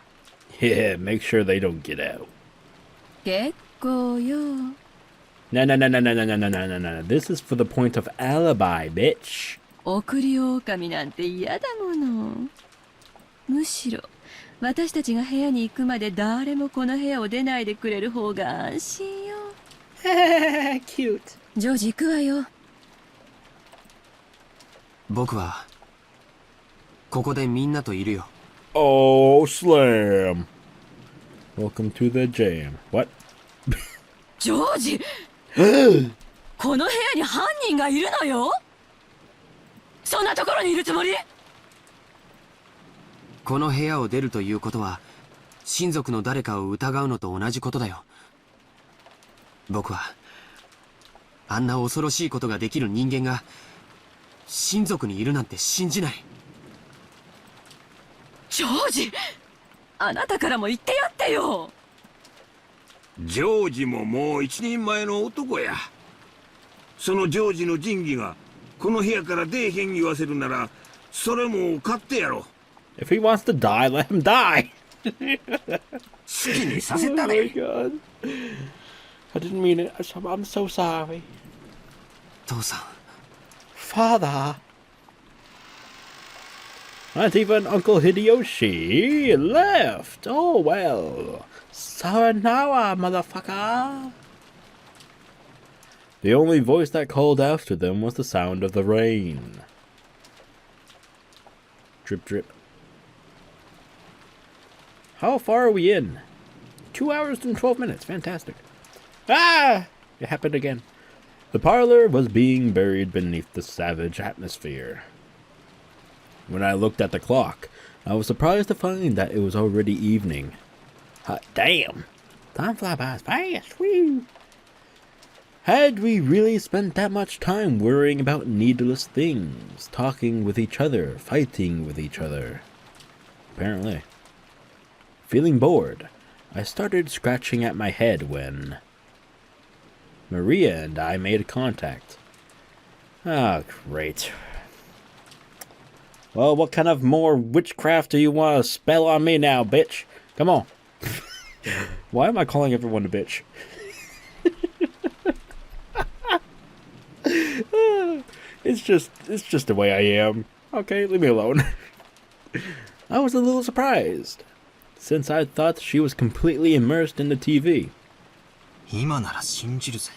Yeah, make sure they don't get out. 結構よ。No, no, no, no, no, no, no, no, no, no. This is for the point of alibi, bitch. 送り狼なんて嫌だもの。むしろ私たちが部屋に行くまで誰もこの部屋を出ないでくれる方が安心よ。Cute. ジョージ行くわよ。僕はここでみんなといるよ。 Oh, slam. Welcome to the jam. What? ジョージこの部屋に犯人がいるのよ。そんなところにいるつもり？この部屋を出るということは親族の誰かを疑うのと同じことだよ。僕はあんな恐ろしいことができる人間が親族にいるなんて信じない。ジョージ、あなたからも言ってやってよ。ジョージももう一人前の男や。そのジョージの仁義がこの部屋から出えへん言わせるなら、それも勝手やろ。If he wants to die, let him die. 好きにさせた Oh my れ。god. I didn't mean it. I'm so sorry. 父さん。 Father. Not even Uncle Hideyoshi left. Oh well. Sayonara, motherfucker. The only voice that called after them was the sound of the rain. Drip, drip. How far are we in? 2 hours and 12 minutes. Fantastic. Ah! It happened again. The parlor was being buried beneath the savage atmosphere. When I looked at the clock, I was surprised to find that it was already evening. Hot damn! Time flies by fast. Woo! Had we really spent that much time worrying about needless things, talking with each other, fighting with each other? Apparently. Feeling bored, I started scratching at my head when Maria and I made contact. Ah, great. Well, what kind of more witchcraft do you want to spell on me now, bitch? Come on. Why am I calling everyone a bitch? It's just the way I am. Okay, leave me alone. I was a little surprised, since I thought she was completely immersed in the TV. 今なら信じるぜ。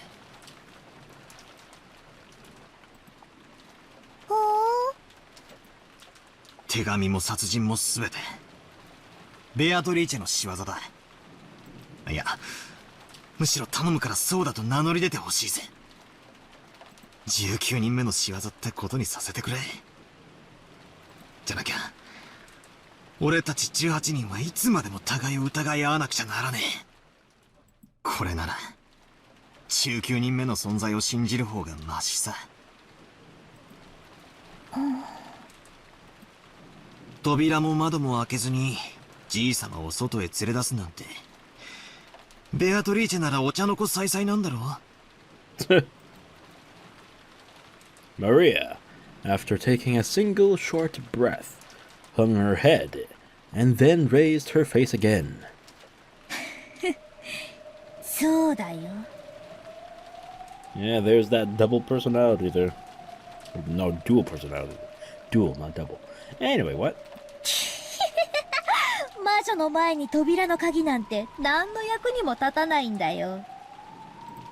手紙も殺人もすべてベアトリーチェの仕業だ。いや、むしろ頼むからそうだと名乗り出てほしいぜ。19人目の仕業ってことにさせてくれ。じゃなきゃ俺たち18人はいつまでも互いを疑い合わなくちゃならねえ。これなら19人目の存在を信じる方がマシさ。扉も窓も開けずにじいさまを外へ連れ出すなんて、ベアトリーチェならお茶の子さいさいなんだろう。Maria, after taking a single short breath, hung her head and then raised her face again. そうだよ。 Yeah, there's that double personality there. No, dual personality. Dual, not double. Anyway, what? 魔女の前に扉の鍵なんて何の役にも立たないんだよ。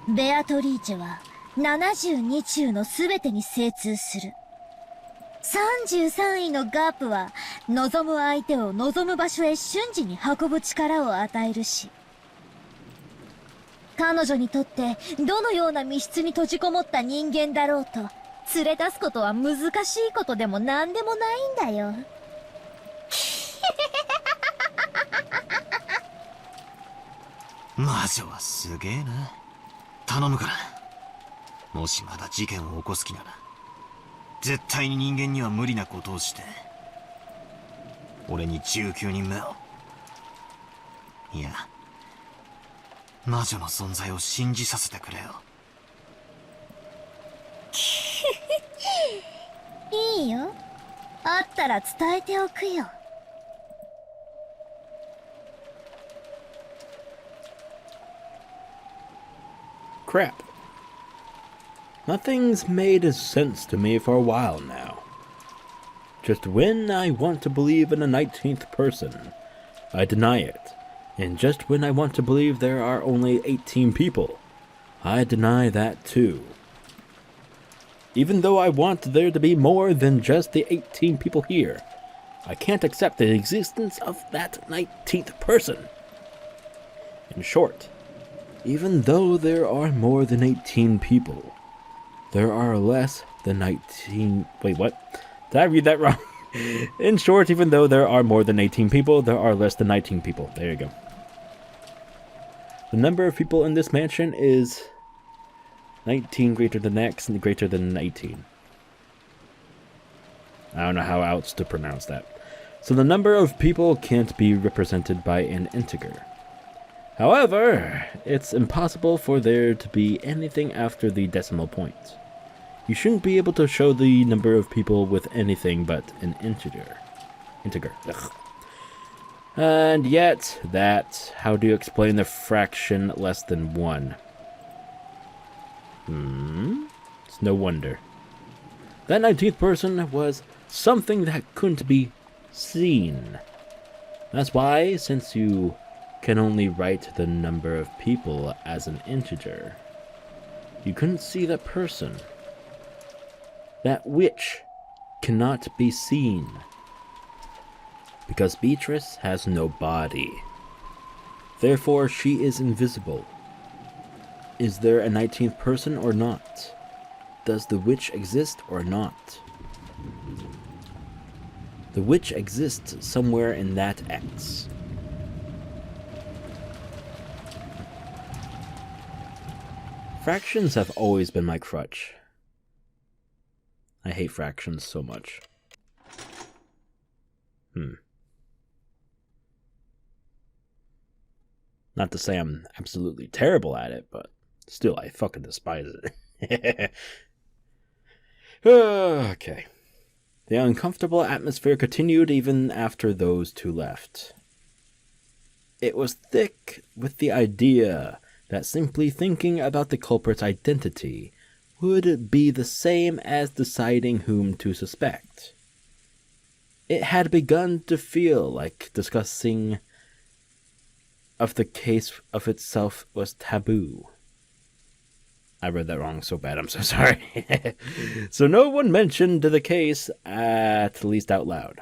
ベアトリーチェは72中の全てに精通する。33位のガープは望む相手を望む場所へ瞬時に運ぶ力を与えるし、彼女にとってどのような密室に閉じこもった人間だろうと連れ出すことは難しいことでも何でもないんだよ。魔女はすげえな。頼むから、もしまだ事件を起こす気なら絶対に人間には無理なことをして俺に19人目を、いや魔女の存在を信じさせてくれよ。いいよ。あったら伝えておくよ。Crap. Nothing's made sense to me for a while now. Just when I want to believe in a 19th person, I deny it. And just when I want to believe there are only 18 people, I deny that too. Even though I want there to be more than just the 18 people here, I can't accept the existence of that 19th person. In short, even though there are more than 18 people, there are less than 19... Wait, what? Did I read that wrong? In short, even though there are more than 18 people, there are less than 19 people. There you go. The number of people in this mansion is 19 greater than X and greater than 18. I don't know how else to pronounce that. So the number of people can't be represented by an integer. However, it's impossible for there to be anything after the decimal point. You shouldn't be able to show the number of people with anything but an integer. Ugh. And yet, how do you explain the fraction less than 1? It's no wonder. That 19th person was something that couldn't be seen. That's why, since you can only write the number of people as an integer, you couldn't see that person. That witch cannot be seen. Because Beatrice has no body. Therefore, she is invisible. Is there a 19th person or not? Does the witch exist or not? The witch exists somewhere in that X. Fractions have always been my crutch. I hate fractions so much. Not to say I'm absolutely terrible at it, but still, I fucking despise it. Okay. The uncomfortable atmosphere continued even after those two left. It was thick with the idea that simply thinking about the culprit's identity would be the same as deciding whom to suspect. It had begun to feel like discussing of the case of itself was taboo. I read that wrong so bad, I'm so sorry. So no one mentioned the case, at least out loud.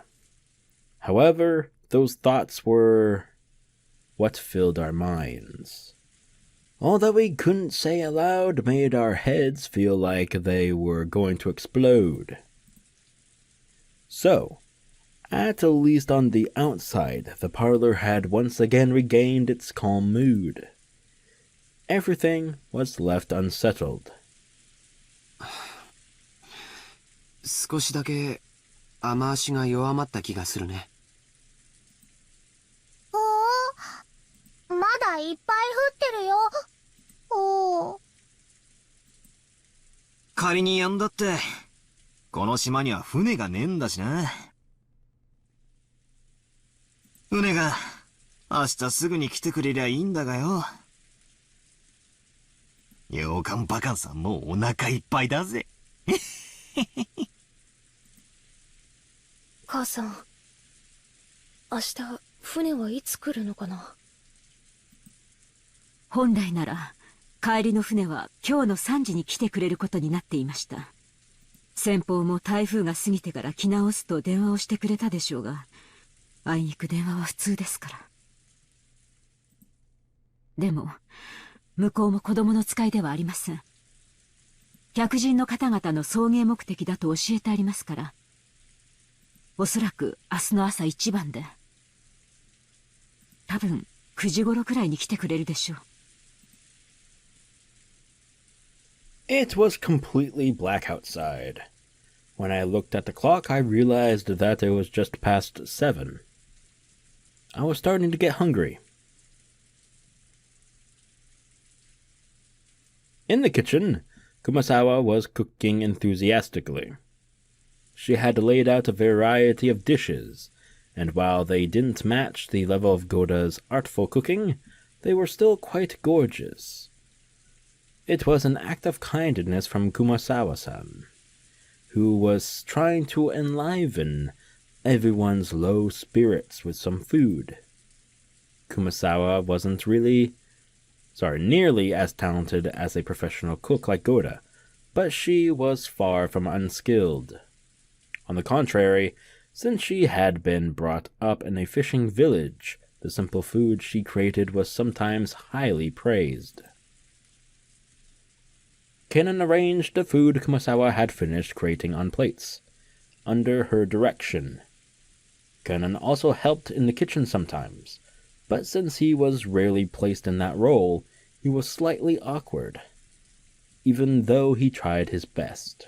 However, those thoughts were what filled our minds. All that we couldn't say aloud made our heads feel like they were going to explode. So, at least on the outside, the parlor had once again regained its calm mood. Everything was left unsettled. 少しだけ雨足が弱まった気がするね。まだいっぱい降ってるよ。仮にやんだって、この島には船がねえんだしな。船が明日すぐに来てくれりゃいいんだがよ。洋館バカンさんもうお腹いっぱいだぜ。母さん、明日船はいつ来るのかな。本来なら帰りの船は今日の3時に来てくれることになっていました。先方も台風が過ぎてから来直すと電話をしてくれたでしょうが、あいにく電話は普通ですから。でも向こうも子供の使いではありません。客人の方々の送迎目的だと教えてありますから、おそらく明日の朝一番で、多分9時頃くらいに来てくれるでしょう。It was completely black outside. When I looked at the clock, I realized that it was just past 7. I was starting to get hungry. In the kitchen, Kumasawa was cooking enthusiastically. She had laid out a variety of dishes, and while they didn't match the level of Goda's artful cooking, they were still quite gorgeous. It was an act of kindness from Kumasawa-san, who was trying to enliven everyone's low spirits with some food. Kumasawa wasn't nearly as talented as a professional cook like Goda, but she was far from unskilled. On the contrary, since she had been brought up in a fishing village, the simple food she created was sometimes highly praised. Kenan arranged the food Kumasawa had finished creating on plates, under her direction. Kenan also helped in the kitchen sometimes, but since he was rarely placed in that role, he was slightly awkward, even though he tried his best.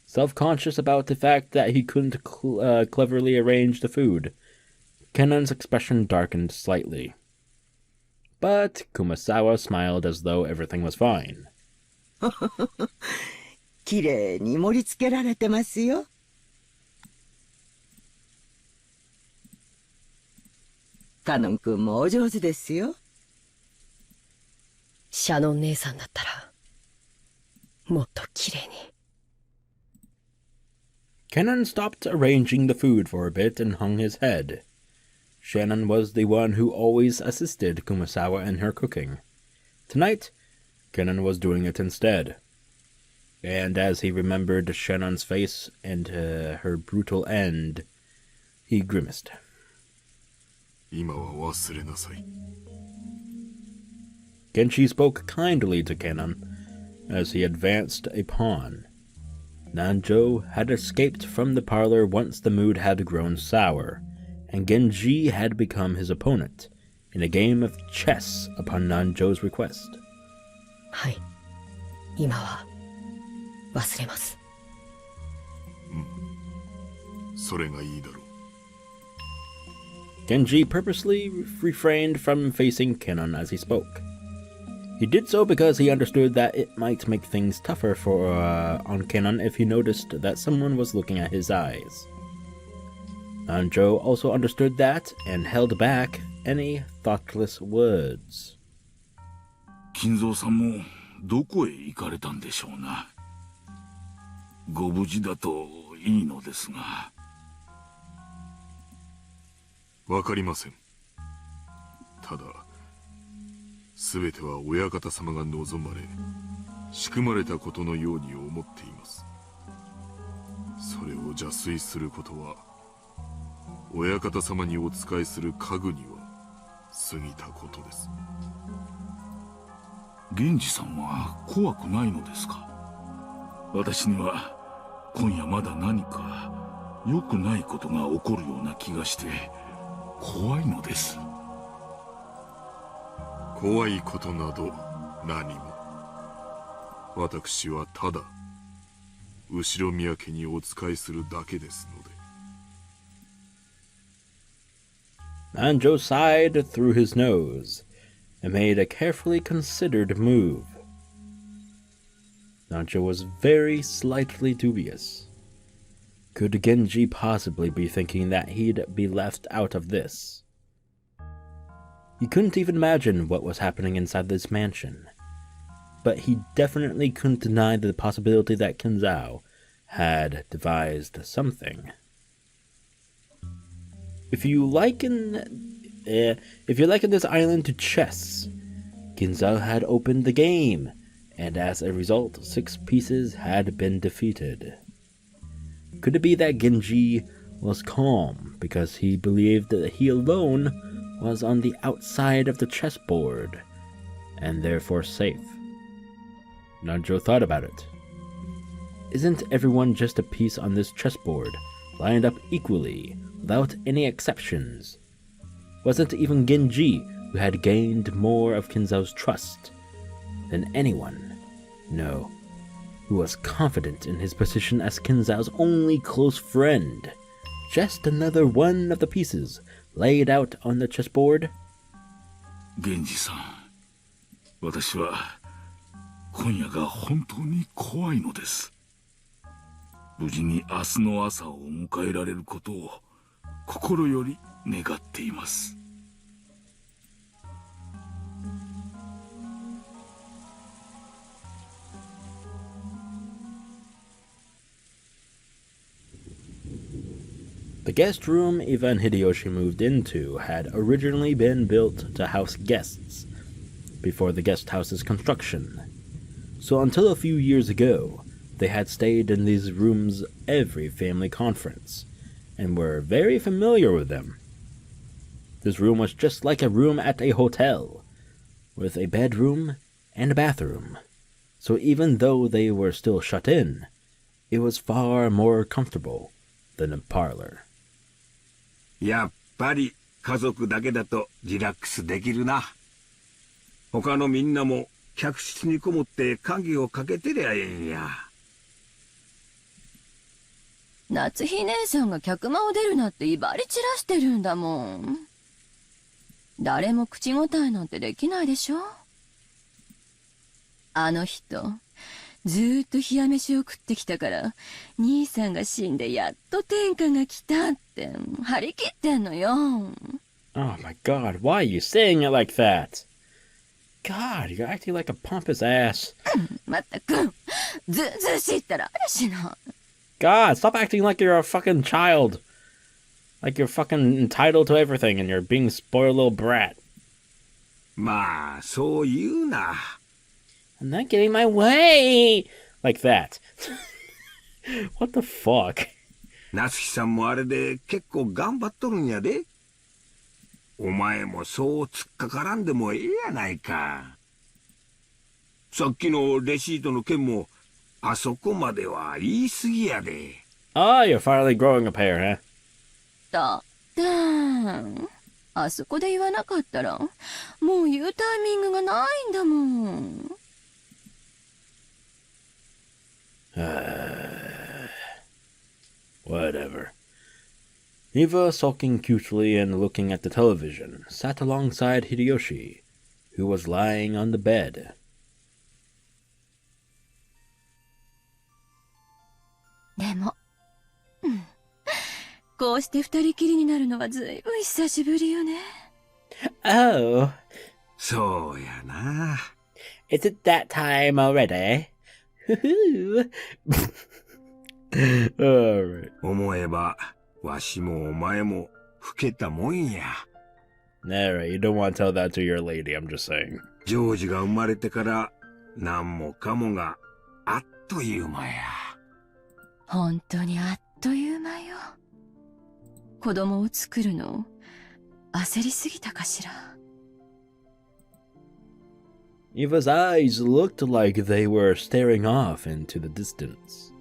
Self-conscious about the fact that he couldn't cleverly arrange the food, Kenan's expression darkened slightly. But Kumasawa smiled as though everything was fine. きれいに盛り付けられてますよ。カノン君もお上手ですよ。シャノン姉さんだったら、もっときれいに。Kenan stopped arranging the food for a bit and hung his head. Shannon was the one who always assisted Kumasawa in her cooking. Tonight, Kenan was doing it instead. And as he remembered Shannon's face and her brutal end, he grimaced. 今は忘れなさい。 Genshi spoke kindly to Kenan as he advanced a pawn. Nanjo had escaped from the parlor once the mood had grown sour, and Genji had become his opponent in a game of chess upon Nanjo's request. はい。今は忘れます。それがいいだろう。 Genji purposely refrained from facing Kenan as he spoke. He did so because he understood that it might make things tougher on Kenan if he noticed that someone was looking at his eyes. Nanjo also understood that and held back any thoughtless words. 金蔵さんもどこへ行かれたんでしょうな。ご無事だといいのですが。わかりません。ただ、すべては親方様が望まれ、仕組まれたことのように思っています。それを邪推することは、親方様にお仕えする家具には過ぎたことです。源氏さんは怖くないのですか？私には今夜まだ何か良くないことが起こるような気がして怖いのです。怖いことなど何も。私はただ後宮家にお仕えするだけですので。Nanjo sighed through his nose and made a carefully considered move. Nanjo was very slightly dubious. Could Genji possibly be thinking that he'd be left out of this? He couldn't even imagine what was happening inside this mansion, but he definitely couldn't deny the possibility that Kinzo had devised something. If you liken this island to chess, Kinzo had opened the game, and as a result, 6 pieces had been defeated. Could it be that Genji was calm because he believed that he alone was on the outside of the chessboard, and therefore safe? Nanjo thought about it. Isn't everyone just a piece on this chessboard, lined up equally, without any exceptions? Wasn't even Genji who had gained more of Kinzo's trust than anyone? No, who was confident in his position as Kinzo's only close friend. Just another one of the pieces laid out on the chessboard. 源氏さん、私は今夜が本当に怖いのです。無事に明日の朝を迎えられることを心より願っています。The guest room Eva and Hideyoshi moved into had originally been built to house guests before the guest house's construction. So until a few years ago, they had stayed in these rooms every family conference and were very familiar with them. This room was just like a room at a hotel, with a bedroom and a bathroom. So even though they were still shut in, it was far more comfortable than a parlor. やっぱり家族だけだとリラックスできるな。他のみんなも客室にこもって鍵をかけてりゃええんや。夏日姉さんが客間を出るなって威張り散らしてるんだもん。誰も口答えなんてできないでしょ。あの人、ずーっと冷や飯を食ってきたから、兄さんが死んでやっと天下が来たって張り切ってんのよ。Oh my god, why are you saying it like that? God, you're acting like a pompous ass. まったく、ずうずうしいったら嵐の。God, stop acting like you're a fucking child. Like you're fucking entitled to everything and you're being a spoiled little brat. まあ、そう言うな。I'm not getting my way! Like that. What the fuck? 夏日さんもあれで結構頑張っとるんやで。お前もそう突っかからんでもええやないか。さっきのレシートの件も、あそこまでは言い過ぎやで。Oh, you're finally growing up hair, huh? だってん。あそこで言わなかったら、もう言うタイミングがないんだもん。Whatever. Eva, sulking cutely and looking at the television, sat alongside Hideyoshi, who was lying on the bed. でも、こうして二人きりになるのはずいぶん久しぶりよね。Oh. そうやな。Is it that time already? Alright. 思えば、わしもお前も老けたもんや。Alright, you don't want to tell that to your lady, I'm just saying. ジョージが生まれてから何もかもがあっという間や。本当にあっという間よ。子供を作るの焦りすぎたかしら。Eva's eyes looked like they were staring off into the distance.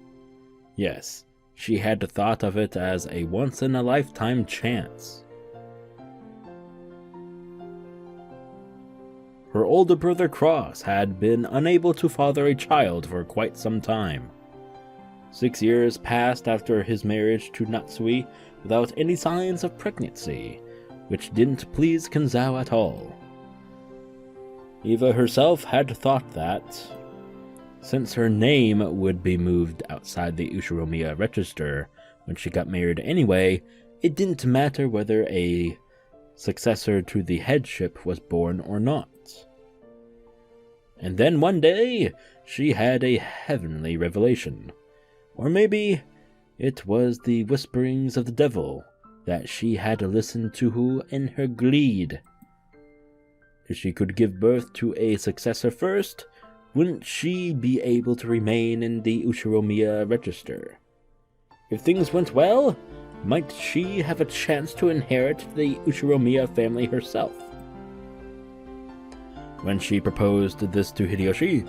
Yes, she had thought of it as a once-in-a-lifetime chance. Her older brother Cross had been unable to father a child for quite some time. 6 years passed after his marriage to Natsui without any signs of pregnancy, which didn't please Kinzo at all. Eva herself had thought that, since her name would be moved outside the Ushiromiya register when she got married anyway, it didn't matter whether a successor to the headship was born or not. And then one day, she had a heavenly revelation. Or maybe it was the whisperings of the devil that she had listened to in her greed. If she could give birth to a successor first, wouldn't she be able to remain in the Ushiromiya register? If things went well, might she have a chance to inherit the Ushiromiya family herself? When she proposed this to Hideyoshi,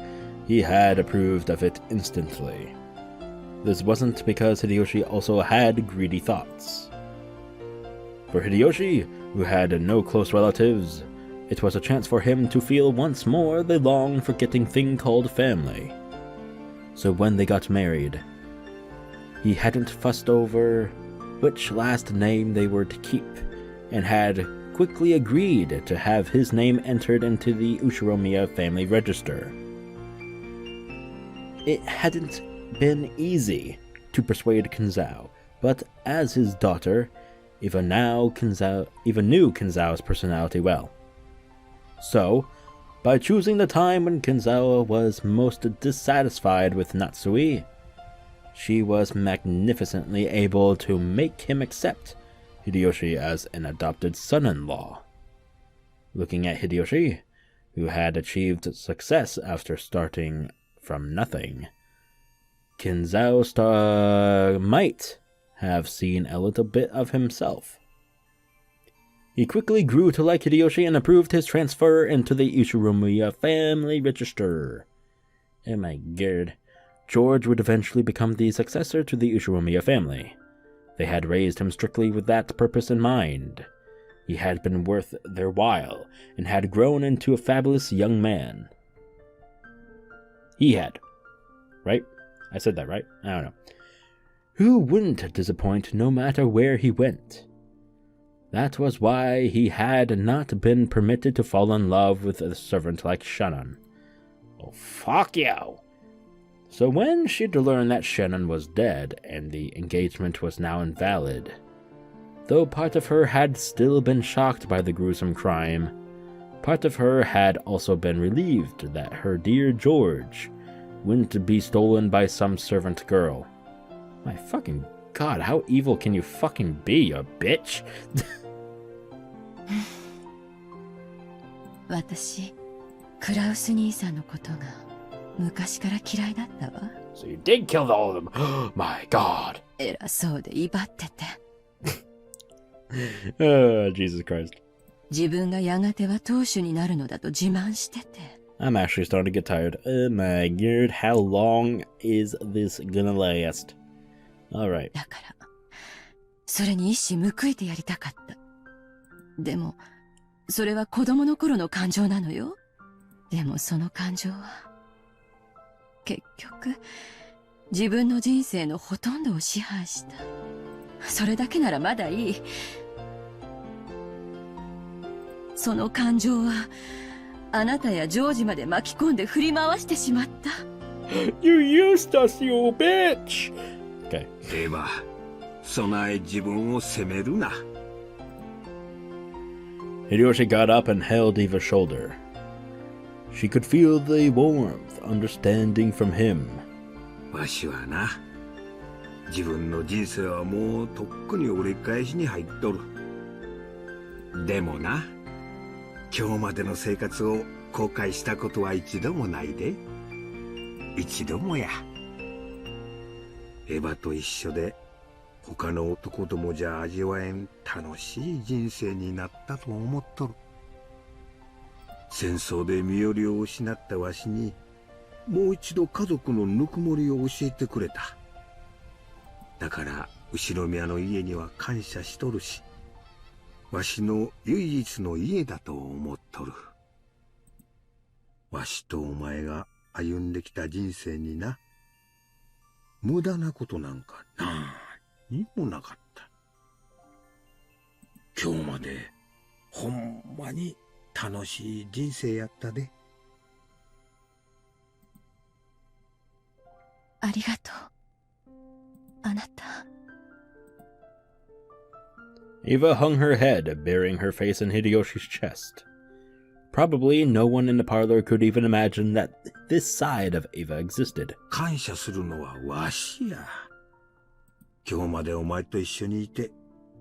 he had approved of it instantly. This wasn't because Hideyoshi also had greedy thoughts. For Hideyoshi, who had no close relatives, it was a chance for him to feel once more the long-forgetting thing called family. So when they got married, he hadn't fussed over which last name they were to keep, and had quickly agreed to have his name entered into the Ushiromiya family register. It hadn't been easy to persuade Kinzo, but as his daughter, Eva knew Kinzo's personality well. So, by choosing the time when Kinzo was most dissatisfied with Natsui, she was magnificently able to make him accept Hideyoshi as an adopted son-in-law. Looking at Hideyoshi, who had achieved success after starting from nothing, Kinzo might have seen a little bit of himself. He quickly grew to like Hideyoshi and approved his transfer into the Ushiromiya family register. Oh my god. George would eventually become the successor to the Ushiromiya family. They had raised him strictly with that purpose in mind. He had been worth their while, and had grown into a fabulous young man. He had. Right? I said that right? I don't know. Who wouldn't disappoint no matter where he went? That was why he had not been permitted to fall in love with a servant like Shannon. Oh, fuck you! So when she'd learned that Shannon was dead and the engagement was now invalid, though part of her had still been shocked by the gruesome crime, part of her had also been relieved that her dear George wouldn't be stolen by some servant girl. My fucking god, how evil can you fucking be, you bitch? 私、クラウス兄さんのことが昔から嫌いだったわ。So you did kill all of them. My god. 偉そうで威張ってて。Oh, Jesus Christ. 自分がやがては当主になるのだと自慢してて。I'm actually starting to get tired. Oh my god, how long is this gonna last? Alright. だから、それに一矢報いてやりたかった。でも、それは子供の頃の感情なのよ。でもその感情は、結局、自分の人生のほとんどを支配した。それだけならまだいい。その感情は、あなたやジョージまで巻き込んで振り回してしまった。You used us, you bitch! Okay. では、備え自分を責めるな。Hideyoshi got up and held Eva's shoulder. She could feel the warmth, understanding from him. わしはな、自分の人生はもうとっくに折り返しに入っとる。でもな、今日までの生活を後悔したことは一度もないで。一度もや。エヴァと一緒で他の男どもじゃ味わえん楽しい人生になったと思っとる。戦争で身寄りを失ったわしにもう一度家族のぬくもりを教えてくれた。だから後宮の家には感謝しとるし、わしの唯一の家だと思っとる。わしとお前が歩んできた人生にな、無駄なことなんか何もなかった。今日までほんまに楽しい人生やったで。ありがとう、あなた。Eva hung her head, burying her face in Hideyoshi's chest. Probably no one in the parlor could even imagine that this side of Eva existed. 感謝するのはわしや。今日までお前と一緒にいて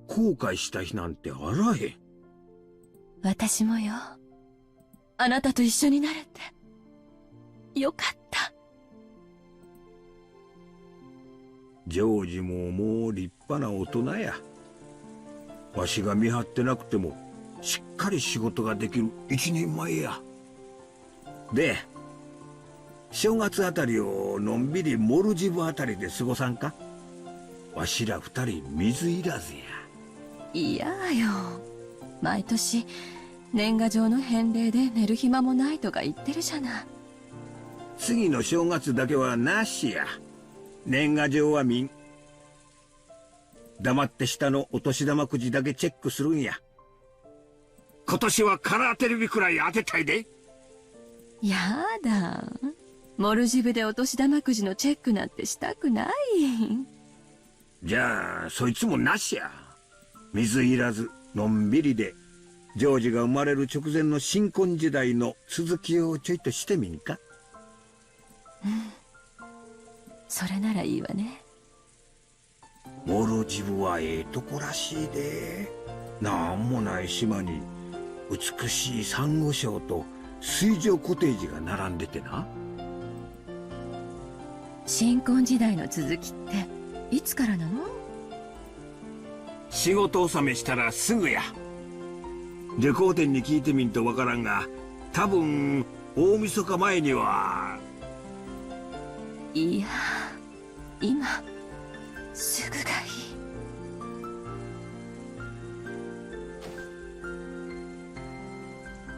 後悔した日なんてあらへん。私もよ。あなたと一緒になれてよかった。ジョージももう立派な大人や。わしが見張ってなくてもしっかり仕事ができる一人前や。で、正月あたりをのんびりモルジブあたりで過ごさんか。わしら二人水いらずや。いやよ。毎年年賀状の返礼で寝る暇もないとか言ってるじゃない。次の正月だけはなしや。年賀状は見ん。黙って下のお年玉くじだけチェックするんや。今年はカラーテレビくらい当てたいで。やだ。モルジブでお年玉くじのチェックなんてしたくない。じゃあそいつもなしや。水いらずのんびりでジョージが生まれる直前の新婚時代の続きをちょいとしてみんか。うん、それならいいわね。モルジブはええとこらしいで。なんもない島に美しいサンゴ礁と水上コテージが並んでてな。新婚時代の続きっていつからなの？仕事納めしたらすぐや。旅行店に聞いてみんとわからんが、多分大晦日前には。いや、今すぐがいい。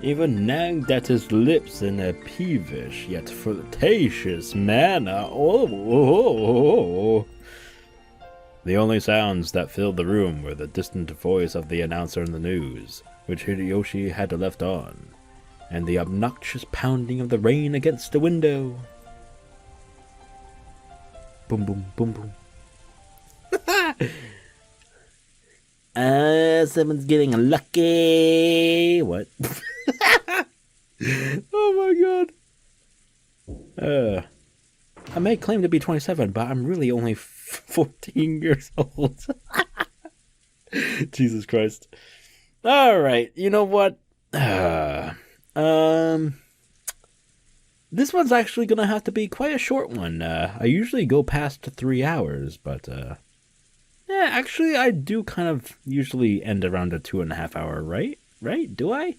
Even nagged at his lips in a peevish yet flirtatious manner. Oh. The only sounds that filled the room were the distant voice of the announcer in the news, which Hideyoshi had left on, and the obnoxious pounding of the rain against the window. Boom, boom, boom, boom. Someone's getting lucky. What? Oh my god. I may claim to be 27, but I'm really only 14 years old. Jesus Christ. Alright, you know what? This one's actually gonna have to be quite a short one. I usually go past 3 hours, but yeah, actually I do kind of usually end around a 2.5 hour, right? Right? Do I?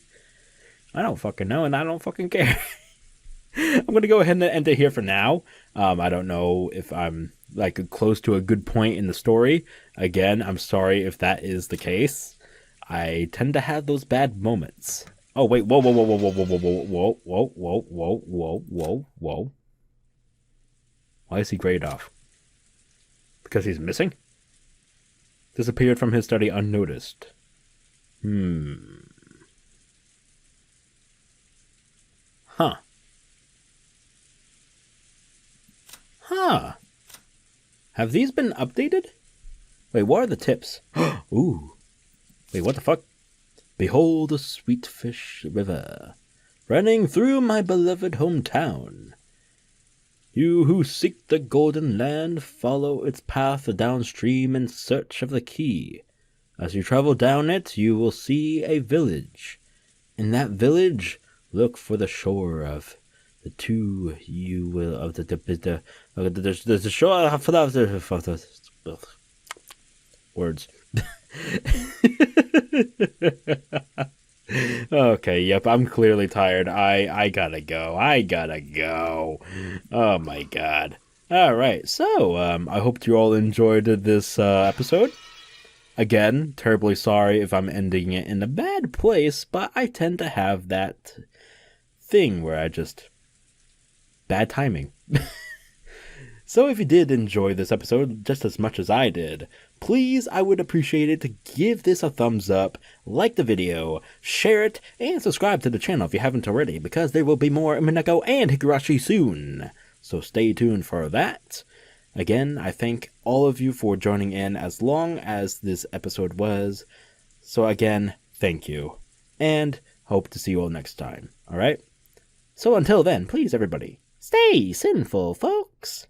I don't fucking know, and I don't fucking care. I'm gonna go ahead and end it here for now. I don't know if I'm like close to a good point in the story. Again, I'm sorry if that is the case. I tend to have those bad moments. Oh wait, whoa. Why is he grayed off? Because he's missing? Disappeared from his study unnoticed. Huh. Have these been updated? Wait, what are the tips? Ooh. Wait, what the fuck? Behold the sweet fish river, running through my beloved hometown. You who seek the golden land, follow its path downstream in search of the key. As you travel down it, you will see a village. In that village, look for the shore of the two. You will of the shore of the words. Okay, yep, I'm clearly tired. I gotta go. Oh my god. Alright, so, I hope you all enjoyed this episode. Again, terribly sorry if I'm ending it in a bad place, but I tend to have that thing where I just... bad timing. So if you did enjoy this episode just as much as I did, please, I would appreciate it to give this a thumbs up, like the video, share it, and subscribe to the channel if you haven't already, because there will be more Umineko and Higurashi soon. So stay tuned for that. Again, I thank all of you for joining in as long as this episode was. So again, thank you. And hope to see you all next time. Alright? So until then, please everybody, stay sinful, folks.